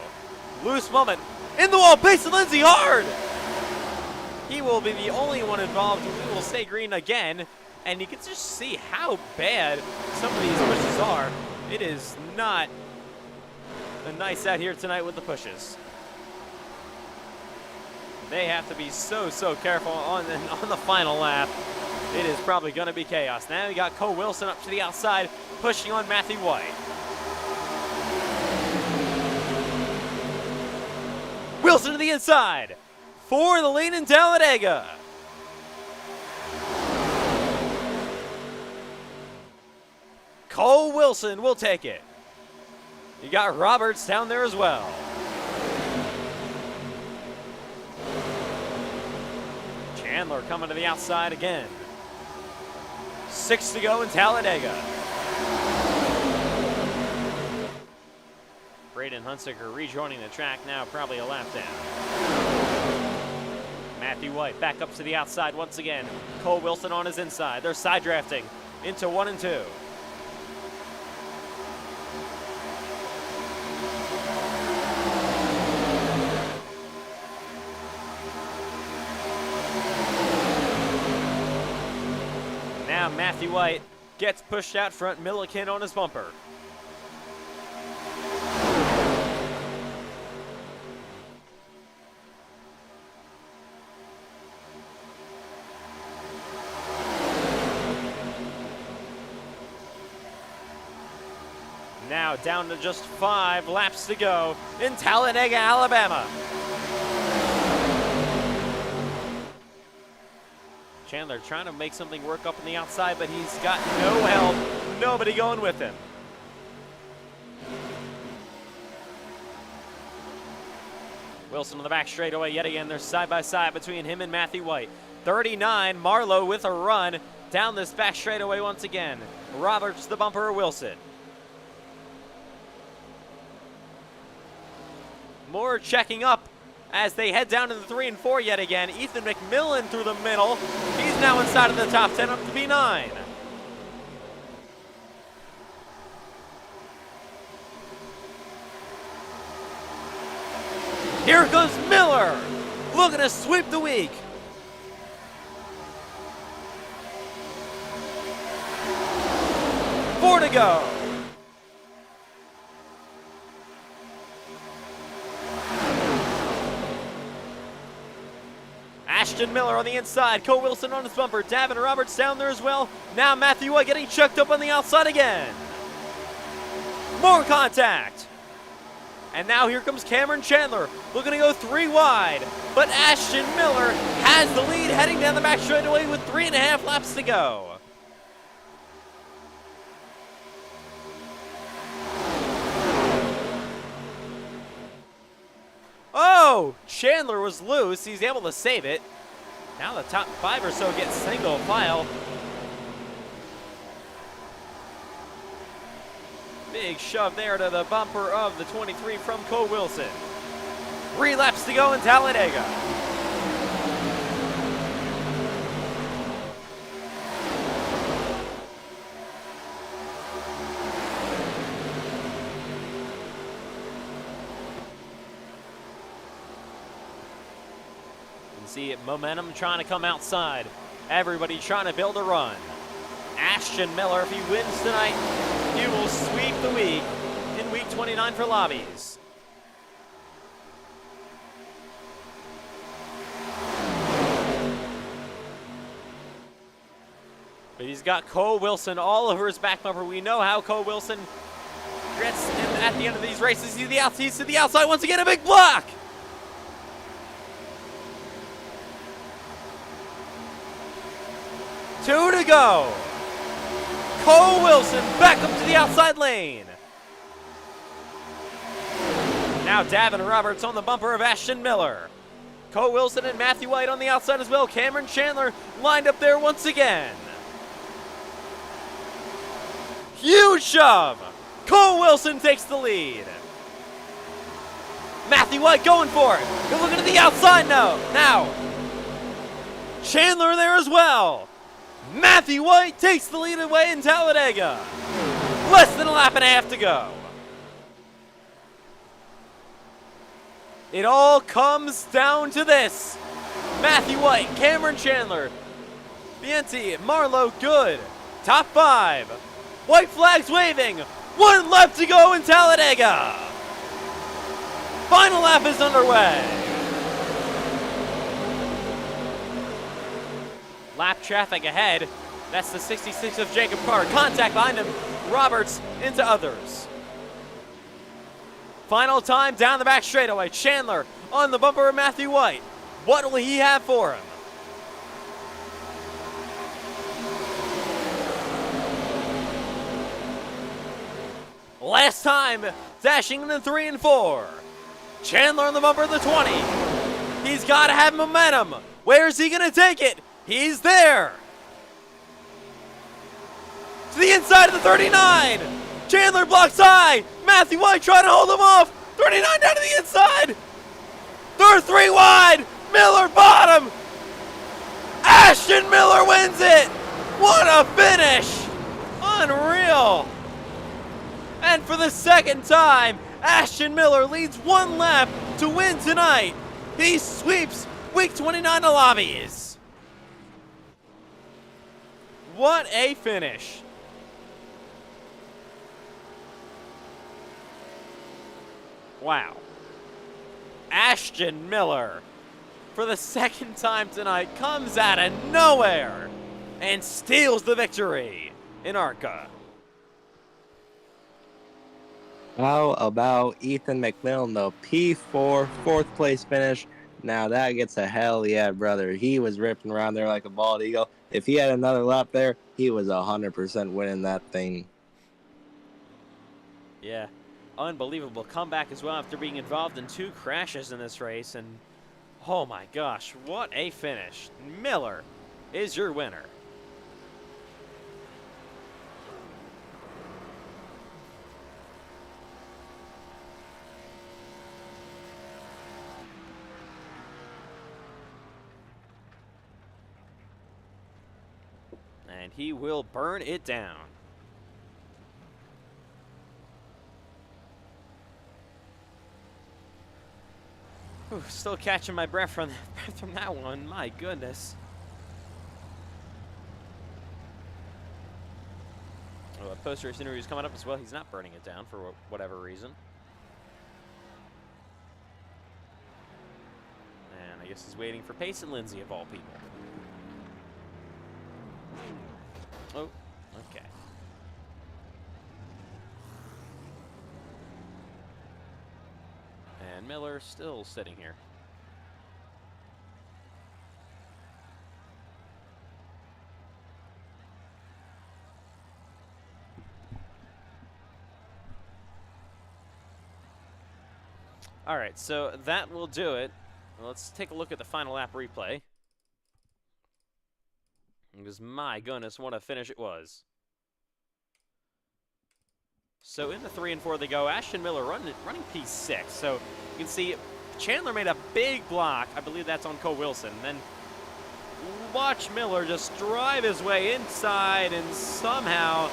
Loose moment. In the wall, Payson Lindsay hard. He will be the only one involved. We will stay green again. And you can just see how bad some of these pushes are. It is not a nice out here tonight with the pushes. They have to be so careful on the final lap. it is probably going to be chaos. Now you got Cole Wilson up to the outside, pushing on Matthew White. Wilson to the inside for the lead in Talladega. Cole Wilson will take it. You got Roberts down there as well. Chandler coming to the outside again. 6 to go in Talladega. Braden Hunsaker rejoining the track now, probably a lap down. Matthew White back up to the outside once again. Cole Wilson on his inside. They're side drafting into 1 and 2. Now Matthew White gets pushed out front, Milliken on his bumper. Now down to just 5 laps to go in Talladega, Alabama. Chandler trying to make something work up on the outside, but he's got no help, nobody going with him. Wilson on the back straightaway yet again. They're side by side between him and Matthew White. 39, Marlowe with a run down this back straightaway once again. Roberts the bumper, Wilson. Moore checking up as they head down to the 3 and 4 yet again. Ethan McMillan through the middle. He's now inside of the top 10 up to B9. Here goes Miller, looking to sweep the week. Four to go. Ashton Miller on the inside, Cole Wilson on his bumper, Davin Roberts down there as well. Now Matthew White getting chucked up on the outside again. More contact. And now here comes Cameron Chandler, looking to go 3 wide. But Ashton Miller has the lead heading down the back straightaway with 3.5 laps to go. Oh, Chandler was loose. He's able to save it. Now the top 5 or so get single file. Big shove there to the bumper of the 23 from Cole Wilson. 3 laps to go in Talladega. See momentum trying to come outside. Everybody trying to build a run. Ashton Miller, if he wins tonight, he will sweep the week in week 29 for Lobbies. But he's got Cole Wilson all over his back bumper. We know how Cole Wilson gets at the end of these races. He's to the outside once again, a big block. Two to go. Cole Wilson back up to the outside lane. Now Davin Roberts on the bumper of Ashton Miller. Cole Wilson and Matthew White on the outside as well. Cameron Chandler lined up there once again. Huge shove. Cole Wilson takes the lead. Matthew White going for it. They're looking at the outside now. Chandler there as well. Matthew White takes the lead away in Talladega. Less than a lap and a half to go. It all comes down to this. Matthew White, Cameron Chandler, Bianti, Marlowe, good. Top 5. White flags waving. 1 lap to go in Talladega. Final lap is underway. Lap traffic ahead. That's the 66 of Jacob Carr. Contact behind him. Roberts into others. Final time down the back straightaway. Chandler on the bumper of Matthew White. What will he have for him? Last time, dashing in the 3 and 4. Chandler on the bumper of the 20. He's got to have momentum. Where is he going to take it? He's there. To the inside of the 39. Chandler blocks high. Matthew White trying to hold him off. 39 down to the inside. They're 3 wide. Miller bottom. Ashton Miller wins it. What a finish. Unreal. And for the second time, Ashton Miller leads 1 lap to win tonight. He sweeps week 29 of Lobbies. What a finish. Wow. Ashton Miller, for the second time tonight, comes out of nowhere and steals the victory in ARCA. How about Ethan McMillan, though? P4, 4th place finish. Now that gets a hell yeah, brother. He was ripping around there like a bald eagle. If he had another lap there, he was 100% winning that thing. Yeah, unbelievable comeback as well after being involved in 2 crashes in this race. And oh my gosh, what a finish. Miller is your winner. And he will burn it down. Whew, still catching my breath from that one. My goodness. Oh, a post-race interview is coming up as well. He's not burning it down for whatever reason. And I guess he's waiting for Payson Lindsay of all people. Oh, okay. And Miller still sitting here. All right, so that will do it. Let's take a look at the final lap replay. Because my goodness, what a finish it was. So in the 3 and 4 they go. Ashton Miller running P6. So you can see Chandler made a big block. I believe that's on Cole Wilson. Then watch Miller just drive his way inside and somehow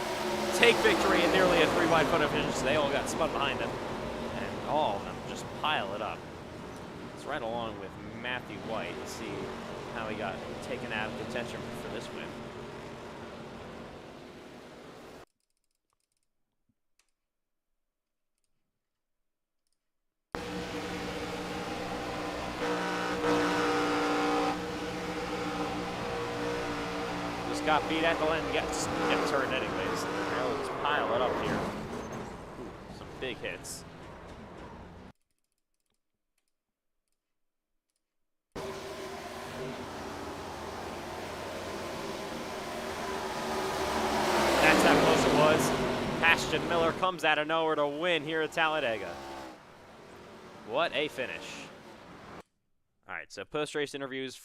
take victory in nearly a 3 wide photo finish. They all got spun behind him. And all of them just pile it up. It's right along with Matthew White to see how he got taken out of contention for this win. Just got beat at the line and get turned anyways. They'll just pile it up here. Ooh, some big hits. That's how close it was. Ashton Miller comes out of nowhere to win here at Talladega. What a finish. All right, so post-race interviews,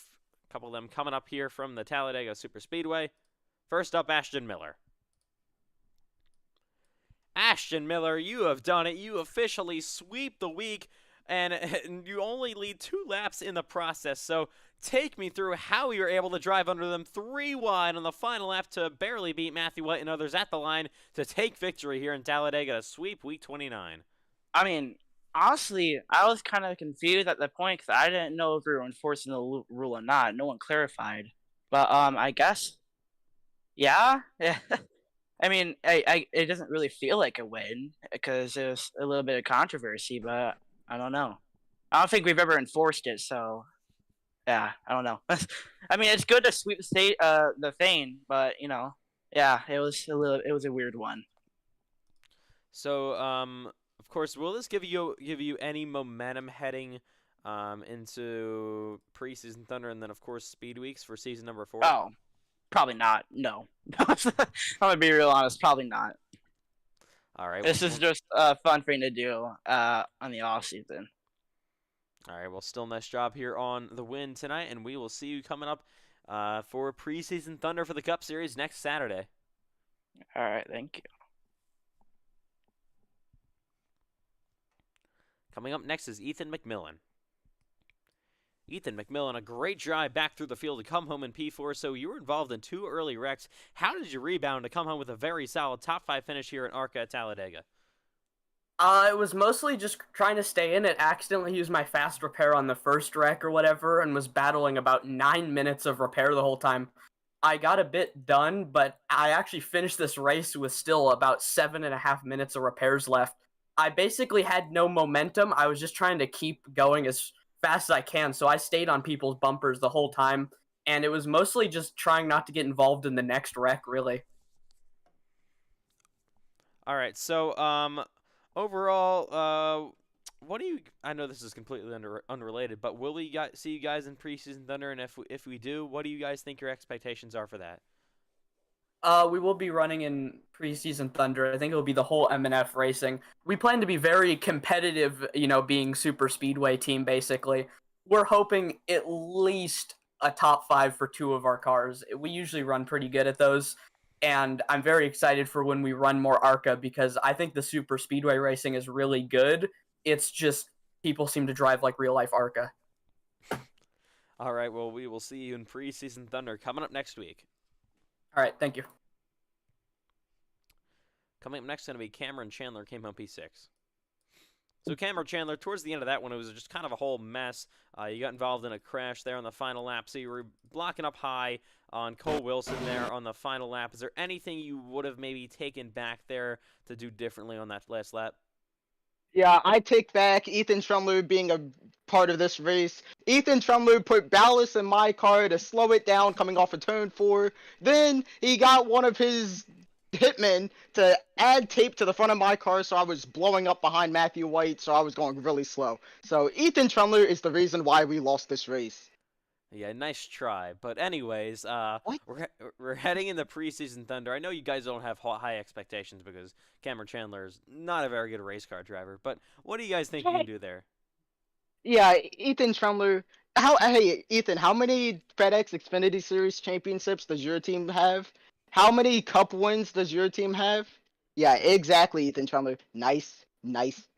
a couple of them coming up here from the Talladega Super Speedway. First up, Ashton Miller. Ashton Miller, you have done it. You officially sweep the week, and you only lead 2 laps in the process. So take me through how you were able to drive under them 3 wide on the final lap to barely beat Matthew White and others at the line to take victory here in Talladega to sweep week 29. I mean, honestly, I was kind of confused at the point because I didn't know if we were enforcing the rule or not. No one clarified. But I guess, yeah. I mean, it doesn't really feel like a win because there's a little bit of controversy, but I don't know. I don't think we've ever enforced it, so yeah, I don't know. I mean, it's good to sweep the Thane, but yeah, it was a weird one. So, of course, will this give you any momentum heading into preseason Thunder, and then of course Speed Weeks for season number 4? Oh, probably not. No, I'm gonna be real honest. Probably not. All right. This is just a fun thing to do on the off season. All right. Well, still nice job here on the win tonight, and we will see you coming up for preseason Thunder for the Cup Series next Saturday. All right. Thank you. Coming up next is Ethan McMillan. Ethan McMillan, a great drive back through the field to come home in P4, so you were involved in 2 early wrecks. How did you rebound to come home with a very solid top 5 finish here at ARCA at Talladega? It was mostly just trying to stay in it. Accidentally used my fast repair on the first wreck or whatever and was battling about 9 minutes of repair the whole time. I got a bit done, but I actually finished this race with still about 7.5 minutes of repairs left. I basically had no momentum. I was just trying to keep going as fast as I can, so I stayed on people's bumpers the whole time, and it was mostly just trying not to get involved in the next wreck, really. All right, so overall, what do you? I know this is completely unrelated, but will we see you guys in preseason Thunder? And if we do, what do you guys think your expectations are for that? We will be running in preseason Thunder. I think it will be the whole MNF racing. We plan to be very competitive, being super speedway team, basically. We're hoping at least a top 5 for 2 of our cars. We usually run pretty good at those, and I'm very excited for when we run more ARCA because I think the super speedway racing is really good. It's just people seem to drive like real-life ARCA. All right, well, we will see you in preseason Thunder coming up next week. All right, thank you. Coming up next is going to be Cameron Chandler, came home P6. So Cameron Chandler, towards the end of that one, it was just kind of a whole mess. You got involved in a crash there on the final lap, so you were blocking up high on Cole Wilson there on the final lap. Is there anything you would have maybe taken back there to do differently on that last lap? Yeah, I take back Ethan Trumler being a part of this race. Ethan Trumler put ballast in my car to slow it down coming off of turn 4. Then he got one of his hitmen to add tape to the front of my car so I was blowing up behind Matthew White, so I was going really slow. So Ethan Trumler is the reason why we lost this race. Yeah, nice try. But anyways, we're heading into preseason Thunder. I know you guys don't have high expectations because Cameron Chandler is not a very good race car driver. But what do you guys think you can do there? Yeah, Ethan Trumler. Hey, Ethan, how many FedEx Xfinity Series championships does your team have? How many cup wins does your team have? Yeah, exactly, Ethan Trumler. Nice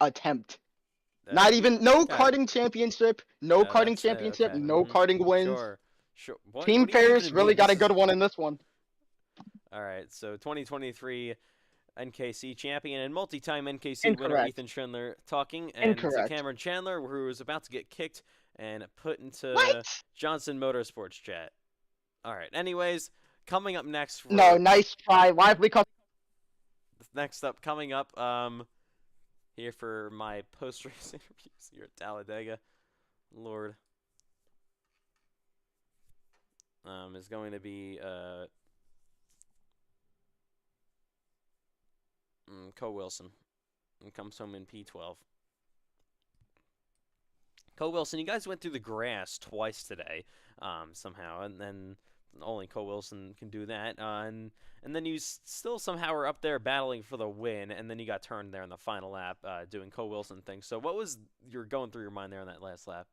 attempt. Not even no karting championship, no karting wins. Sure. Team Ferris really got a good one in this one. All right, so 2023 NKC champion and multi-time NKC winner Ethan Chandler talking, and to Cameron Chandler, who was about to get kicked and put into Johnson Motorsports chat. All right. Anyways, coming up next. No, nice try. Lively. Next up, coming up, here for my post-race interviews here at Talladega, Lord, is going to be Cole Wilson, and comes home in P12. Cole Wilson, you guys went through the grass twice today, somehow, and then only Cole Wilson can do that, and then you still somehow are up there battling for the win, and then you got turned there in the final lap doing Cole Wilson things. So what was going through your mind there on that last lap?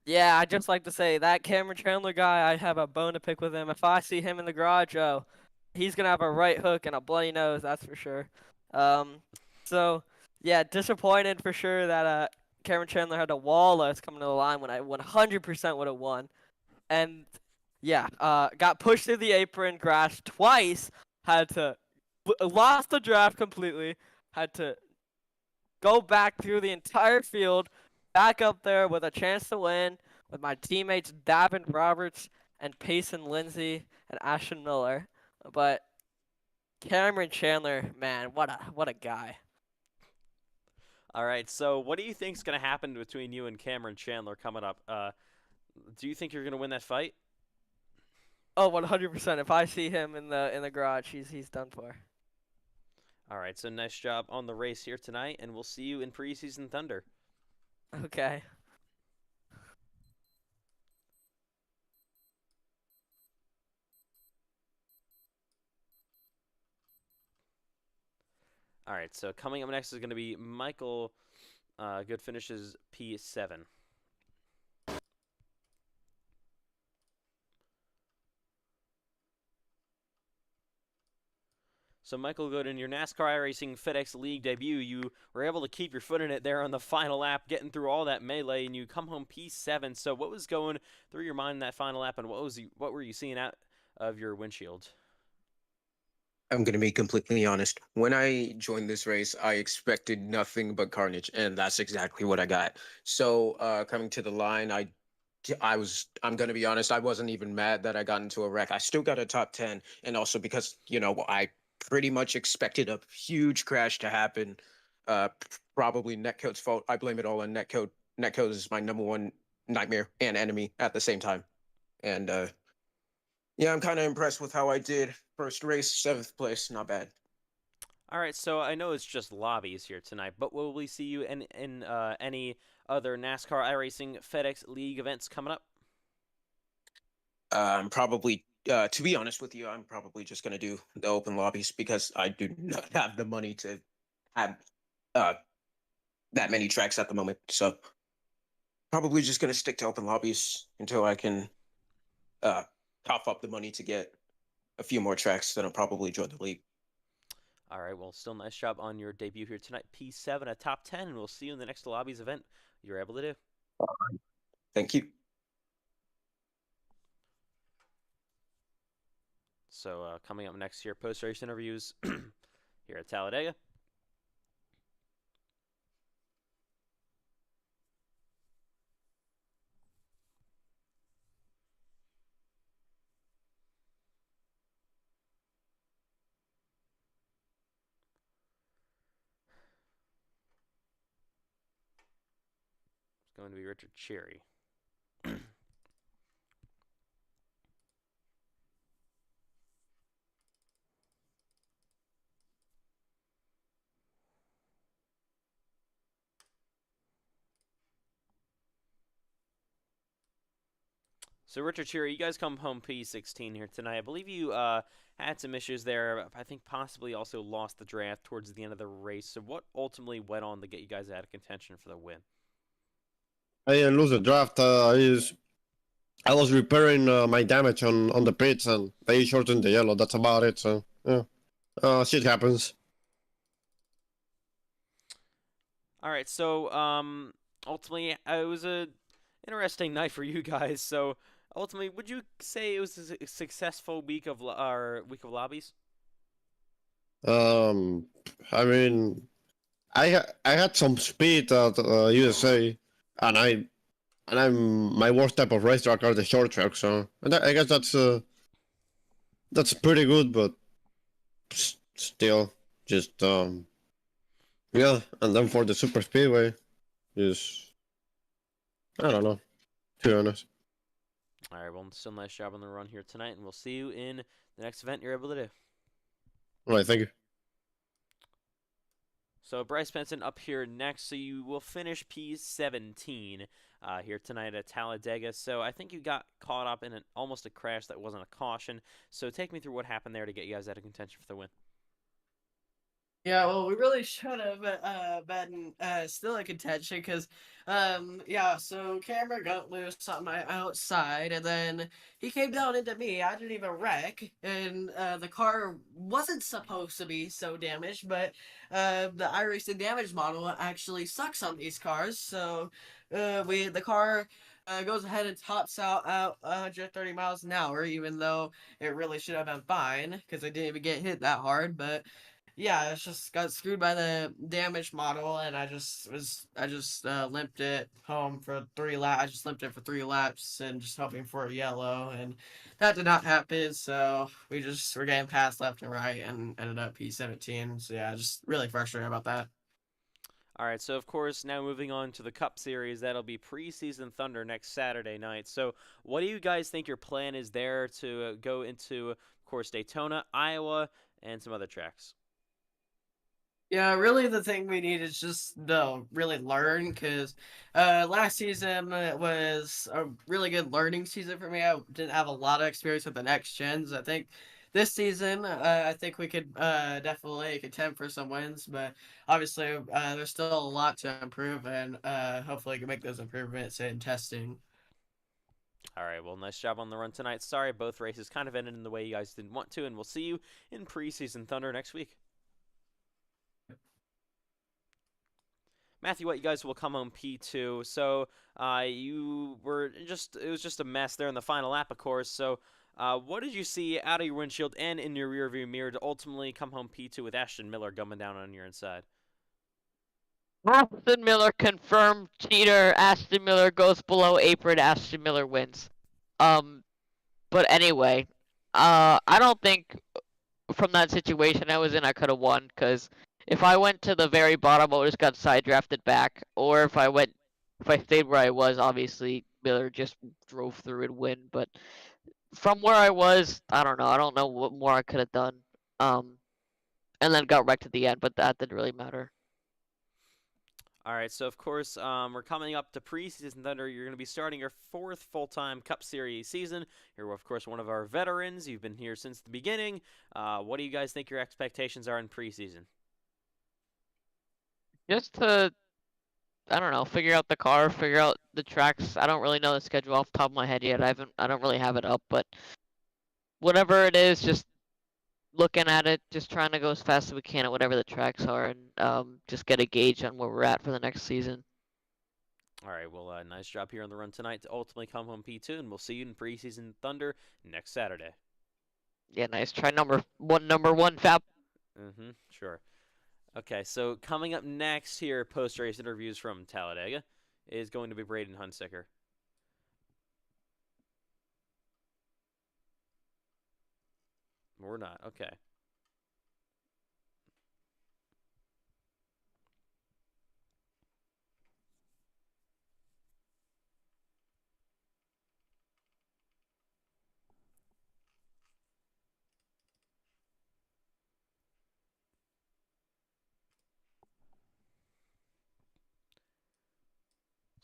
Yeah, I'd just like to say that Cameron Chandler guy, I have a bone to pick with him. If I see him in the garage, he's going to have a right hook and a bloody nose, that's for sure. So, yeah, disappointed for sure that Cameron Chandler had to wall us coming to the line when I 100% would have won. And, yeah, got pushed through the apron, grass twice, lost the draft completely, had to go back through the entire field, back up there with a chance to win with my teammates Davin Roberts and Payson Lindsay and Ashton Miller. But Cameron Chandler, man, what a guy. All right, so what do you think's going to happen between you and Cameron Chandler coming up? Do you think you're gonna win that fight? Oh, 100%. If I see him in the garage, he's done for. All right, so nice job on the race here tonight, and we'll see you in preseason Thunder. Okay. All right, so coming up next is going to be Michael. Good finishes P7. So Michael Good, in your NASCAR iRacing FedEx League debut, you were able to keep your foot in it there on the final lap, getting through all that melee, and you come home P7. So what was going through your mind in that final lap, and what were you seeing out of your windshield? I'm going to be completely honest. When I joined this race, I expected nothing but carnage, and that's exactly what I got. So, coming to the line, I'm going to be honest, I wasn't even mad that I got into a wreck. I still got a top 10, and also because, I pretty much expected a huge crash to happen. Probably Netcode's fault. I blame it all on Netcode. Netcode is my number one nightmare and enemy at the same time. And yeah, I'm kind of impressed with how I did. First race, 7th place, not bad. All right, so I know it's just lobbies here tonight, but will we see you in any other NASCAR iRacing FedEx League events coming up? I'm probably, to be honest with you, I'm probably just going to do the open lobbies because I do not have the money to have that many tracks at the moment. So probably just going to stick to open lobbies until I can cough up the money to get a few more tracks. Then I'll probably join the league. All right, well, still nice job on your debut here tonight. P7, a top 10, and we'll see you in the next lobbies event you're able to do. Thank you. So coming up next here, post-race interviews here at Talladega. It's going to be Richard Cherry. So, Richard Cherry, you guys come home P16 here tonight. I believe you had some issues there. I think possibly also lost the draft towards the end of the race. So, what ultimately went on to get you guys out of contention for the win? I didn't lose the draft. I was repairing my damage on the pits, and they shortened the yellow. That's about it. So yeah, shit happens. All right. So, ultimately, it was a interesting night for you guys. So, ultimately, would you say it was a successful week of lobbies? I mean, I had some speed at USA, and I'm my worst type of racetrack are the short tracks. So I guess that's pretty good, but still just yeah. And then for the super speedway, just I don't know, to be honest. All right. Well, still nice job on the run here tonight, and we'll see you in the next event you're able to do. All right, thank you. So Bryce Benson up here next. So you will finish P17 here tonight at Talladega. So I think you got caught up in almost a crash that wasn't a caution. So take me through what happened there to get you guys out of contention for the win. Yeah, well, we really should have been still in contention because, yeah, so Cameron got loose on my outside, and then he came down into me. I didn't even wreck, and the car wasn't supposed to be so damaged, but the iRacing damage model actually sucks on these cars, so the car goes ahead and tops out at 130 miles an hour, even though it really should have been fine because I didn't even get hit that hard, but. Yeah, it's just got screwed by the damage model, and I just limped it home for 3 laps. I just limped it for 3 laps, and just hoping for a yellow, and that did not happen. So we're getting passed left and right, and ended up P17. So yeah, just really frustrated about that. All right, so of course, now moving on to the Cup Series, that'll be preseason Thunder next Saturday night. So, what do you guys think your plan is there to go into, of course, Daytona, Iowa, and some other tracks? Yeah, really the thing we need is just to really learn, because last season was a really good learning season for me. I didn't have a lot of experience with the next gens. I think this season, I think we could definitely contend for some wins, but obviously there's still a lot to improve, and hopefully we can make those improvements in testing. All right, well, nice job on the run tonight. Sorry, both races kind of ended in the way you guys didn't want to, and we'll see you in preseason Thunder next week. Matthew, what you guys will come home P2. So you were it was just a mess there in the final lap, of course. So what did you see out of your windshield and in your rearview mirror to ultimately come home P2 with Ashton Miller coming down on your inside? Aston Miller confirmed cheater. Aston Miller goes below apron. Aston Miller wins. But anyway, I don't think from that situation I was in I could have won, because if I went to the very bottom, I would just got side drafted back. Or if I stayed where I was, obviously Miller just drove through and win. But from where I was, I don't know. I don't know what more I could have done. And then got wrecked at the end, but that didn't really matter. All right, so of course, we're coming up to preseason Thunder. You're going to be starting your 4th full-time Cup Series season. You're, of course, one of our veterans. You've been here since the beginning. What do you guys think your expectations are in preseason? Just to, I don't know, figure out the car, figure out the tracks. I don't really know the schedule off the top of my head yet. I don't really have it up, but whatever it is, just looking at it, just trying to go as fast as we can at whatever the tracks are, and just get a gauge on where we're at for the next season. All right, well, nice job here on the run tonight to ultimately come home P2, and we'll see you in preseason Thunder next Saturday. Yeah, nice try, number one, Fab. Sure. Okay, so coming up next here, post-race interviews from Talladega, is going to be Braden Hunsicker. We're not. Okay.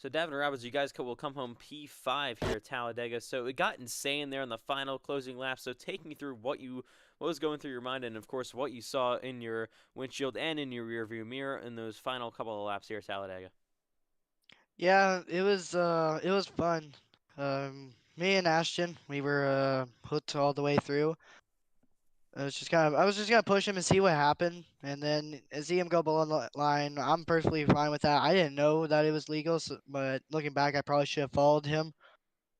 So Davin and Roberts, you guys will come home P5 here at Talladega. So it got insane there in the final closing lap. So take me through what was going through your mind, and of course what you saw in your windshield and in your rearview mirror in those final couple of laps here at Talladega. Yeah, it was fun. Me and Ashton, we were hooked all the way through. I was just gonna push him and see what happened, and then see him go below the line. I'm perfectly fine with that. I didn't know that it was legal, but looking back, I probably should have followed him.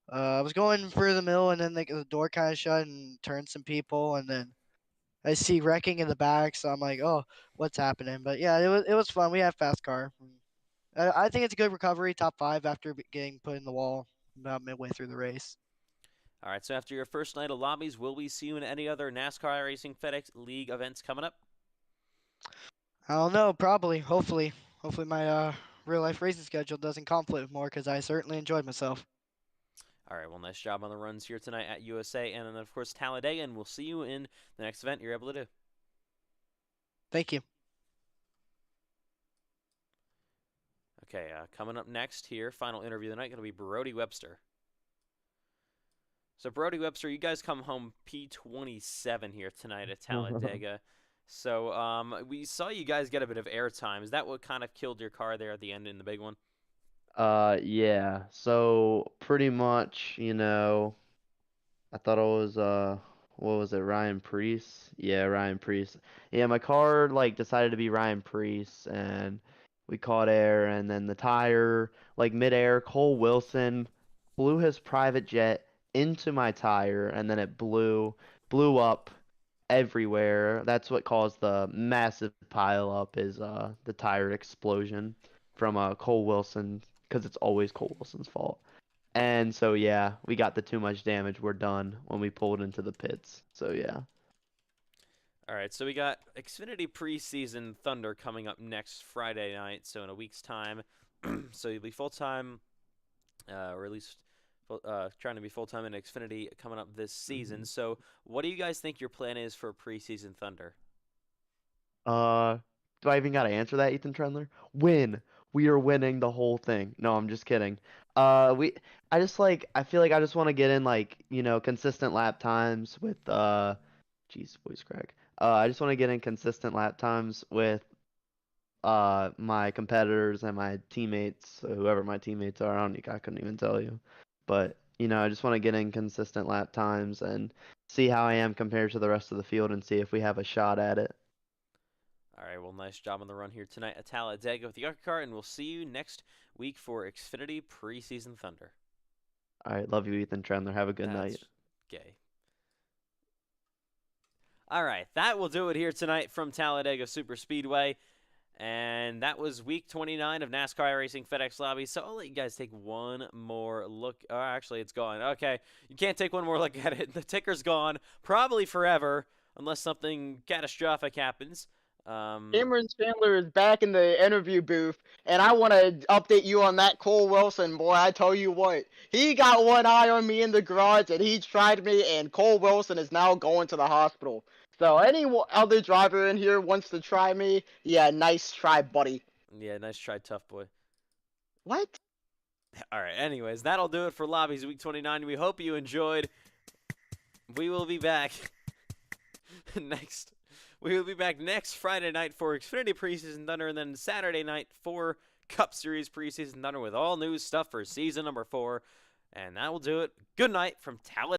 I was going for the middle, and then the door kind of shut and turned some people, and then I see wrecking in the back, so I'm like, oh, what's happening? But yeah, it was fun. We had fast car. I think it's a good recovery, top 5 after getting put in the wall about midway through the race. All right, so after your first night of lobbies, will we see you in any other NASCAR Racing FedEx League events coming up? I don't know, probably, hopefully my real life racing schedule doesn't conflict more, because I certainly enjoyed myself. All right, well, nice job on the runs here tonight at USA, and then, of course, Talladega, and we'll see you in the next event you're able to do. Thank you. Okay, coming up next here, final interview of the night, going to be Brody Webster. So, Brody Webster, you guys come home P27 here tonight at Talladega. So, we saw you guys get a bit of airtime. Is that what kind of killed your car there at the end in the big one? Yeah. So pretty much, I thought it was what was it, Ryan Priest? Yeah, Ryan Priest. Yeah, my car like decided to be Ryan Priest, and we caught air, and then the tire, like midair, Cole Wilson flew his private jet into my tire, and then it blew up everywhere. That's what caused the massive pile up, is the tire explosion from Cole Wilson, because it's always Cole Wilson's fault. And so yeah, we got the too much damage. We're done when we pulled into the pits. So yeah. All right, so we got Xfinity Preseason Thunder coming up next Friday night, so in a week's time. So you'll be full-time, or at least trying to be full-time in Xfinity coming up this season. So what do you guys think your plan is for Preseason Thunder? Do I even gotta answer that, Ethan Trendler? Win. We are winning the whole thing. No, I'm just kidding. I just I feel like I just want to get in consistent lap times with jeez, voice crack. I just want to get in consistent lap times with my competitors and my teammates, whoever my teammates are. I couldn't even tell you, but I just want to get in consistent lap times and see how I am compared to the rest of the field and see if we have a shot at it. All right, well, nice job on the run here tonight at Talladega with the ARCA car, and we'll see you next week for Xfinity Preseason Thunder. All right, love you, Ethan Trendler. Have a good That's night. Gay. All right, that will do it here tonight from Talladega Super Speedway. And that was week 29 of NASCAR iRacing FedEx Lobbies. So I'll let you guys take one more look. Oh, actually, it's gone. Okay, you can't take one more look at it. The ticker's gone, probably forever, unless something catastrophic happens. Cameron Chandler is back in the interview booth, and I want to update you on that Cole Wilson, boy. I tell you what, he got one eye on me in the garage, and he tried me, and Cole Wilson is now going to the hospital. So any other driver in here wants to try me, yeah, nice try, buddy. Yeah, nice try, tough boy. What? All right, anyways, that'll do it for Lobbies Week 29. We hope you enjoyed. We will be back next. We will be back next Friday night for Xfinity Preseason Thunder, and then Saturday night for Cup Series Preseason Thunder with all new stuff for season number 4. And that will do it. Good night from Talladega.